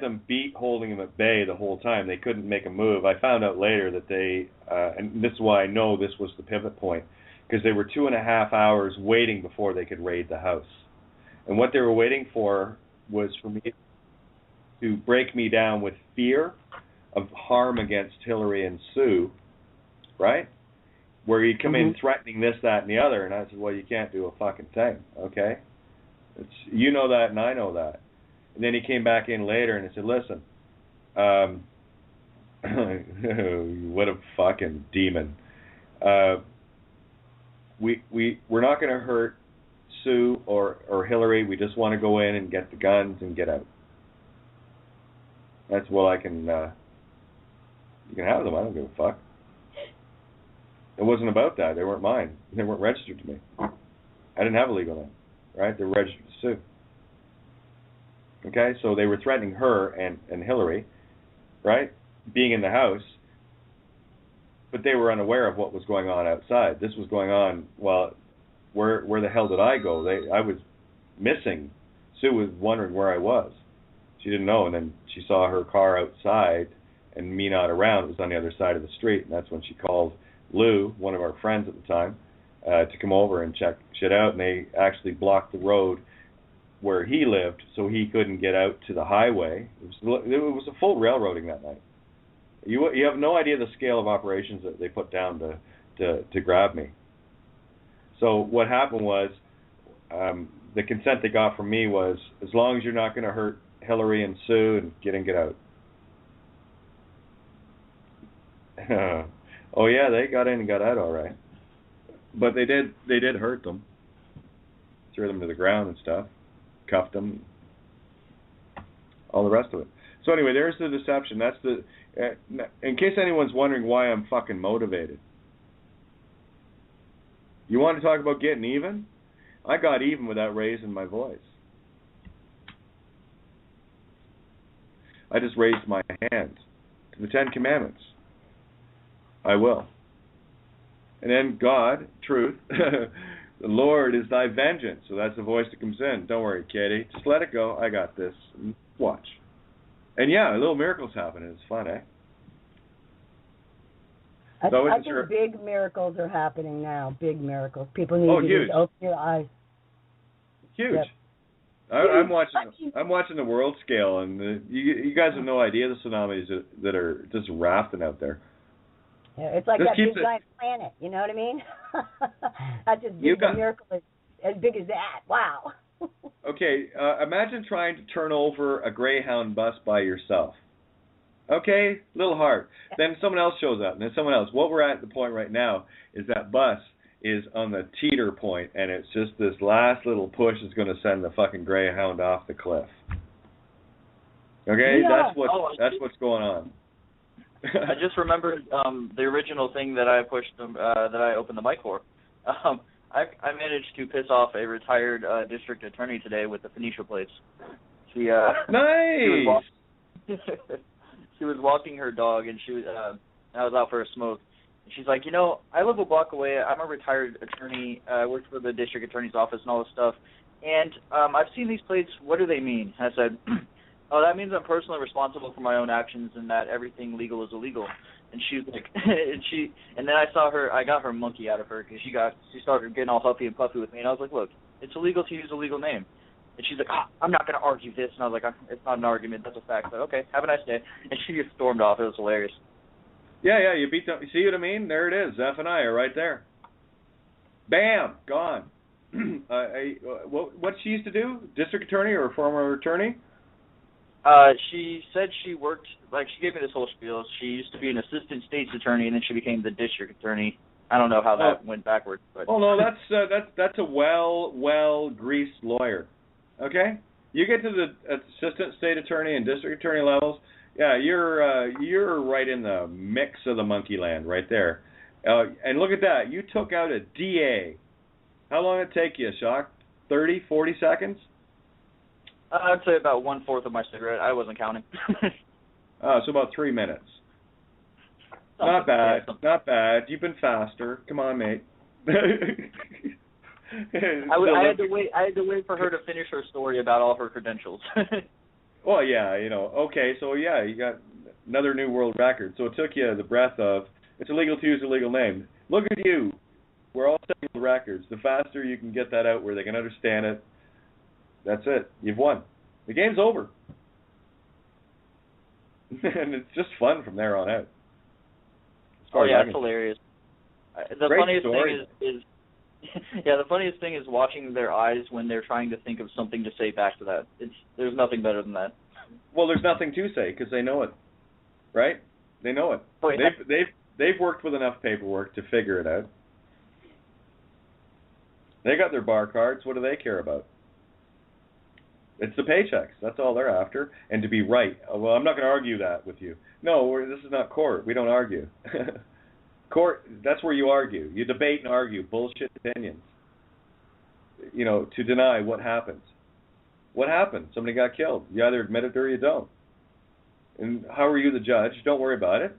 them beat, holding him at bay the whole time. They couldn't make a move. I found out later that they, and this is why I know this was the pivot point, because they were 2.5 hours waiting before they could raid the house. And what they were waiting for was for me to break me down with fear of harm against Hillary and Sue, right? Where he'd come in threatening this, that, and the other, and I said, well, you can't do a fucking thing, okay? You know that, and I know that. And then he came back in later and he said, listen, what a fucking demon. We're not going to hurt Sue or Hillary. We just want to go in and get the guns and get out. That's what I can, you can have them. I don't give a fuck. It wasn't about that. They weren't mine. They weren't registered to me. I didn't have a legal name, right? They were registered to Sue. Okay, so they were threatening her and Hillary, right, being in the house, but they were unaware of what was going on outside. This was going on, well, where the hell did I go? I was missing. Sue was wondering where I was. She didn't know, and then she saw her car outside and me not around. It was on the other side of the street, and that's when she called Lou, one of our friends at the time, to come over and check shit out, and they actually blocked the road where he lived so he couldn't get out to the highway. It was a full railroading that night. You have no idea the scale of operations that they put down to grab me. So what happened was, the consent they got from me was, as long as you're not going to hurt Hillary and Sue, and get out. Oh yeah, they got in and got out all right. But they did hurt them. Threw them to the ground and stuff. Cuffed them. All the rest of it. So anyway, there's the deception. That's the. In case anyone's wondering why I'm fucking motivated. You want to talk about getting even? I got even without raising my voice. I just raised my hand to the 10 Commandments. I will. And then God, truth, the Lord is thy vengeance. So that's the voice that comes in. Don't worry, Katie. Just let it go. I got this. Watch. And yeah, little miracles happen. It's fun, eh? I think big miracles are happening now. Big miracles. People need to just open your eyes. Huge. Yep. I'm watching the world scale, and you guys have no idea the tsunamis that are just rafting out there. Yeah, it's like that big giant planet. You know what I mean? That's as big a miracle as big as that. Wow. Okay, imagine trying to turn over a Greyhound bus by yourself. Okay, a little hard. Then someone else shows up, and then someone else. What we're at the point right now is that bus is on the teeter point, and it's just this last little push is going to send the fucking Greyhound off the cliff. Okay, yeah. That's what's going on. I just remembered the original thing that I pushed, that I opened the mic for. I managed to piss off a retired district attorney today with the Phoenicia plates. Nice. She was walking her dog, and I was out for a smoke. And she's like, I live a block away. I'm a retired attorney. I work for the district attorney's office and all this stuff. And I've seen these plates. What do they mean? I said, oh, that means I'm personally responsible for my own actions and that everything legal is illegal. And she was like, and then I got her monkey out of her because she started getting all huffy and puffy with me. And I was like, look, it's illegal to use a legal name. And she's like, I'm not going to argue this. And I was like, it's not an argument. That's a fact. But okay, have a nice day. And she just stormed off. It was hilarious. Yeah, you beat them. You see what I mean? There it is. F and I are right there. Bam, gone. What she used to do? District attorney or former attorney? She said she worked, she gave me this whole spiel. She used to be an assistant state's attorney, and then she became the district attorney. I don't know how that went backwards. But. Oh, no, that's a well-greased lawyer. Okay? You get to the assistant state attorney and district attorney levels, yeah, you're right in the mix of the monkey land right there. And look at that. You took out a DA. How long did it take you, Shock? 30, 40 seconds? I'd say about 1/4 of my cigarette. I wasn't counting. So about 3 minutes. Not bad. Not bad. You've been faster. Come on, mate. I had to wait for her to finish her story about all her credentials. Well, yeah, Okay, so yeah, you got another new world record. So it took you the breath of, it's illegal to use a legal name. Look at you. We're all setting the records. The faster you can get that out where they can understand it, that's it. You've won. The game's over. And it's just fun from there on out. Oh, yeah, it's hilarious. The funniest story. thing is the funniest thing is watching their eyes when they're trying to think of something to say back to that. There's nothing better than that. Well, there's nothing to say because they know it, right? They know it. Oh, yeah. They've worked with enough paperwork to figure it out. They got their bar cards. What do they care about? It's the paychecks. That's all they're after. And to be right. Well, I'm not going to argue that with you. No, this is not court. We don't argue. Court, that's where you argue. You debate and argue bullshit opinions. To deny what happens. What happened? Somebody got killed. You either admit it or you don't. And how are you the judge? Don't worry about it.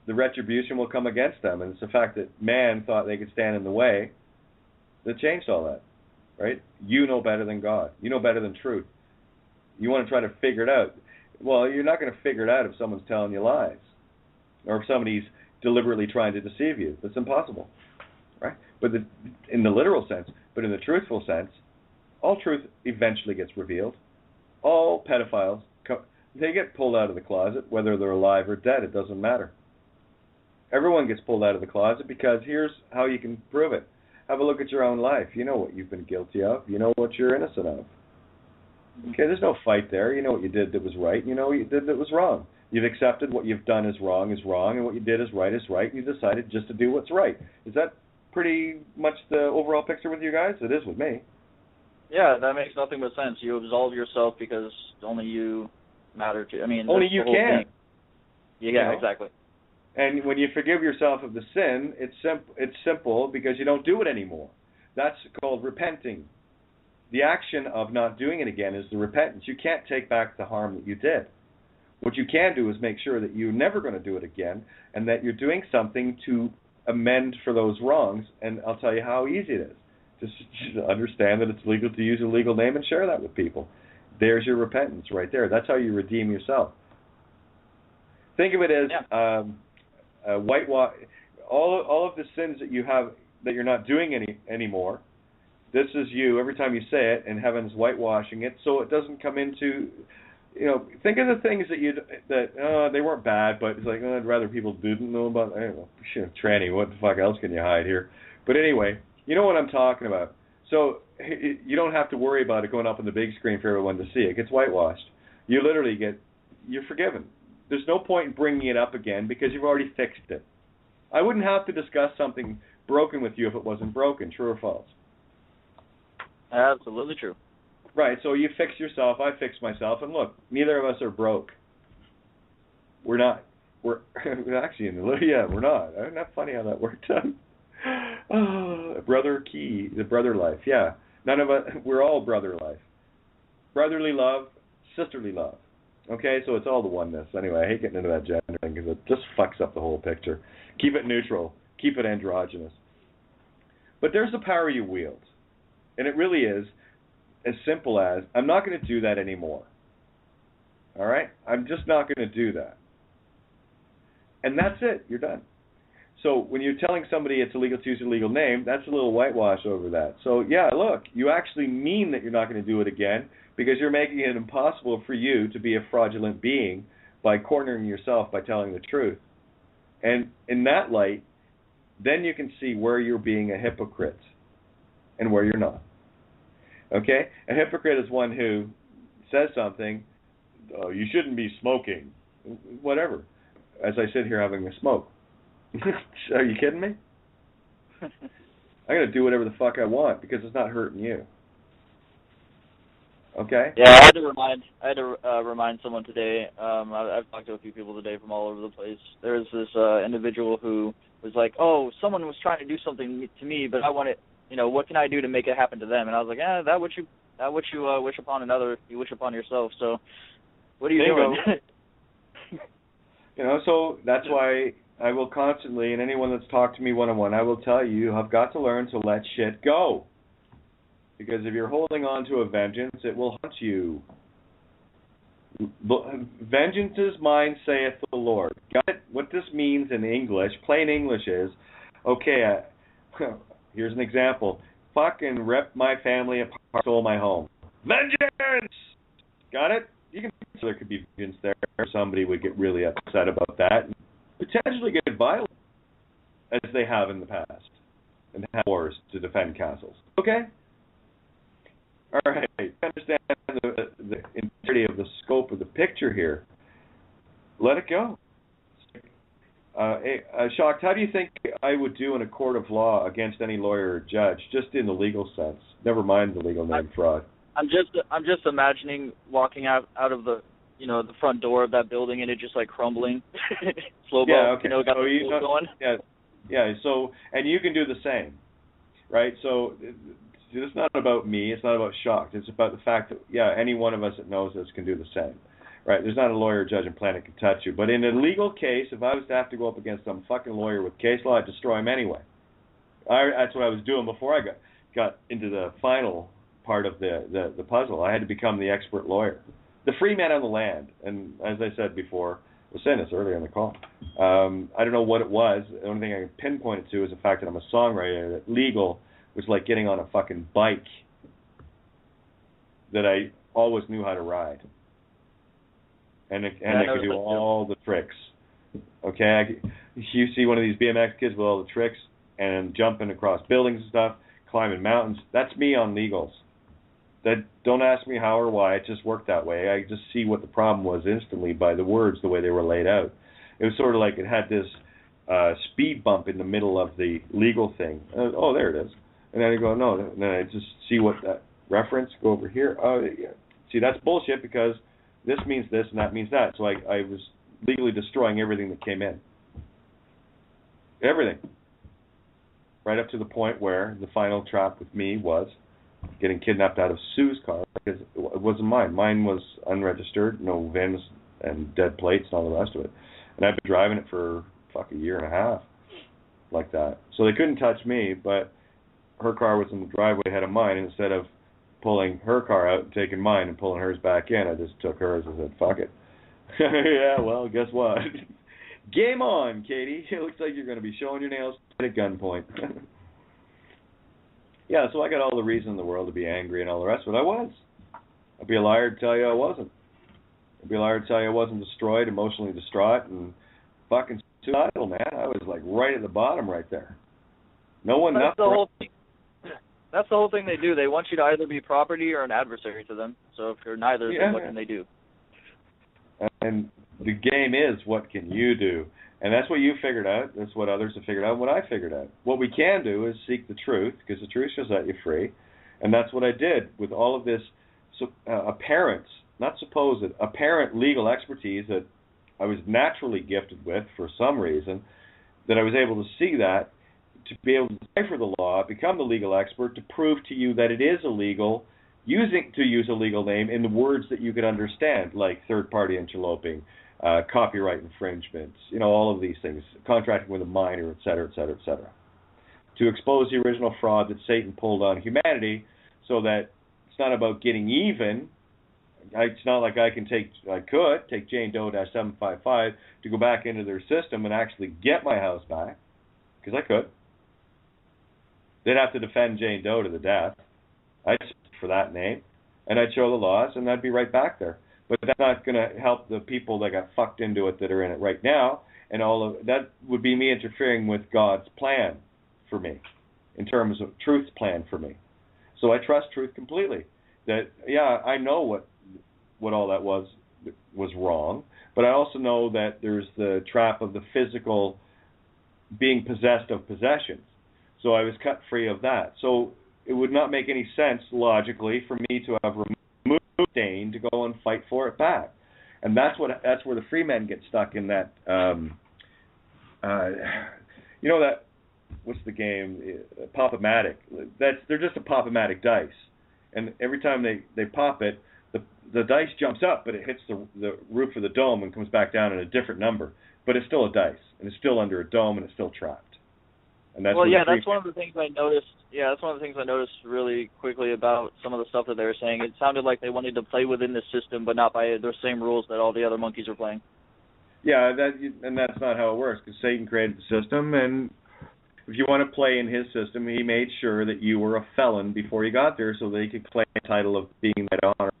The retribution will come against them. And it's the fact that man thought they could stand in the way that changed all that. Right? You know better than God. You know better than truth. You want to try to figure it out. Well, you're not going to figure it out if someone's telling you lies. Or if somebody's deliberately trying to deceive you. That's impossible. Right? But in the literal sense, but in the truthful sense, all truth eventually gets revealed. All pedophiles, they get pulled out of the closet, whether they're alive or dead, it doesn't matter. Everyone gets pulled out of the closet because here's how you can prove it. Have a look at your own life. You know what you've been guilty of. You know what you're innocent of. Okay, there's no fight there. You know what you did that was right. You know what you did that was wrong. You've accepted what you've done is wrong, and what you did is right. You decided just to do what's right. Is that pretty much the overall picture with you guys? It is with me. Yeah, that makes nothing but sense. You absolve yourself because only you matter to. Only you can. Yeah, exactly. And when you forgive yourself of the sin, it's simple because you don't do it anymore. That's called repenting. The action of not doing it again is the repentance. You can't take back the harm that you did. What you can do is make sure that you're never going to do it again and that you're doing something to amend for those wrongs. And I'll tell you how easy it is. Just understand that it's legal to use a legal name and share that with people. There's your repentance right there. That's how you redeem yourself. Think of it as whitewash. All of the sins that you have that you're not doing anymore. This is you. Every time you say it, and heaven's whitewashing it, so it doesn't come into. Think of the things that they weren't bad, but it's like I'd rather people didn't know about. I don't know, tranny. What the fuck else can you hide here? But anyway, you know what I'm talking about. So you don't have to worry about it going up on the big screen for everyone to see. It gets whitewashed. You literally you're forgiven. There's no point in bringing it up again because you've already fixed it. I wouldn't have to discuss something broken with you if it wasn't broken. True or false? Absolutely true. Right, so you fix yourself, I fix myself, and look, neither of us are broke. We're not. We're actually we're not. Isn't that funny how that worked out? The brother life, yeah. None of us, we're all brother life. Brotherly love, sisterly love. Okay, so it's all the oneness. Anyway, I hate getting into that gender thing because it just fucks up the whole picture. Keep it neutral. Keep it androgynous. But there's the power you wield. And it really is as simple as, I'm not going to do that anymore. All right? I'm just not going to do that. And that's it. You're done. So when you're telling somebody it's illegal to use a legal name, that's a little whitewash over that. So, yeah, look, you actually mean that you're not going to do it again because you're making it impossible for you to be a fraudulent being by cornering yourself by telling the truth. And in that light, then you can see where you're being a hypocrite and where you're not. Okay? A hypocrite is one who says something, oh, you shouldn't be smoking, whatever, as I sit here having a smoke. Are you kidding me? I'm going to do whatever the fuck I want because it's not hurting you. Okay? Yeah, I had to remind someone today. I've talked to a few people today from all over the place. There's this individual who was like, "Oh, someone was trying to do something to me, but I want it. You know, what can I do to make it happen to them?" And I was like, that what you wish upon another, you wish upon yourself. So, what are you doing? You know, so that's why I will constantly, and anyone that's talked to me one-on-one, I will tell you, you have got to learn to let shit go. Because if you're holding on to a vengeance, it will haunt you. Vengeance is mine, saith the Lord. Got it? What this means in English, plain English is, okay, here's an example. Fucking rip my family apart, stole my home. Vengeance! Got it? You can so there could be vengeance there. Somebody would get really upset about that and potentially get violent, as they have in the past, and have wars to defend castles. Okay? All right, understand the entirety of the scope of the picture here. Let it go. Shocked, how do you think I would do in a court of law against any lawyer or judge, just in the legal sense? Never mind the legal name fraud. I'm just imagining walking out of the the front door of that building and it just like crumbling, slow-mo. Yeah, okay. Got the smoke going. Yeah. So, and you can do the same, right? So. It's not about me. It's not about Shocked. It's about the fact that, any one of us that knows this can do the same. Right? There's not a lawyer, judge, and planet can touch you. But in a legal case, if I was to have to go up against some fucking lawyer with case law, I'd destroy him anyway. That's what I was doing before I got into the final part of the puzzle. I had to become the expert lawyer. The free man on the land. And as I said before, I was saying this earlier in the call, I don't know what it was. The only thing I can pinpoint it to is the fact that I'm a songwriter, that legal was like getting on a fucking bike that I always knew how to ride. And I could do all the tricks. Okay? You see one of these BMX kids with all the tricks and jumping across buildings and stuff, climbing mountains. That's me on legals. Don't ask me how or why. It just worked that way. I just see what the problem was instantly by the words, the way they were laid out. It was sort of like it had this speed bump in the middle of the legal thing. Oh, there it is. And then I go, no. And then I just see what that reference, go over here. Oh, yeah. See, that's bullshit because this means this and that means that. So I was legally destroying everything that came in. Everything. Right up to the point where the final trap with me was getting kidnapped out of Sue's car because it wasn't mine. Mine was unregistered, no VINs and dead plates and all the rest of it. And I've been driving it for a year and a half like that. So they couldn't touch me, but her car was in the driveway ahead of mine. And instead of pulling her car out and taking mine and pulling hers back in, I just took hers and said, fuck it. Yeah, well, guess what? Game on, Katie. It looks like you're going to be showing your nails at gunpoint. Yeah, so I got all the reason in the world to be angry and all the rest of it. I was. I'd be a liar to tell you I wasn't. I'd be a liar to tell you I wasn't destroyed, emotionally distraught, and fucking suicidal, man. I was like right at the bottom right there. No one... That's the whole thing they do. They want you to either be property or an adversary to them. So if you're neither, then what can they do? And the game is, what can you do? And that's what you figured out. That's what others have figured out, what I figured out. What we can do is seek the truth, because the truth shall set you free. And that's what I did with all of this apparent, not supposed, apparent legal expertise that I was naturally gifted with for some reason, that I was able to see that, to be able to decipher the law, become the legal expert, to prove to you that it is illegal to use a legal name in the words that you could understand, like third-party interloping, copyright infringements, all of these things, contracting with a minor, et cetera, et cetera, et cetera. To expose the original fraud that Satan pulled on humanity, so that it's not about getting even. It's not like I could take Jane Doe-755 to go back into their system and actually get my house back, because I could. They'd have to defend Jane Doe to the death. I'd sue for that name, and I'd show the laws, and I'd be right back there. But that's not going to help the people that got fucked into it that are in it right now, and all of that would be me interfering with God's plan for me, in terms of truth's plan for me. So I trust truth completely. That, yeah, I know what all that was wrong, but I also know that there's the trap of the physical being possessed of possessions. So I was cut free of that. So it would not make any sense logically for me to have removed Dane to go and fight for it back. And that's where the free men get stuck in that. That what's the game? Pop-O-Matic. They're just a Pop-O-Matic dice, and every time they pop it, the dice jumps up, but it hits the roof of the dome and comes back down in a different number. But it's still a dice, and it's still under a dome, and it's still trapped. And that's that's one of the things I noticed. Yeah, that's one of the things I noticed really quickly about some of the stuff that they were saying. It sounded like they wanted to play within the system, but not by the same rules that all the other monkeys are playing. Yeah, and that's not how it works, because Satan created the system, and if you want to play in his system, he made sure that you were a felon before you got there, so they could claim the title of being that honor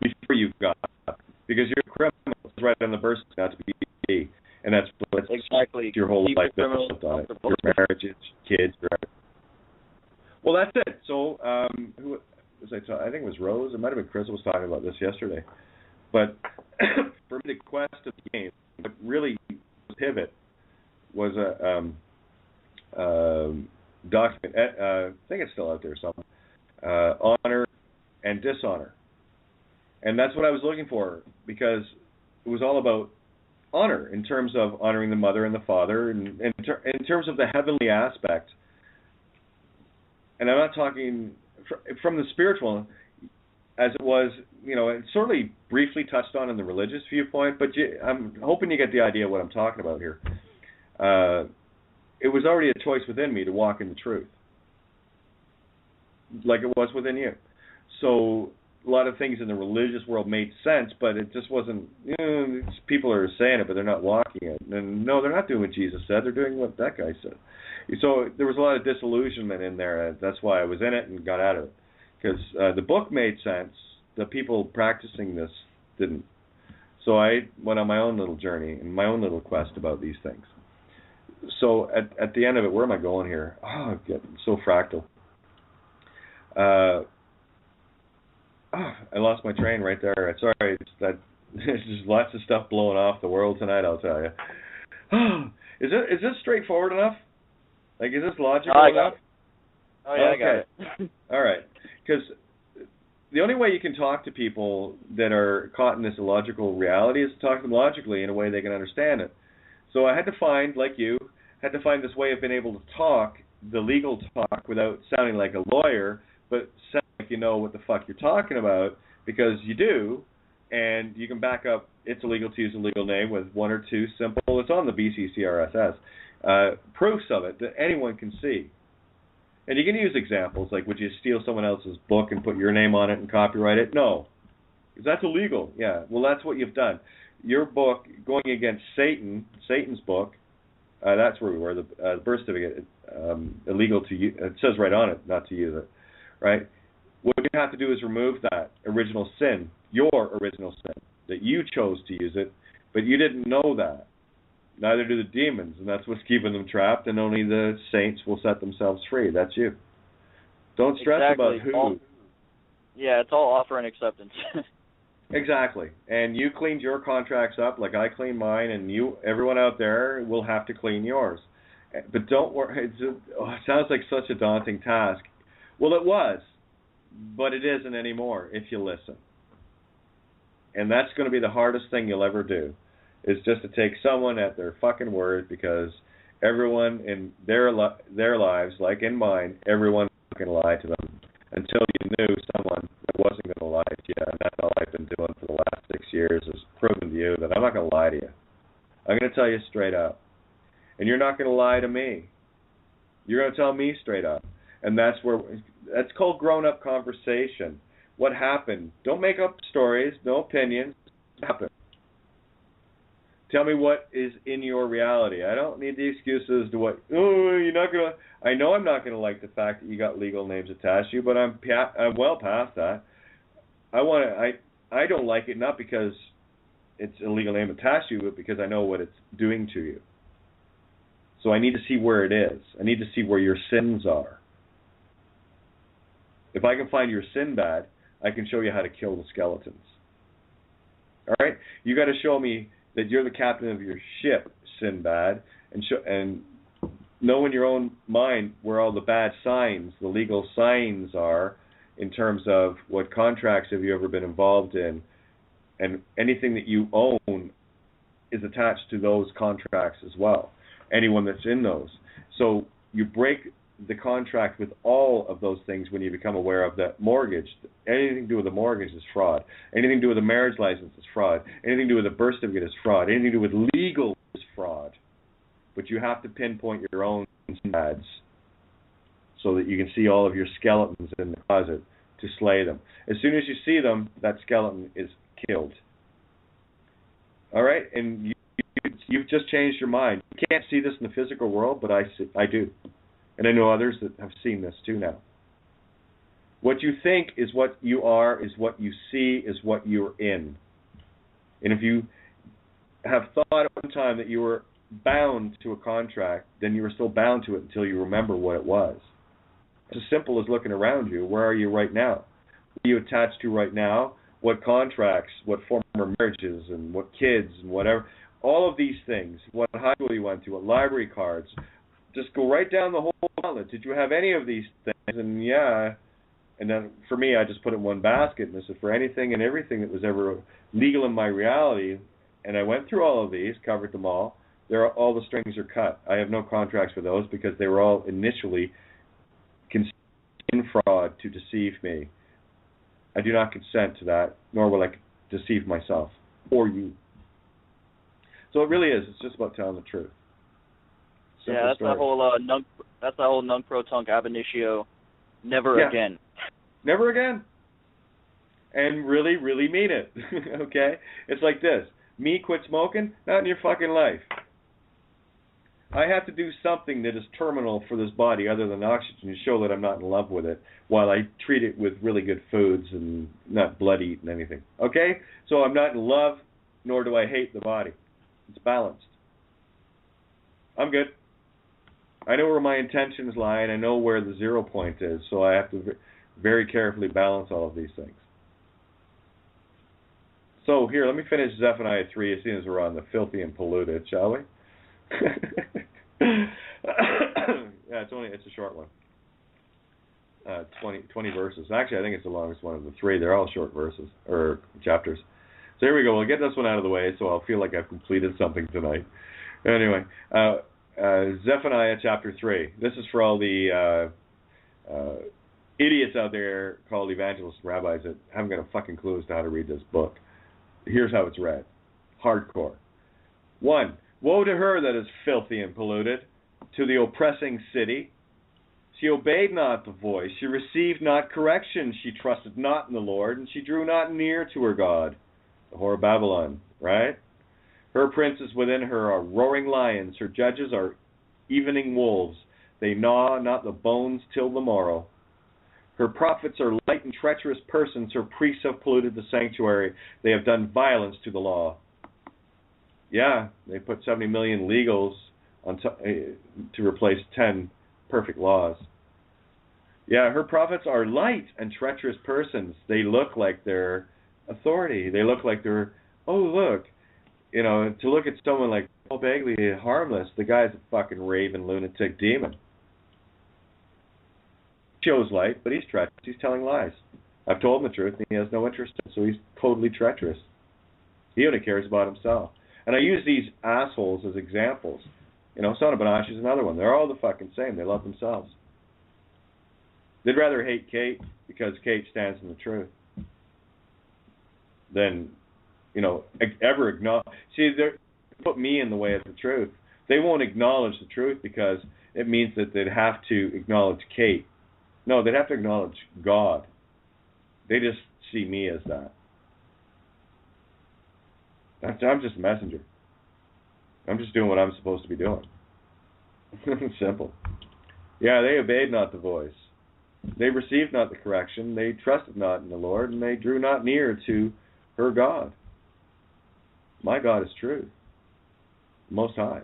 before you got there. Because you're a criminal. It's right on the birth certificate, not to be. And that's exactly your whole life built on it. Your marriages, kids, right? Well, that's it. So, who was I talking? I think it was Rose. It might have been Chris was talking about this yesterday. But for me, the quest of the game, what really pivot was a document. I think it's still out there somewhere. Honor and dishonor, and that's what I was looking for, because it was all about honor in terms of honoring the mother and the father, and in terms of the heavenly aspect. And I'm not talking from the spiritual, as it was, it's certainly briefly touched on in the religious viewpoint, but I'm hoping you get the idea of what I'm talking about here. It was already a choice within me to walk in the truth, like it was within you. So a lot of things in the religious world made sense, but it just wasn't, people are saying it, but they're not walking it. And no, they're not doing what Jesus said. They're doing what that guy said. So there was a lot of disillusionment in there. That's why I was in it and got out of it. Because the book made sense. The people practicing this didn't. So I went on my own little journey and my own little quest about these things. So at the end of it, where am I going here? Oh, I'm getting so fractal. I lost my train right there. Sorry, there's just lots of stuff blowing off the world tonight, I'll tell you. Is this straightforward enough? Like, is this logical enough? Oh, yeah, okay. I got it. All right. Because the only way you can talk to people that are caught in this illogical reality is to talk to them logically in a way they can understand it. So I had to find, like you, this way of being able to talk, the legal talk, without sounding like a lawyer, but sound like you know what the fuck you're talking about, because you do, and you can back up it's illegal to use a legal name with one or two simple, it's on the BCCRSS, proofs of it that anyone can see. And you can use examples, like would you steal someone else's book and put your name on it and copyright it? No, because that's illegal. Yeah, well, that's what you've done. Your book, going against Satan's book, that's where we were, the birth certificate, illegal to use, it says right on it not to use it, right? What you have to do is remove that original sin, your original sin, that you chose to use it, but you didn't know that. Neither do the demons, and that's what's keeping them trapped, and only the saints will set themselves free. That's you. Don't stress about who. It's all offer and acceptance. Exactly. And you cleaned your contracts up like I cleaned mine, and everyone out there will have to clean yours. But don't worry. It sounds like such a daunting task. Well, it was, but it isn't anymore if you listen. And that's going to be the hardest thing you'll ever do, is just to take someone at their fucking word, because everyone in their lives, like in mine, everyone fucking lied to them. until you knew someone that wasn't going to lie to you. And that's all I've been doing for the last 6 years, is proving to you that I'm not going to lie to you. I'm going to tell you straight up. And you're not going to lie to me. You're going to tell me straight up. And that's called grown-up conversation. What happened? Don't make up stories, no opinions. What happened? Tell me what is in your reality. I don't need the excuses to what, you're not going to, I know I'm not going to like the fact that you got legal names attached to you, but I'm well past that. I don't like it not because it's a legal name attached to you, but because I know what it's doing to you. So I need to see where it is. I need to see where your sins are. If I can find your sin bad, I can show you how to kill the skeletons. All right? You got to show me that you're the captain of your ship, Sinbad, and know in your own mind where all the bad signs, the legal signs are, in terms of what contracts have you ever been involved in, and anything that you own is attached to those contracts as well, anyone that's in those. So you break the contract with all of those things when you become aware of that mortgage. Anything to do with a mortgage is fraud. Anything to do with a marriage license is fraud. Anything to do with a birth certificate is fraud. Anything to do with legal is fraud. But you have to pinpoint your own ads so that you can see all of your skeletons in the closet to slay them. As soon as you see them, that skeleton is killed. All right? And you've just changed your mind. You can't see this in the physical world, but I do. And I know others that have seen this too now. What you think is what you are, is what you see, is what you're in. And if you have thought at one time that you were bound to a contract, then you were still bound to it until you remember what it was. It's as simple as looking around you. Where are you right now? What are you attached to right now? What contracts, what former marriages, and what kids, and whatever. All of these things. What high school you went to, what library cards. Just go right down the whole gauntlet. Did you have any of these things? And yeah, and then for me, I just put it in one basket. And this is for anything and everything that was ever legal in my reality. And I went through all of these, covered them all. All the strings are cut. I have no contracts for those because they were all initially conceived in fraud to deceive me. I do not consent to that, nor will I deceive myself or you. So it really is. It's just about telling the truth. Simple that's story. the whole nunc pro tunc ab initio. Never again. Never again. And really, really mean it. Okay? It's like this. Me quit smoking? Not in your fucking life. I have to do something that is terminal for this body other than oxygen to show that I'm not in love with it while I treat it with really good foods and not blood eat and anything. Okay? So I'm not in love, nor do I hate the body. It's balanced. I'm good. I know where my intentions lie, and I know where the 0 point is, so I have to very carefully balance all of these things. So here, let me finish Zephaniah 3 as soon as we're on the filthy and polluted, shall we? Yeah, it's a short one. 20 verses. Actually, I think it's the longest one of the three. They're all short verses, or chapters. So here we go. We'll get this one out of the way so I'll feel like I've completed something tonight. Anyway, Zephaniah chapter 3. This is for all the idiots out there called evangelists and rabbis that haven't got a fucking clue as to how to read this book. Here's how it's read. Hardcore. 1. Woe to her that is filthy and polluted, to the oppressing city. She obeyed not the voice, she received not correction, she trusted not in the Lord, and she drew not near to her God. The whore of Babylon, right? Her princes within her are roaring lions, her judges are evening wolves. They gnaw not the bones till the morrow. Her prophets are light and treacherous persons, her priests have polluted the sanctuary, they have done violence to the law. Yeah, they put 70 million legals on to replace 10 perfect laws. Yeah, her prophets are light and treacherous persons. They look like they're authority. They look like they're, oh, look. You know, to look at someone like Paul Bagley, harmless, the guy's a fucking raving lunatic demon. He shows light, but he's treacherous. He's telling lies. I've told him the truth, and he has no interest in it, so he's totally treacherous. He only cares about himself. And I use these assholes as examples. You know, Son of Banash is another one. They're all the fucking same. They love themselves. They'd rather hate Kate because Kate stands in the truth than, ever acknowledge. See, they put me in the way of the truth. They won't acknowledge the truth because it means that they'd have to acknowledge Kate. No, they'd have to acknowledge God. They just see me as that. I'm just a messenger. I'm just doing what I'm supposed to be doing. Simple. Yeah, they obeyed not the voice. They received not the correction. They trusted not in the Lord, and they drew not near to her God. My God is truth, Most High.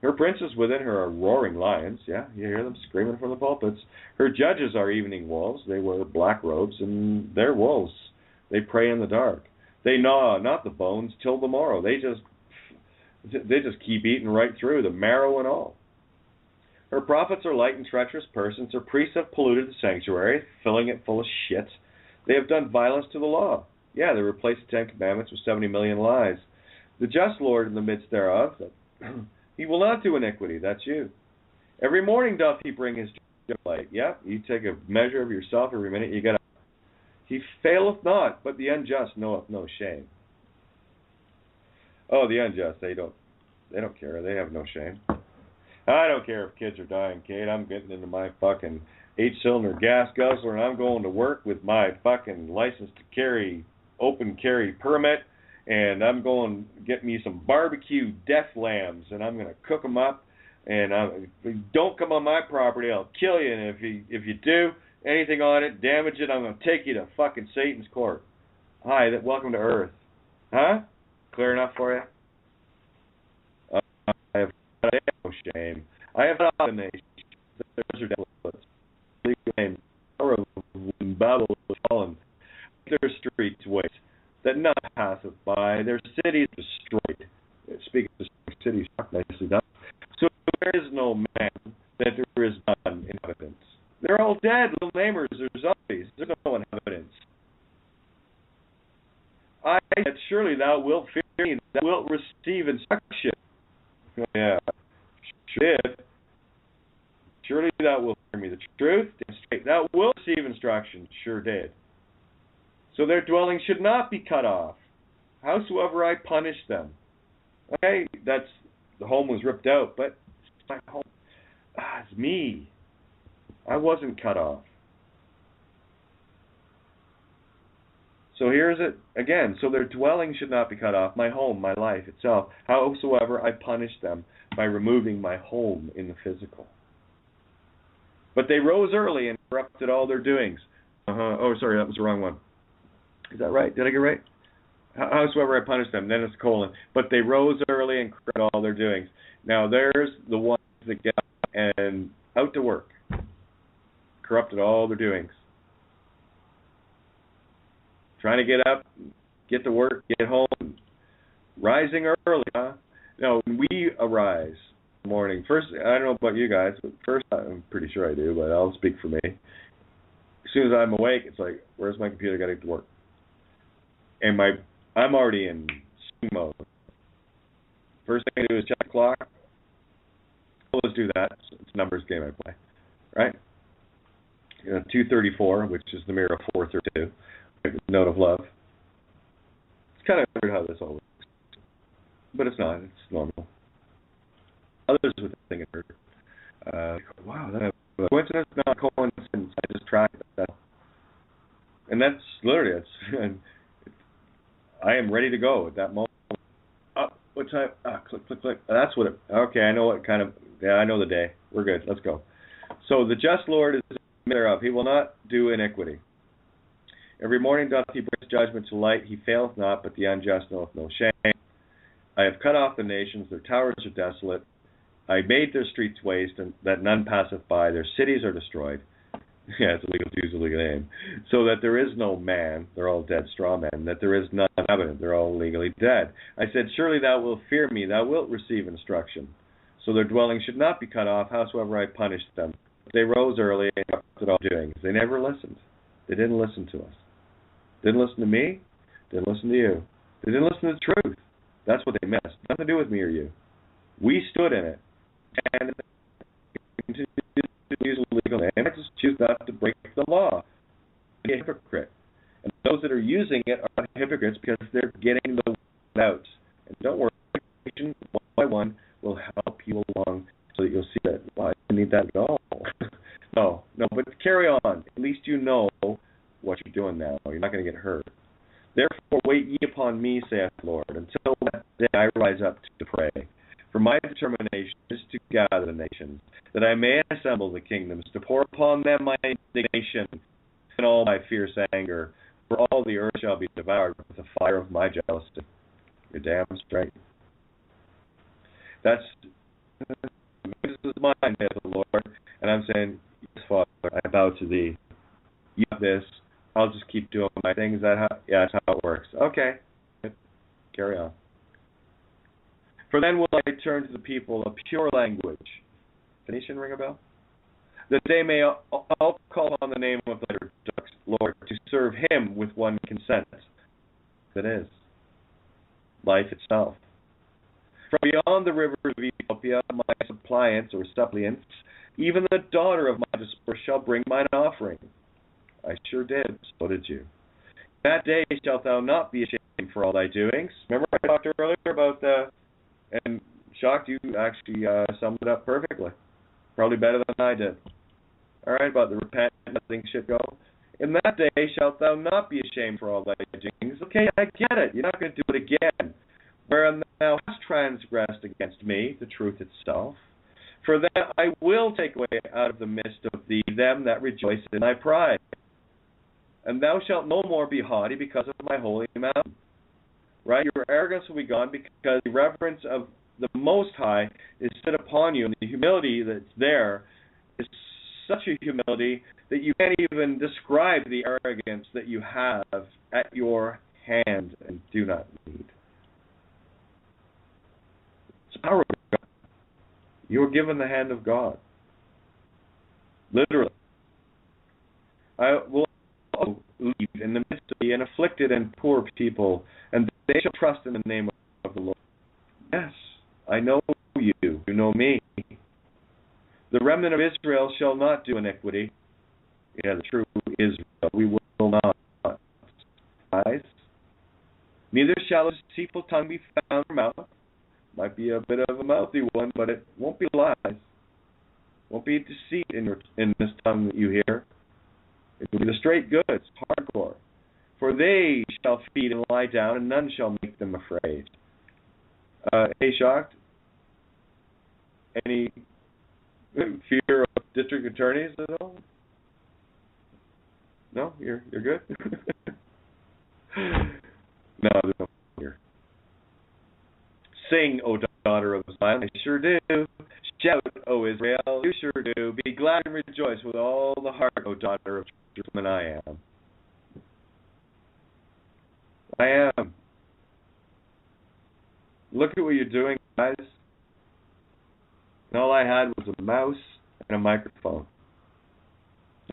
Her princes within her are roaring lions. Yeah, you hear them screaming from the pulpits. Her judges are evening wolves. They wear black robes, and they're wolves. They prey in the dark. They gnaw not the bones till the morrow. They just keep eating right through, the marrow and all. Her prophets are light and treacherous persons. Her priests have polluted the sanctuary, filling it full of shit. They have done violence to the law. Yeah, they replaced the 10 Commandments with 70 million lies. The just Lord in the midst thereof, he will not do iniquity. That's you. Every morning doth he bring his light. Yeah, you take a measure of yourself every minute you get up. He faileth not, but the unjust knoweth no shame. Oh, the unjust, they don't care. They have no shame. I don't care if kids are dying, Kate. I'm getting into my fucking 8-cylinder gas guzzler, and I'm going to work with my fucking license to carry, open carry permit, and I'm going to get me some barbecue death lambs, and I'm going to cook them up, and if you don't come on my property, I'll kill you, and if you do anything on it, damage it, I'm going to take you to fucking Satan's court. Hi, welcome to Earth. Huh? Clear enough for you? I have no shame. I have not the nation. Those are devils. Legal name. Power of Babel was fallen. Their streets waste. That none passeth by. Their cities destroyed. Speaking of cities, nicely done. So there is no man that there is none inhabitants. They're all dead, little namers. They're zombies. There's no inhabitants. I said, surely thou wilt fear me, thou wilt receive instruction. Yeah, sure did. Surely thou wilt fear me. The truth, straight. Thou wilt receive instruction. Sure did. So their dwelling should not be cut off, howsoever I punish them. Okay, the home was ripped out, but it's my home. It's me. I wasn't cut off. So here's it again. So their dwelling should not be cut off, my home, my life itself, howsoever I punish them by removing my home in the physical. But they rose early and corrupted all their doings. Oh, sorry, that was the wrong one. Is that right? Did I get right? Howsoever I punish them, then it's colon. But they rose early and corrupted all their doings. Now there's the ones that get up and out to work. Corrupted all their doings. Trying to get up, get to work, get home, rising early, huh? No, when we arise in the morning, first, I don't know about you guys, but first, I'm pretty sure I do, but I'll speak for me. As soon as I'm awake, it's like, where's my computer? Got to get to work. And I'm already in swing mode. First thing I do is check the clock. Let's do that. It's a numbers game I play, right? 2:34, which is the mirror of 4:32. Note of love. It's kind of weird how this all works, but it's not. It's normal. Others would think it hurt. Wow, that's a coincidence? Not coincidence. I just tried that. And that's literally it. I am ready to go at that moment. What time? Click, click, click. That's what it. Okay, I know what kind of. Yeah, I know the day. We're good. Let's go. So the just Lord is thereof. He will not do iniquity. Every morning doth he bring judgment to light. He faileth not, but the unjust knoweth no shame. I have cut off the nations. Their towers are desolate. I made their streets waste, and that none passeth by. Their cities are destroyed. Yeah, it's illegal to use a legal name. So that there is no man, they're all dead straw men, that there is none inhabitant, they're all legally dead. I said, surely thou wilt fear me, thou wilt receive instruction. So their dwelling should not be cut off, howsoever I punished them. They rose early and corrupted all doings. They never listened. They didn't listen to us. Didn't listen to me, didn't listen to you. They didn't listen to the truth. That's what they missed. Nothing to do with me or you. We stood in it. And continue to use a legal name. I just choose not to break the law. Be a hypocrite. And those that are using it are hypocrites because they're getting the word out. And don't worry, one by one will help you along so that you'll see that, well, I didn't need that at all. No, but carry on. At least you know what you're doing now. You're not going to get hurt. Therefore, wait ye upon me, saith the Lord, until that day I rise up to pray. For my determination is to gather the nations, that I may assemble the kingdoms, to pour upon them my indignation and all my fierce anger. For all the earth shall be devoured with the fire of my jealousy. You're damn straight. This is mine, saith the Lord, and I'm saying, yes, Father, I bow to thee. You have this. I'll just keep doing my things. That's how it works. Okay. Carry on. For then will I turn to the people a pure language. Phoenician ring a bell? That they may all call on the name of the Lord to serve him with one consent. That is life itself. From beyond the rivers of Ethiopia, my suppliants or suppliants, even the daughter of my dispersed shall bring mine offering. I sure did. So did you. That day shalt thou not be ashamed for all thy doings. Remember I talked earlier about and shocked you actually summed it up perfectly. Probably better than I did. All right, about the repent and letting shit go. In that day shalt thou not be ashamed for all thy doings. Okay, I get it. You're not going to do it again. Wherein thou hast transgressed against me, the truth itself. For then I will take away out of the midst of thee them that rejoice in thy pride. And thou shalt no more be haughty because of my holy mountain. Right? Your arrogance will be gone because the reverence of the Most High is set upon you. And the humility that's there is such a humility that you can't even describe the arrogance that you have at your hand and do not need. It's the power of God. You are given the hand of God. Literally. I will leave in the midst of the afflicted and poor people, and they shall trust in the name of the Lord. Yes, I know you. You know me. The remnant of Israel shall not do iniquity. Yeah, the true Israel. We will not. Lies. Neither shall a deceitful tongue be found in your mouth. Might be a bit of a mouthy one, but it won't be lies. Won't be deceit in this tongue that you hear. It will be the straight goods, hardcore. For they shall feed and lie down, and none shall make them afraid. Hey, shocked? Any fear of district attorneys at all? No, you're good. No, there's no fear. Sing, O daughter of Zion, I sure do. Shout, O Israel, you sure do. Be glad and rejoice with all the heart, O daughter of Jerusalem, and I am. I am. Look at what you're doing, guys. And all I had was a mouse and a microphone.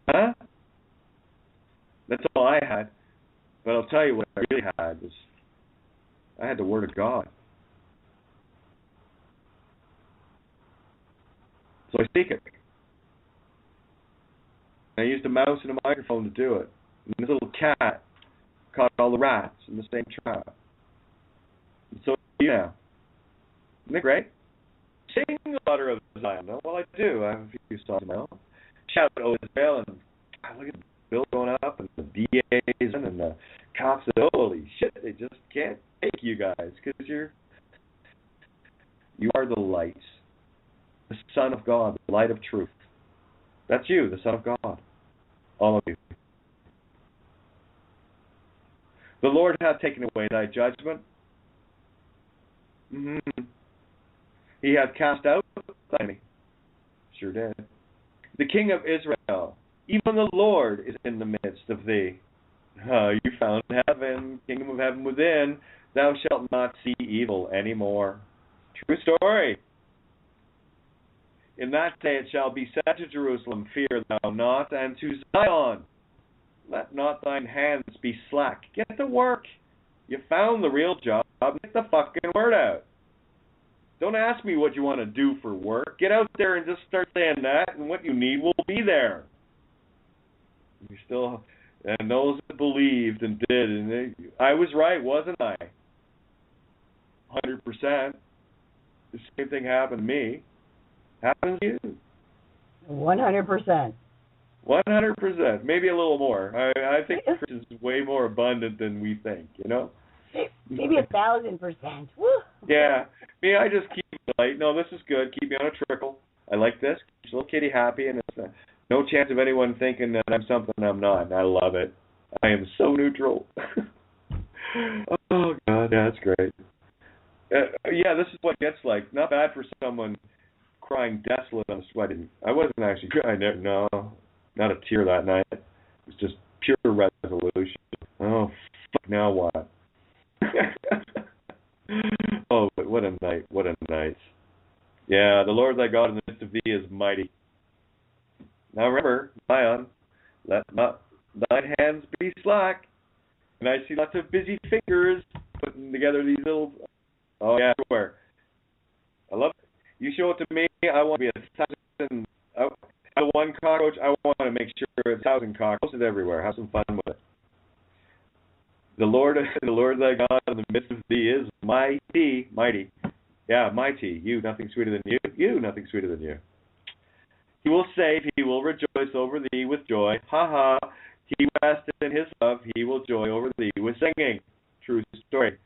Huh? That's all I had. But I'll tell you what I really had was I had the Word of God. So I speak it. And I used a mouse and a microphone to do it. And this little cat caught all the rats in the same trap. And so yeah. Isn't it great? Sing, the daughter of Zion. Well, I do. I have a few songs now. Shout, O Israel, and look at the bill going up, and the DAs and the cops. Holy shit, they just can't take you guys because you are the light, the Son of God, the light of truth. That's you, the Son of God. All of you. The Lord hath taken away thy judgment. Mm-hmm. He hath cast out thy enemy. Sure did. The King of Israel, even the Lord, is in the midst of thee. You found heaven, kingdom of heaven within. Thou shalt not see evil anymore. True story. In that day it shall be said to Jerusalem, fear thou not, and to Zion, let not thine hands be slack. Get to work. You found the real job. Get the fucking word out. Don't ask me what you want to do for work. Get out there and just start saying that, and what you need will be there. We still, and those that believed and did, and I was right, wasn't I? 100%. The same thing happened to me. Happens to you. 100%. 100%. Maybe a little more. I think Christians is way more abundant than we think, you know? Maybe 1,000%. Woo! Yeah. Me, I just keep it light. No, this is good. Keep me on a trickle. I like this. Keeps little kitty happy, and it's no chance of anyone thinking that I'm something I'm not. And I love it. I am so neutral. Oh, God. Yeah, that's great. Yeah, this is what it gets like. Not bad for someone crying desolate on sweating. I wasn't actually crying there. No, not a tear that night. It was just pure resolution. Oh, fuck, now what? Oh, but what a night. What a night. Yeah, the Lord thy God in the midst of thee is mighty. Now remember, Zion, let not thine hands be slack. And I see lots of busy fingers putting together these little... Oh, yeah, sure. I love it. You show it to me, I want to be 1,000... one cockroach, I want to make sure 1,000 cockroaches everywhere. Have some fun with it. The Lord thy God in the midst of thee is mighty. Yeah, mighty. You, nothing sweeter than you. You, nothing sweeter than you. He will save, he will rejoice over thee with joy. Ha ha. He rested in his love, he will joy over thee with singing. True story.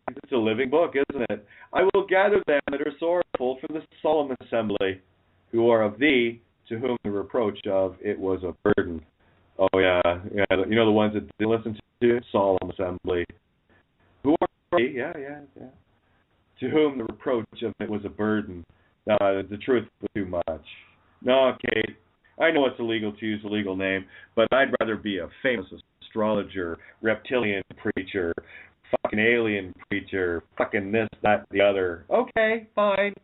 It's a living book, isn't it? I will gather them that are sorrowful for the solemn assembly, who are of thee, to whom the reproach of it was a burden. Oh, yeah. You know the ones that didn't listen to solemn assembly. Who are thee? Yeah. To whom the reproach of it was a burden. The truth was too much. No, Kate, I know it's illegal to use a legal name, but I'd rather be a famous astrologer, reptilian preacher, fucking alien preacher, fucking this, that, the other. Okay, fine.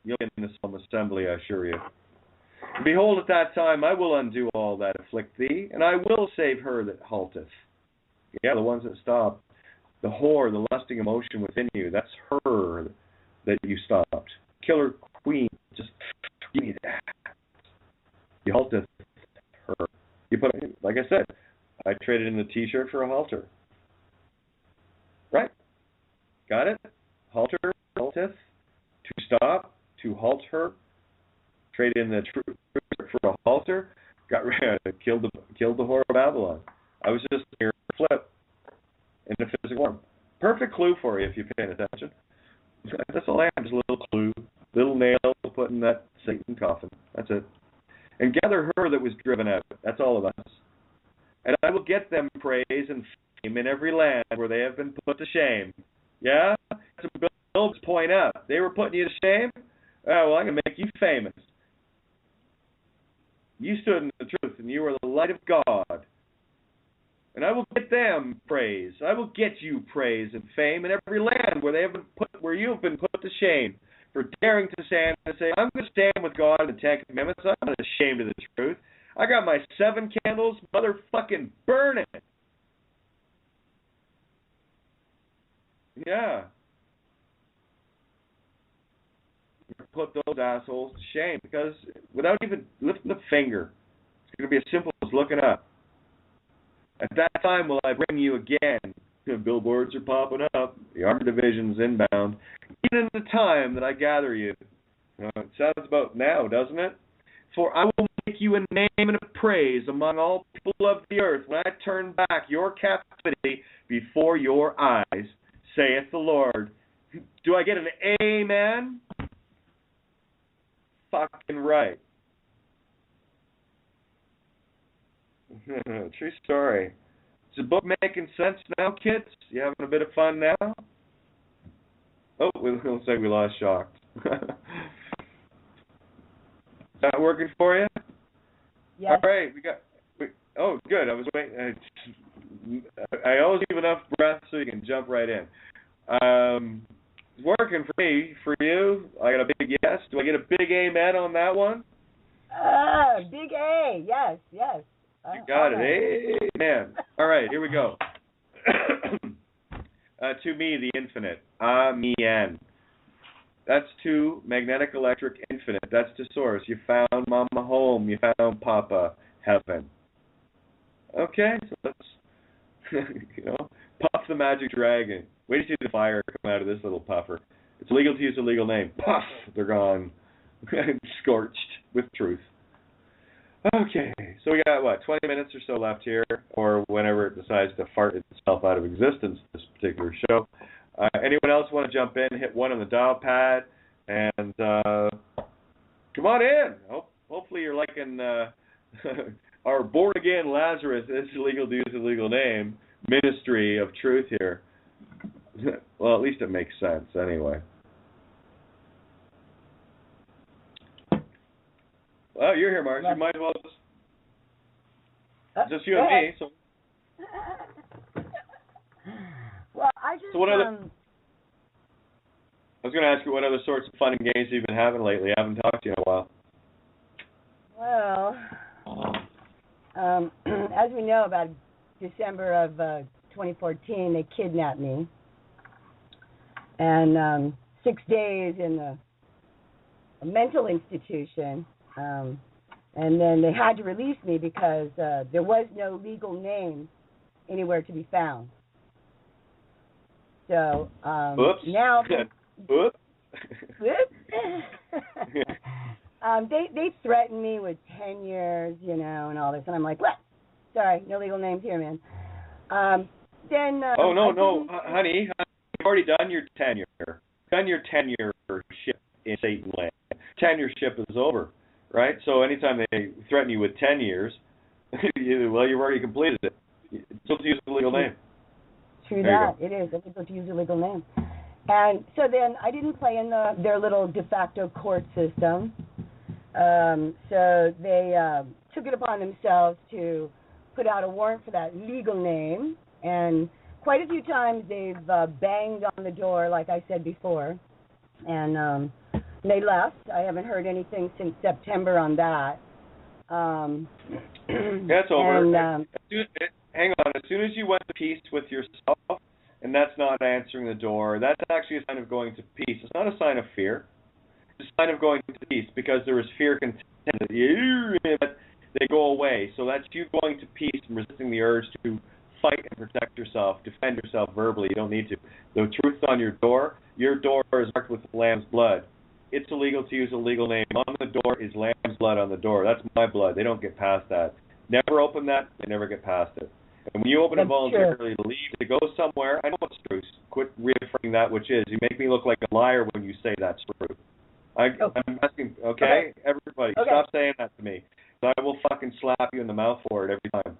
You'll get in the solemn assembly, I assure you. Behold, at that time I will undo all that afflict thee, and I will save her that halteth. Yeah, the ones that stop. The whore, the lusting emotion within you, that's her that you stopped. Killer queen, just give me that. You halteth her. You put, like I said, I traded in the T-shirt for a halter. Right? Got it? Halter, halteth, to stop, to halt her. Trade in the truth for a halter. Got killed the whore of Babylon. I was just here to flip in a physical form. Perfect clue for you if you're paying attention. That's all I have, just a little clue, little nail to put in that Satan coffin. That's it. And gather her that was driven out. That's all of us. And I will get them praise and fame in every land where they have been put to shame. Yeah? Some builds point out. They were putting you to shame? Oh, well, I'm going to make you famous. You stood in the truth, and you are the light of God. And I will get them praise. I will get you praise and fame in every land where you have been put to shame for daring to stand and say, I'm going to stand with God in the 10 Commandments. I'm not ashamed of the truth. I got my 7 candles, motherfucking burning. Yeah. Put those assholes to shame because without even lifting a finger, it's going to be as simple as looking up. At that time will I bring you again. Billboards are popping up. The armored division's inbound. Even in the time that I gather you. It sounds about now, doesn't it? For I will make you a name and a praise among all people of the earth when I turn back your captivity before your eyes, saith the Lord. Do I get an amen? Fucking right. True story. Is the book making sense now, kids? You having a bit of fun now? Oh, it looks like we lost Shocked. Is that working for you? Yes. All right, oh, good. I was waiting. I always leave enough breath so you can jump right in. It's working for me. For you, I got a big yes. Do I get a big amen on that one? Big A. Yes. You got it. Amen. All right, here we go. To me, the infinite. Amen. That's to magnetic, electric, infinite. That's to source. You found Mama home. You found Papa. heaven. Okay, so let's, Puff the magic dragon. Wait to see the fire come out of this little puffer. It's illegal to use a legal name. Puff! They're gone. Scorched with truth. Okay, so we got, 20 minutes or so left here, or whenever it decides to fart itself out of existence, this particular show. Anyone else want to jump in, hit 1 on the dial pad, and come on in. Hopefully you're liking our born-again Lazarus, it's illegal to use a legal name, ministry of truth here. Well, at least it makes sense anyway. Well, you're here, Mark. You might as well just you and me. So. Well, I just. So what other? I was going to ask you what other sorts of fun and games you've been having lately. I haven't talked to you in a while. Well, as we know, about December of 2014, they kidnapped me, and 6 days in a mental institution. And then they had to release me because there was no legal name anywhere to be found. So Oops. Now, Oops. They threatened me with 10 years, and all this, and I'm like, what? Sorry, no legal names here, man. Then. Oh no, honey, you've already done your tenure. Done your tenureship in Satan land. Tenureship is over. Right? So anytime they threaten you with 10 years, you've already completed it. It's supposed to use a legal name. True that. It is. It's supposed to use a legal name. And so then I didn't play in their little de facto court system. So they took it upon themselves to put out a warrant for that legal name. And quite a few times they've banged on the door, like I said before. And they left. I haven't heard anything since September on that. That's over. And, hang on. As soon as you went to peace with yourself, and that's not answering the door, that's actually a sign of going to peace. It's not a sign of fear. It's a sign of going to peace because there is fear content. They go away. So that's you going to peace and resisting the urge to fight and protect yourself, defend yourself verbally. You don't need to. The truth's on your door. Your door is marked with the lamb's blood. It's illegal to use a legal name. On the door is lamb's blood on the door. That's my blood. They don't get past that. Never open that. They never get past it. And when you open it voluntarily to leave, to go somewhere, I know it's true. Quit reaffirming that which is. You make me look like a liar when you say that's true. I'm asking, okay? Everybody, stop saying that to me. I will fucking slap you in the mouth for it every time.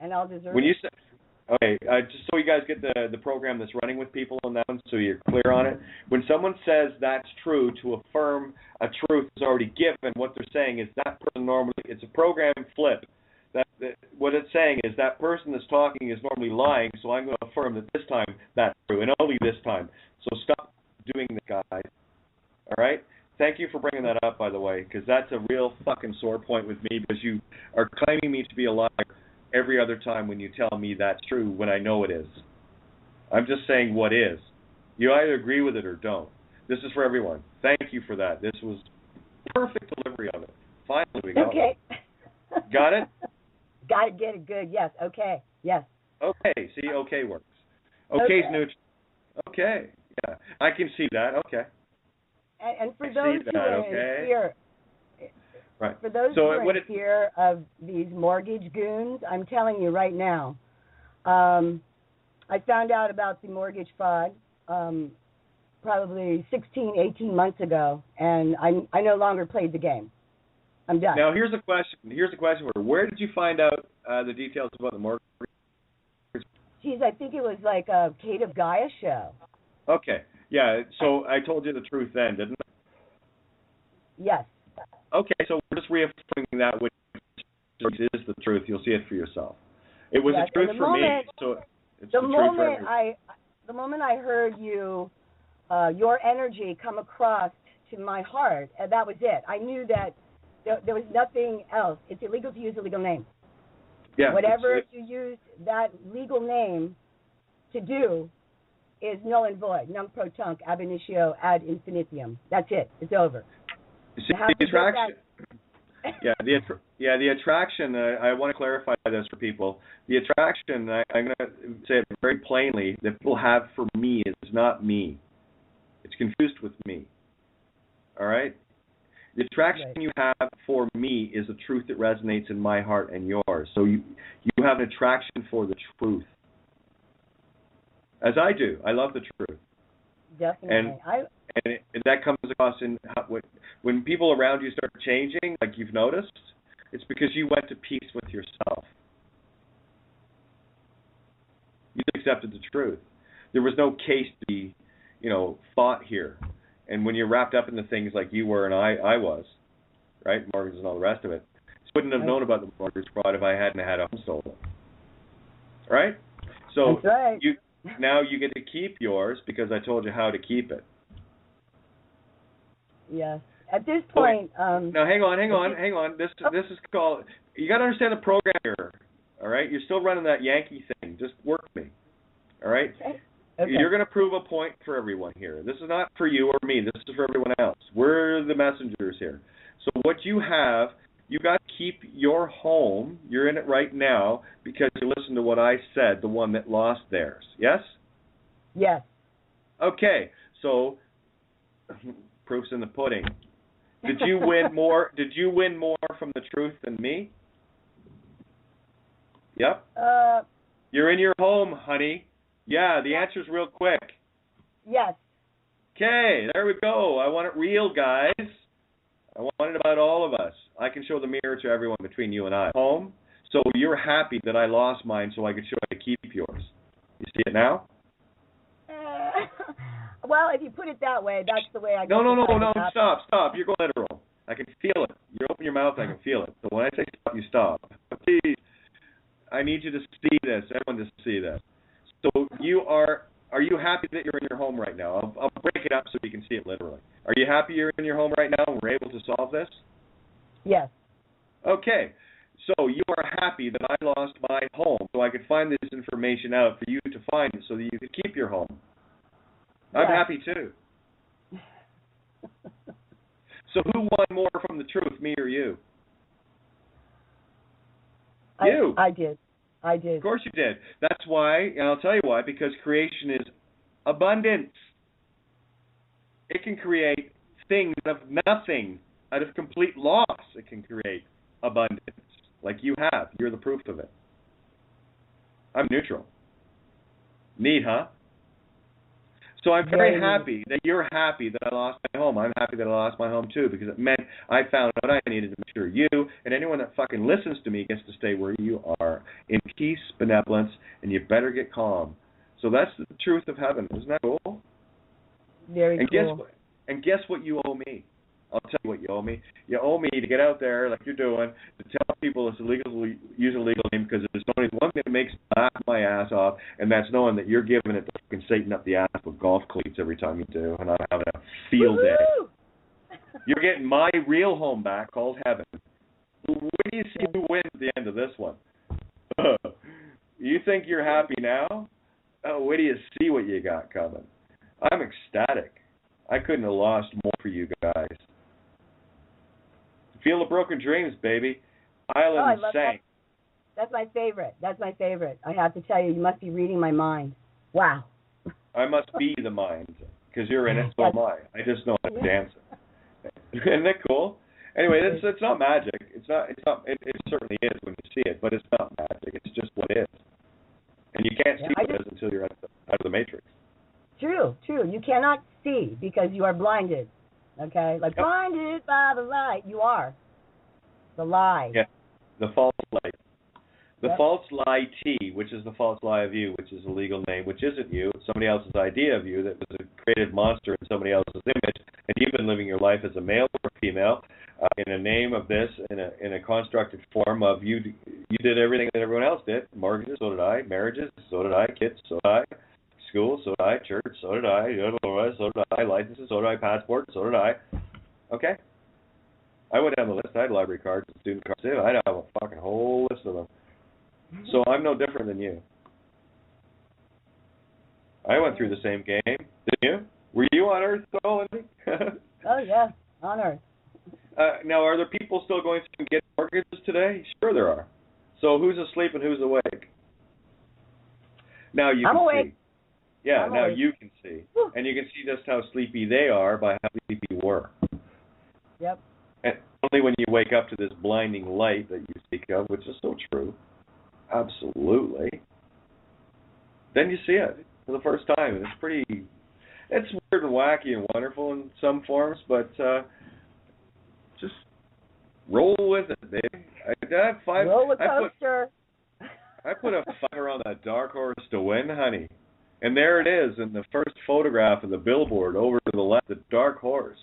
And I'll deserve when it. You say, okay, just so you guys get the program that's running with people on that one, so you're clear on it. When someone says that's true, to affirm a truth is already given, what they're saying is that person normally, it's a program flip. That what it's saying is that person that's talking is normally lying, so I'm going to affirm that this time that's true, and only this time. So stop doing that, guys. All right? Thank you for bringing that up, by the way, because that's a real fucking sore point with me, because you are claiming me to be a liar every other time when you tell me that's true when I know it is. I'm just saying what is. You either agree with it or don't. This is for everyone. Thank you for that. This was perfect delivery of it. Finally, we got it. Got it? Got to get it good. Yes. Okay. Yes. Okay. See, okay works. Okay's neutral. Okay. Yeah. I can see that. Okay. And for those who are in fear, right. For those who are in fear of these mortgage goons, I'm telling you right now, I found out about the mortgage fraud probably 16, 18 months ago, and I no longer played the game. I'm done. Now, here's a question. Where did you find out the details about the mortgage? Geez, I think it was like a Kate of Gaia show. Okay. Yeah, so I told you the truth then, didn't I? Yes. Okay, so we're just reaffirming that which is the truth. You'll see it for yourself. It was the truth for me, so it's the truth for everyone. The moment I heard you, your energy come across to my heart, and that was it. I knew that there was nothing else. It's illegal to use a legal name. Yeah. Whatever you use that legal name to do is null and void. Nunc pro tunc, ab initio ad infinitum. That's it. It's over. See, the attraction. The attraction. I want to clarify this for people. The attraction, I'm going to say it very plainly, that people have for me is not me. It's confused with me. All right? The attraction you have for me is the truth that resonates in my heart and yours. So you have an attraction for the truth. As I do. I love the truth. Definitely. And that comes across in when people around you start changing, like you've noticed, it's because you went to peace with yourself. You accepted the truth. There was no case to be, fought here. And when you're wrapped up in the things like you were and I was, right, mortgages and all the rest of it, I wouldn't have known about the mortgage fraud if I hadn't had a home stolen. Right? So that's right. Now you get to keep yours because I told you how to keep it. Yes. At this point, now hang on. This is called. You got to understand the program here. All right. You're still running that Yankee thing. Just work with me. All right. Okay. You're going to prove a point for everyone here. This is not for you or me. This is for everyone else. We're the messengers here. So what you have, you got to keep your home. You're in it right now because you listened to what I said. The one that lost theirs. Yes. Yes. Okay. So proof's in the pudding. Did you win more? Did you win more from the truth than me? Yep. You're in your home, honey. Yeah, the answer's real quick. Yes. Okay, there we go. I want it real, guys. I want it about all of us. I can show the mirror to everyone between you and I. Home. So you're happy that I lost mine so I could show you how to keep yours. You see it now? Well, if you put it that way, that's the way I No, stop. You're going literal. I can feel it. You open your mouth, I can feel it. So when I say stop, you stop. Please, I need you to see this, everyone to see this. So are you happy that you're in your home right now? I'll break it up so you can see it literally. Are you happy you're in your home right now and we're able to solve this? Yes. Okay. So you are happy that I lost my home so I could find this information out for you to find it so that you could keep your home. I'm happy too. So who won more from the truth, me or you? You. I did. Of course you did. That's why, and I'll tell you why, because creation is abundance. It can create things out of nothing, out of complete loss. It can create abundance, like you have. You're the proof of it. I'm neutral. Neat, huh? So I'm very happy that you're happy that I lost my home. I'm happy that I lost my home too because it meant I found out I needed to make sure you and anyone that fucking listens to me gets to stay where you are in peace, benevolence, and you better get calm. So that's the truth of heaven. Isn't that cool? Very cool. Guess what you owe me? I'll tell you what you owe me. You owe me to get out there like you're doing, to tell people it's illegal to use a legal name because there's only one thing that makes me laugh my ass off, and that's knowing that you're giving it to fucking Satan up the ass with golf cleats every time you do, and I'm having a field day. You're getting my real home back called heaven. Where do you see who wins at the end of this one? You think you're happy now? Oh, where do you see what you got coming? I'm ecstatic. I couldn't have lost more for you guys. Feel the broken dreams, baby. Island Saint. That's my favorite. I have to tell you, you must be reading my mind. Wow. I must be the mind, because you're in it, so am I. I just know how to dance it. Isn't that cool? Anyway, it's not magic. It certainly is when you see it, but it's not magic. It's just what is. And you can't see what it is until you're out of the matrix. True. You cannot see because you are blinded. Okay? Like blinded by the light. You are. The lie. Yeah. The false light. The false lie T, which is the false lie of you, which is a legal name, which isn't you. It's somebody else's idea of you that was a created monster in somebody else's image, and you've been living your life as a male or a female in a name of this, in a constructed form of you. You did everything that everyone else did. Mortgages, so did I. Marriages, so did I. Kids, so did I. School, so did I. Church, so did I. So did I. Licenses, so did I. Passport, so did I. Okay. I went down the list. I had library cards and student cards too. I have a fucking whole list of them. So I'm no different than you. I went through the same game. Did you? Were you on Earth, though, Lindsay? Oh, yeah. On Earth. Now, are there people still going through and getting mortgages today? Sure there are. So who's asleep and who's awake? Now you I'm can awake. see. Yeah, I'm now awake. you can see. Woo. And you can see just how sleepy they are by how sleepy you were. Yep. And only when you wake up to this blinding light that you speak of, which is so true, absolutely, then you see it for the first time. And it's weird and wacky and wonderful in some forms, but just roll with it, baby. Roller coaster. I put a $5 on that dark horse to win, honey. And there it is in the first photograph of the billboard over to the left. The dark horse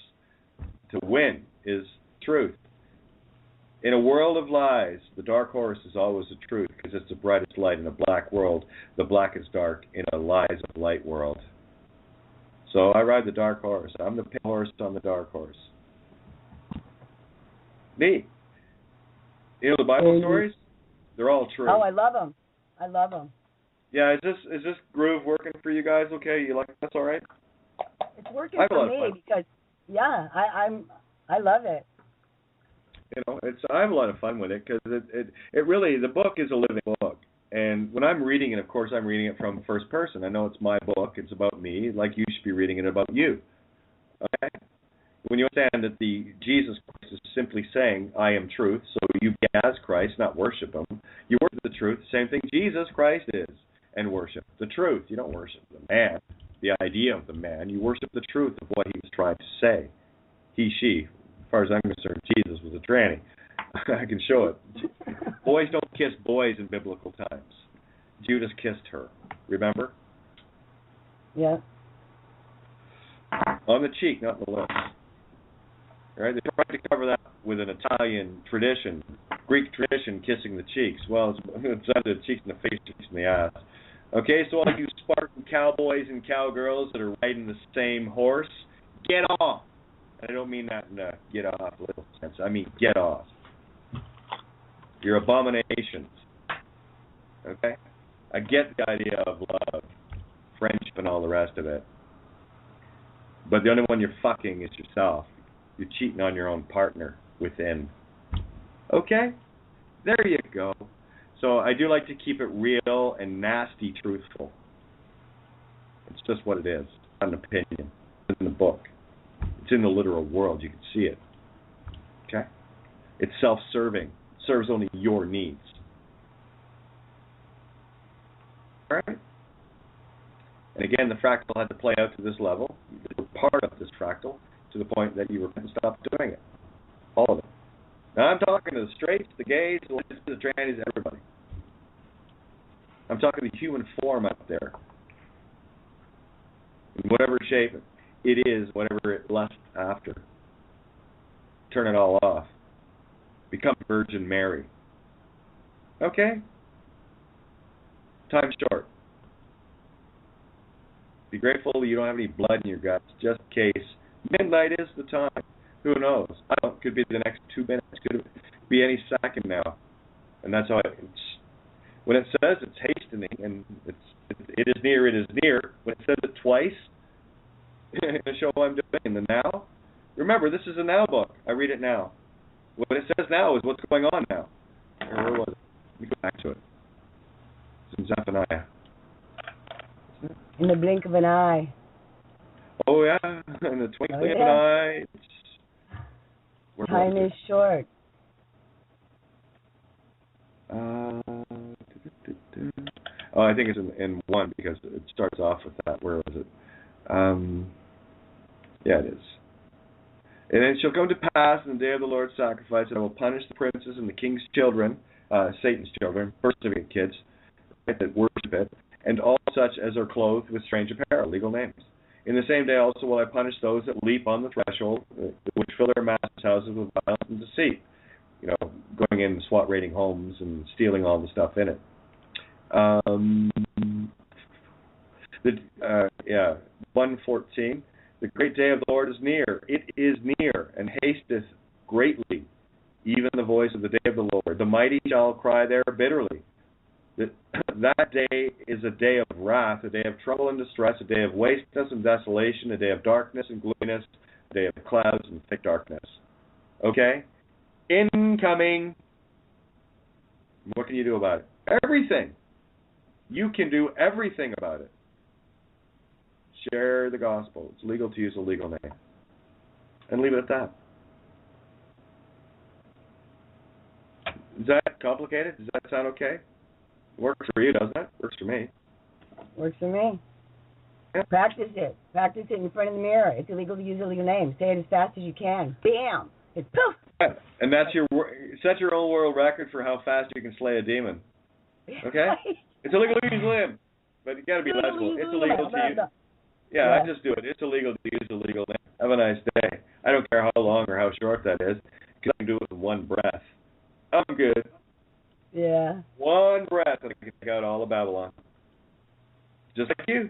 to win is truth. In a world of lies, the dark horse is always the truth because it's the brightest light in a black world, the blackest dark in a lies of light world. So I ride the dark horse. I'm the pale horse on the dark horse. Me. You know the Bible stories? They're all true. Oh, I love them. I love them. Yeah, is this groove working for you guys? Okay, you like that's all right? It's working for me because I love it. You know, I have a lot of fun with it because it really, the book is a living book. And when I'm reading it, of course, I'm reading it from first person. I know it's my book. It's about me, like you should be reading it about you. Okay? When you understand that Jesus Christ is simply saying, I am truth, so you be as Christ, not worship him. You worship the truth, the same thing Jesus Christ is, and worship the truth. You don't worship the man, the idea of the man. You worship the truth of what he was trying to say. He, she. As far as I'm concerned, Jesus was a tranny. I can show it. Boys don't kiss boys in biblical times. Judas kissed her. Remember? Yeah. On the cheek, not the lips. Right? They tried to cover that with an Italian tradition, Greek tradition, kissing the cheeks. Well, it's not the cheeks in the face, cheeks in the ass. Okay, so all you Spartan cowboys and cowgirls that are riding the same horse, get off. I don't mean that in a get off little sense. I mean get off. You're abominations. Okay? I get the idea of love, friendship, and all the rest of it. But the only one you're fucking is yourself. You're cheating on your own partner within. Okay? There you go. So I do like to keep it real and nasty truthful. It's just what it is. It's not an opinion. It's in the book. It's in the literal world. You can see it. Okay? It's self-serving. It serves only your needs. All right? And again, the fractal had to play out to this level. You were part of this fractal to the point that you were going to stop doing it. All of it. Now I'm talking to the straights, the gays, the lesbians, the trannies, everybody. I'm talking the human form out there. In whatever shape it is, whatever it left after. Turn it all off. Become Virgin Mary. Okay? Time's short. Be grateful you don't have any blood in your guts, just in case. Midnight is the time. Who knows? I don't. Could be the next 2 minutes. Could be any second now. And that's how it's. When it says it's hastening and it is near, it is near. When it says it twice, to show what I'm doing in the now. Remember, this is a now book. I read it now. What it says now is what's going on now. Where was it? Let me go back to it. It's in Zephaniah. In the blink of an eye. Oh, yeah. In the twinkling of an eye. Time is short. I think it's in 1 because it starts off with that. Where was it? Yeah, it is. And it shall come to pass in the day of the Lord's sacrifice that I will punish the princes and the king's children, Satan's children, birth certificate kids, right, that worship it, and all such as are clothed with strange apparel, legal names. In the same day also will I punish those that leap on the threshold, which fill their masters' houses with violence and deceit. You know, going in and SWAT raiding homes and stealing all the stuff in it. 1:14. The great day of the Lord is near. It is near and hasteth greatly, even the voice of the day of the Lord. The mighty shall cry there bitterly. That day is a day of wrath, a day of trouble and distress, a day of wasteness and desolation, a day of darkness and gloominess, a day of clouds and thick darkness. Okay? Incoming. What can you do about it? Everything. You can do everything about it. Share the gospel. It's legal to use a legal name. And leave it at that. Is that complicated? Does that sound okay? Works for you, doesn't it? Works for me. Works for me. Yeah. Practice it. Practice it in front of the mirror. It's illegal to use a legal name. Say it as fast as you can. Bam! It's poof! Yeah. And that's set your own world record for how fast you can slay a demon. Okay? It's illegal to use a limb, but you got to be legible. It's illegal to use. Yeah, I just do it. It's illegal to use a legal name. Have a nice day. I don't care how long or how short that is, because I can do it with one breath. I'm good. Yeah. One breath, and I can take out all of Babylon. Just like you.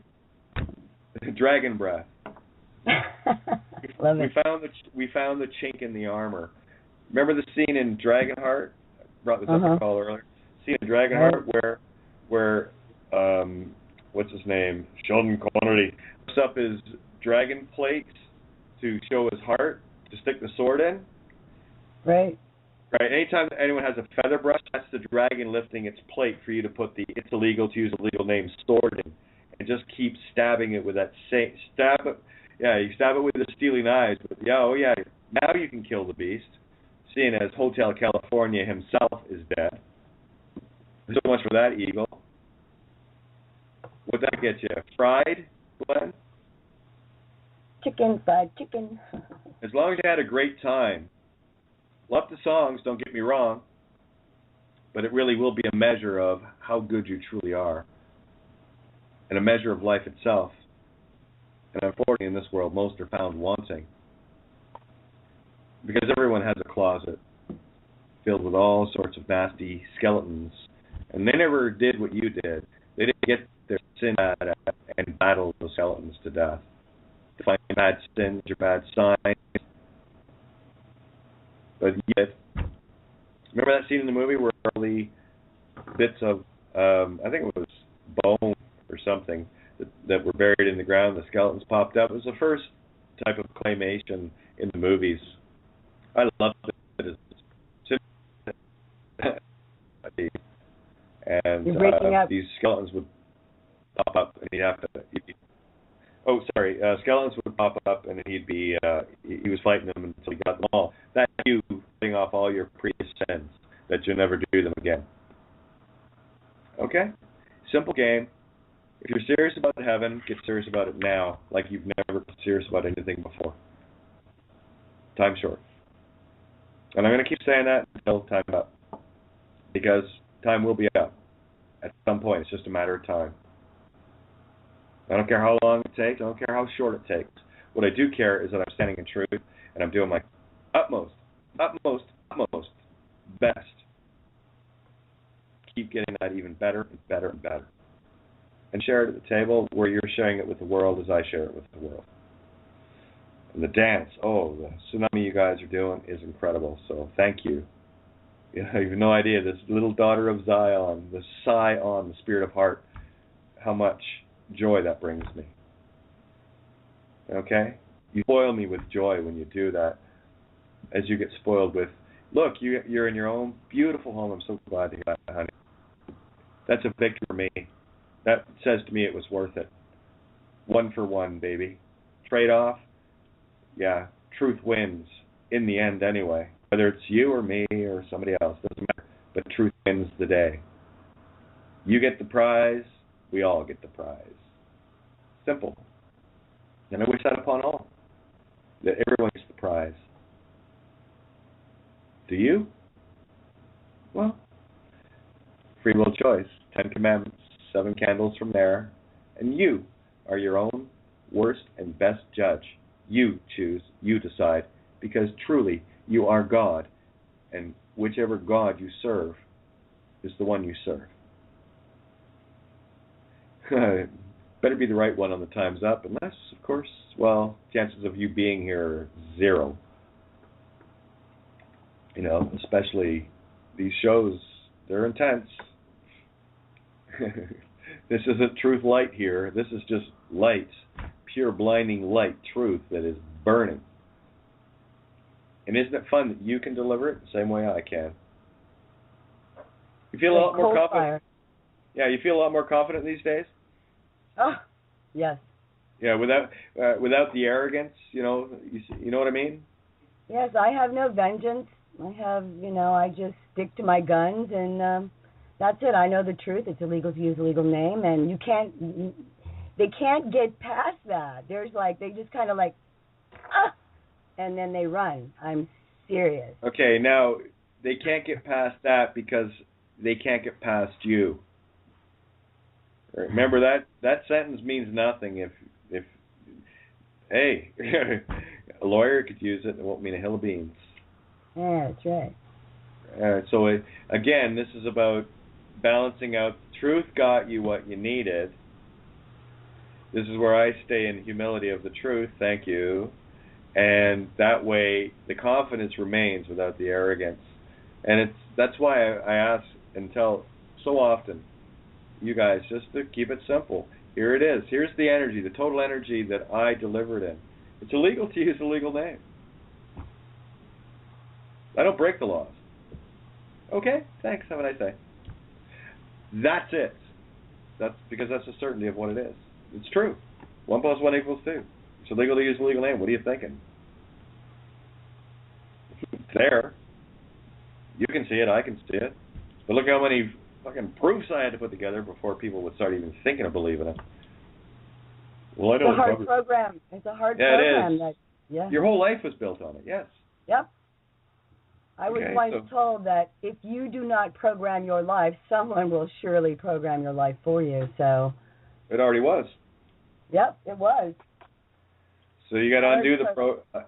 Dragon breath. Love it. We found the chink in the armor. Remember the scene in Dragonheart? Brought this up in the call earlier. Scene in Dragonheart where what's his name? Sheldon Connery puts up his dragon plates to show his heart to stick the sword in. Right. Right. Anytime anyone has a feather brush, that's the dragon lifting its plate for you to put the "it's illegal to use a legal name" sword in, and just keep stabbing it with that same stab it. Yeah, you stab it with the steely knives. But now you can kill the beast, seeing as Hotel California himself is dead. So much for that eagle. What'd that get you? Fried, Glenn? Fried chicken. As long as you had a great time. Love the songs, don't get me wrong, but it really will be a measure of how good you truly are, and a measure of life itself. And unfortunately, in this world, most are found wanting, because everyone has a closet filled with all sorts of nasty skeletons, and they never did what you did. They didn't get their sin out and battle those skeletons to death. To find bad sins or bad signs. But yet, remember that scene in the movie where all the bits of, I think it was bone or something, that were buried in the ground, the skeletons popped up? It was the first type of claymation in the movies. I loved it. And these skeletons would pop up, and he'd have to... skeletons would pop up, and he was fighting them until he got them all. That's you putting off all your previous sins, that you'll never do them again. Okay? Simple game. If you're serious about heaven, get serious about it now, like you've never been serious about anything before. Time's short. And I'm going to keep saying that until time's up, because time will be up at some point. It's just a matter of time. I don't care how long it takes. I don't care how short it takes. What I do care is that I'm standing in truth, and I'm doing my utmost best. Keep getting that even better and better and better. And share it at the table where you're sharing it with the world as I share it with the world. And the dance, the tsunami you guys are doing is incredible. So thank you. You have no idea, this little daughter of Zion, the Scion, the spirit of heart, how much joy that brings me. Okay? You spoil me with joy when you do that, as you get spoiled with, look, you're in your own beautiful home. I'm so glad to hear that, honey. That's a victory for me. That says to me it was worth it. 1 for 1, baby. Trade-off, yeah, truth wins in the end anyway. Whether it's you or me or somebody else, doesn't matter. But truth wins the day. You get the prize. We all get the prize. Simple. And I wish that upon all, that everyone gets the prize. Do you? Well, free will choice, 10 commandments, 7 candles from there, and you are your own worst and best judge. You choose, you decide, because truly you are God, and whichever God you serve is the one you serve. Better be the right one on the time's up, unless, of course, well, chances of you being here are 0. You know, especially these shows, they're intense. This isn't truth light here. This is just light, pure blinding light, truth that is burning. And isn't it fun that you can deliver it the same way I can? You feel a lot more confident. Fire. Yeah, you feel a lot more confident these days. Oh, yes. Yeah, without the arrogance, you know what I mean? Yes, I have no vengeance. I have, I just stick to my guns, and that's it. I know the truth. It's illegal to use a legal name, and they can't get past that. There's they just kind of and then they run. I'm serious. Okay, now they can't get past that because they can't get past you. Remember that sentence means nothing if hey, a lawyer could use it. It won't mean a hill of beans. Yeah, that's right. So again, this is about balancing out. The truth got you what you needed. This is where I stay in humility of the truth. Thank you. And that way, the confidence remains without the arrogance. And that's why I ask and tell so often you guys just to keep it simple. Here it is. Here's the energy, the total energy that I delivered in. It's illegal to use a legal name. I don't break the laws. Okay, thanks. Have a nice day. That's it. That's because that's the certainty of what it is. It's true. 1 + 1 = 2. It's illegal to use a legal name. What are you thinking? It's there. You can see it. I can see it. But look how many fucking proofs I had to put together before people would start even thinking of believing it. Well, I don't. It's a hard program. It's a hard program. It is. Your whole life was built on it. Yes. Yep. I was once told that if you do not program your life, someone will surely program your life for you. So. It already was. Yep, it was. So you got to undo the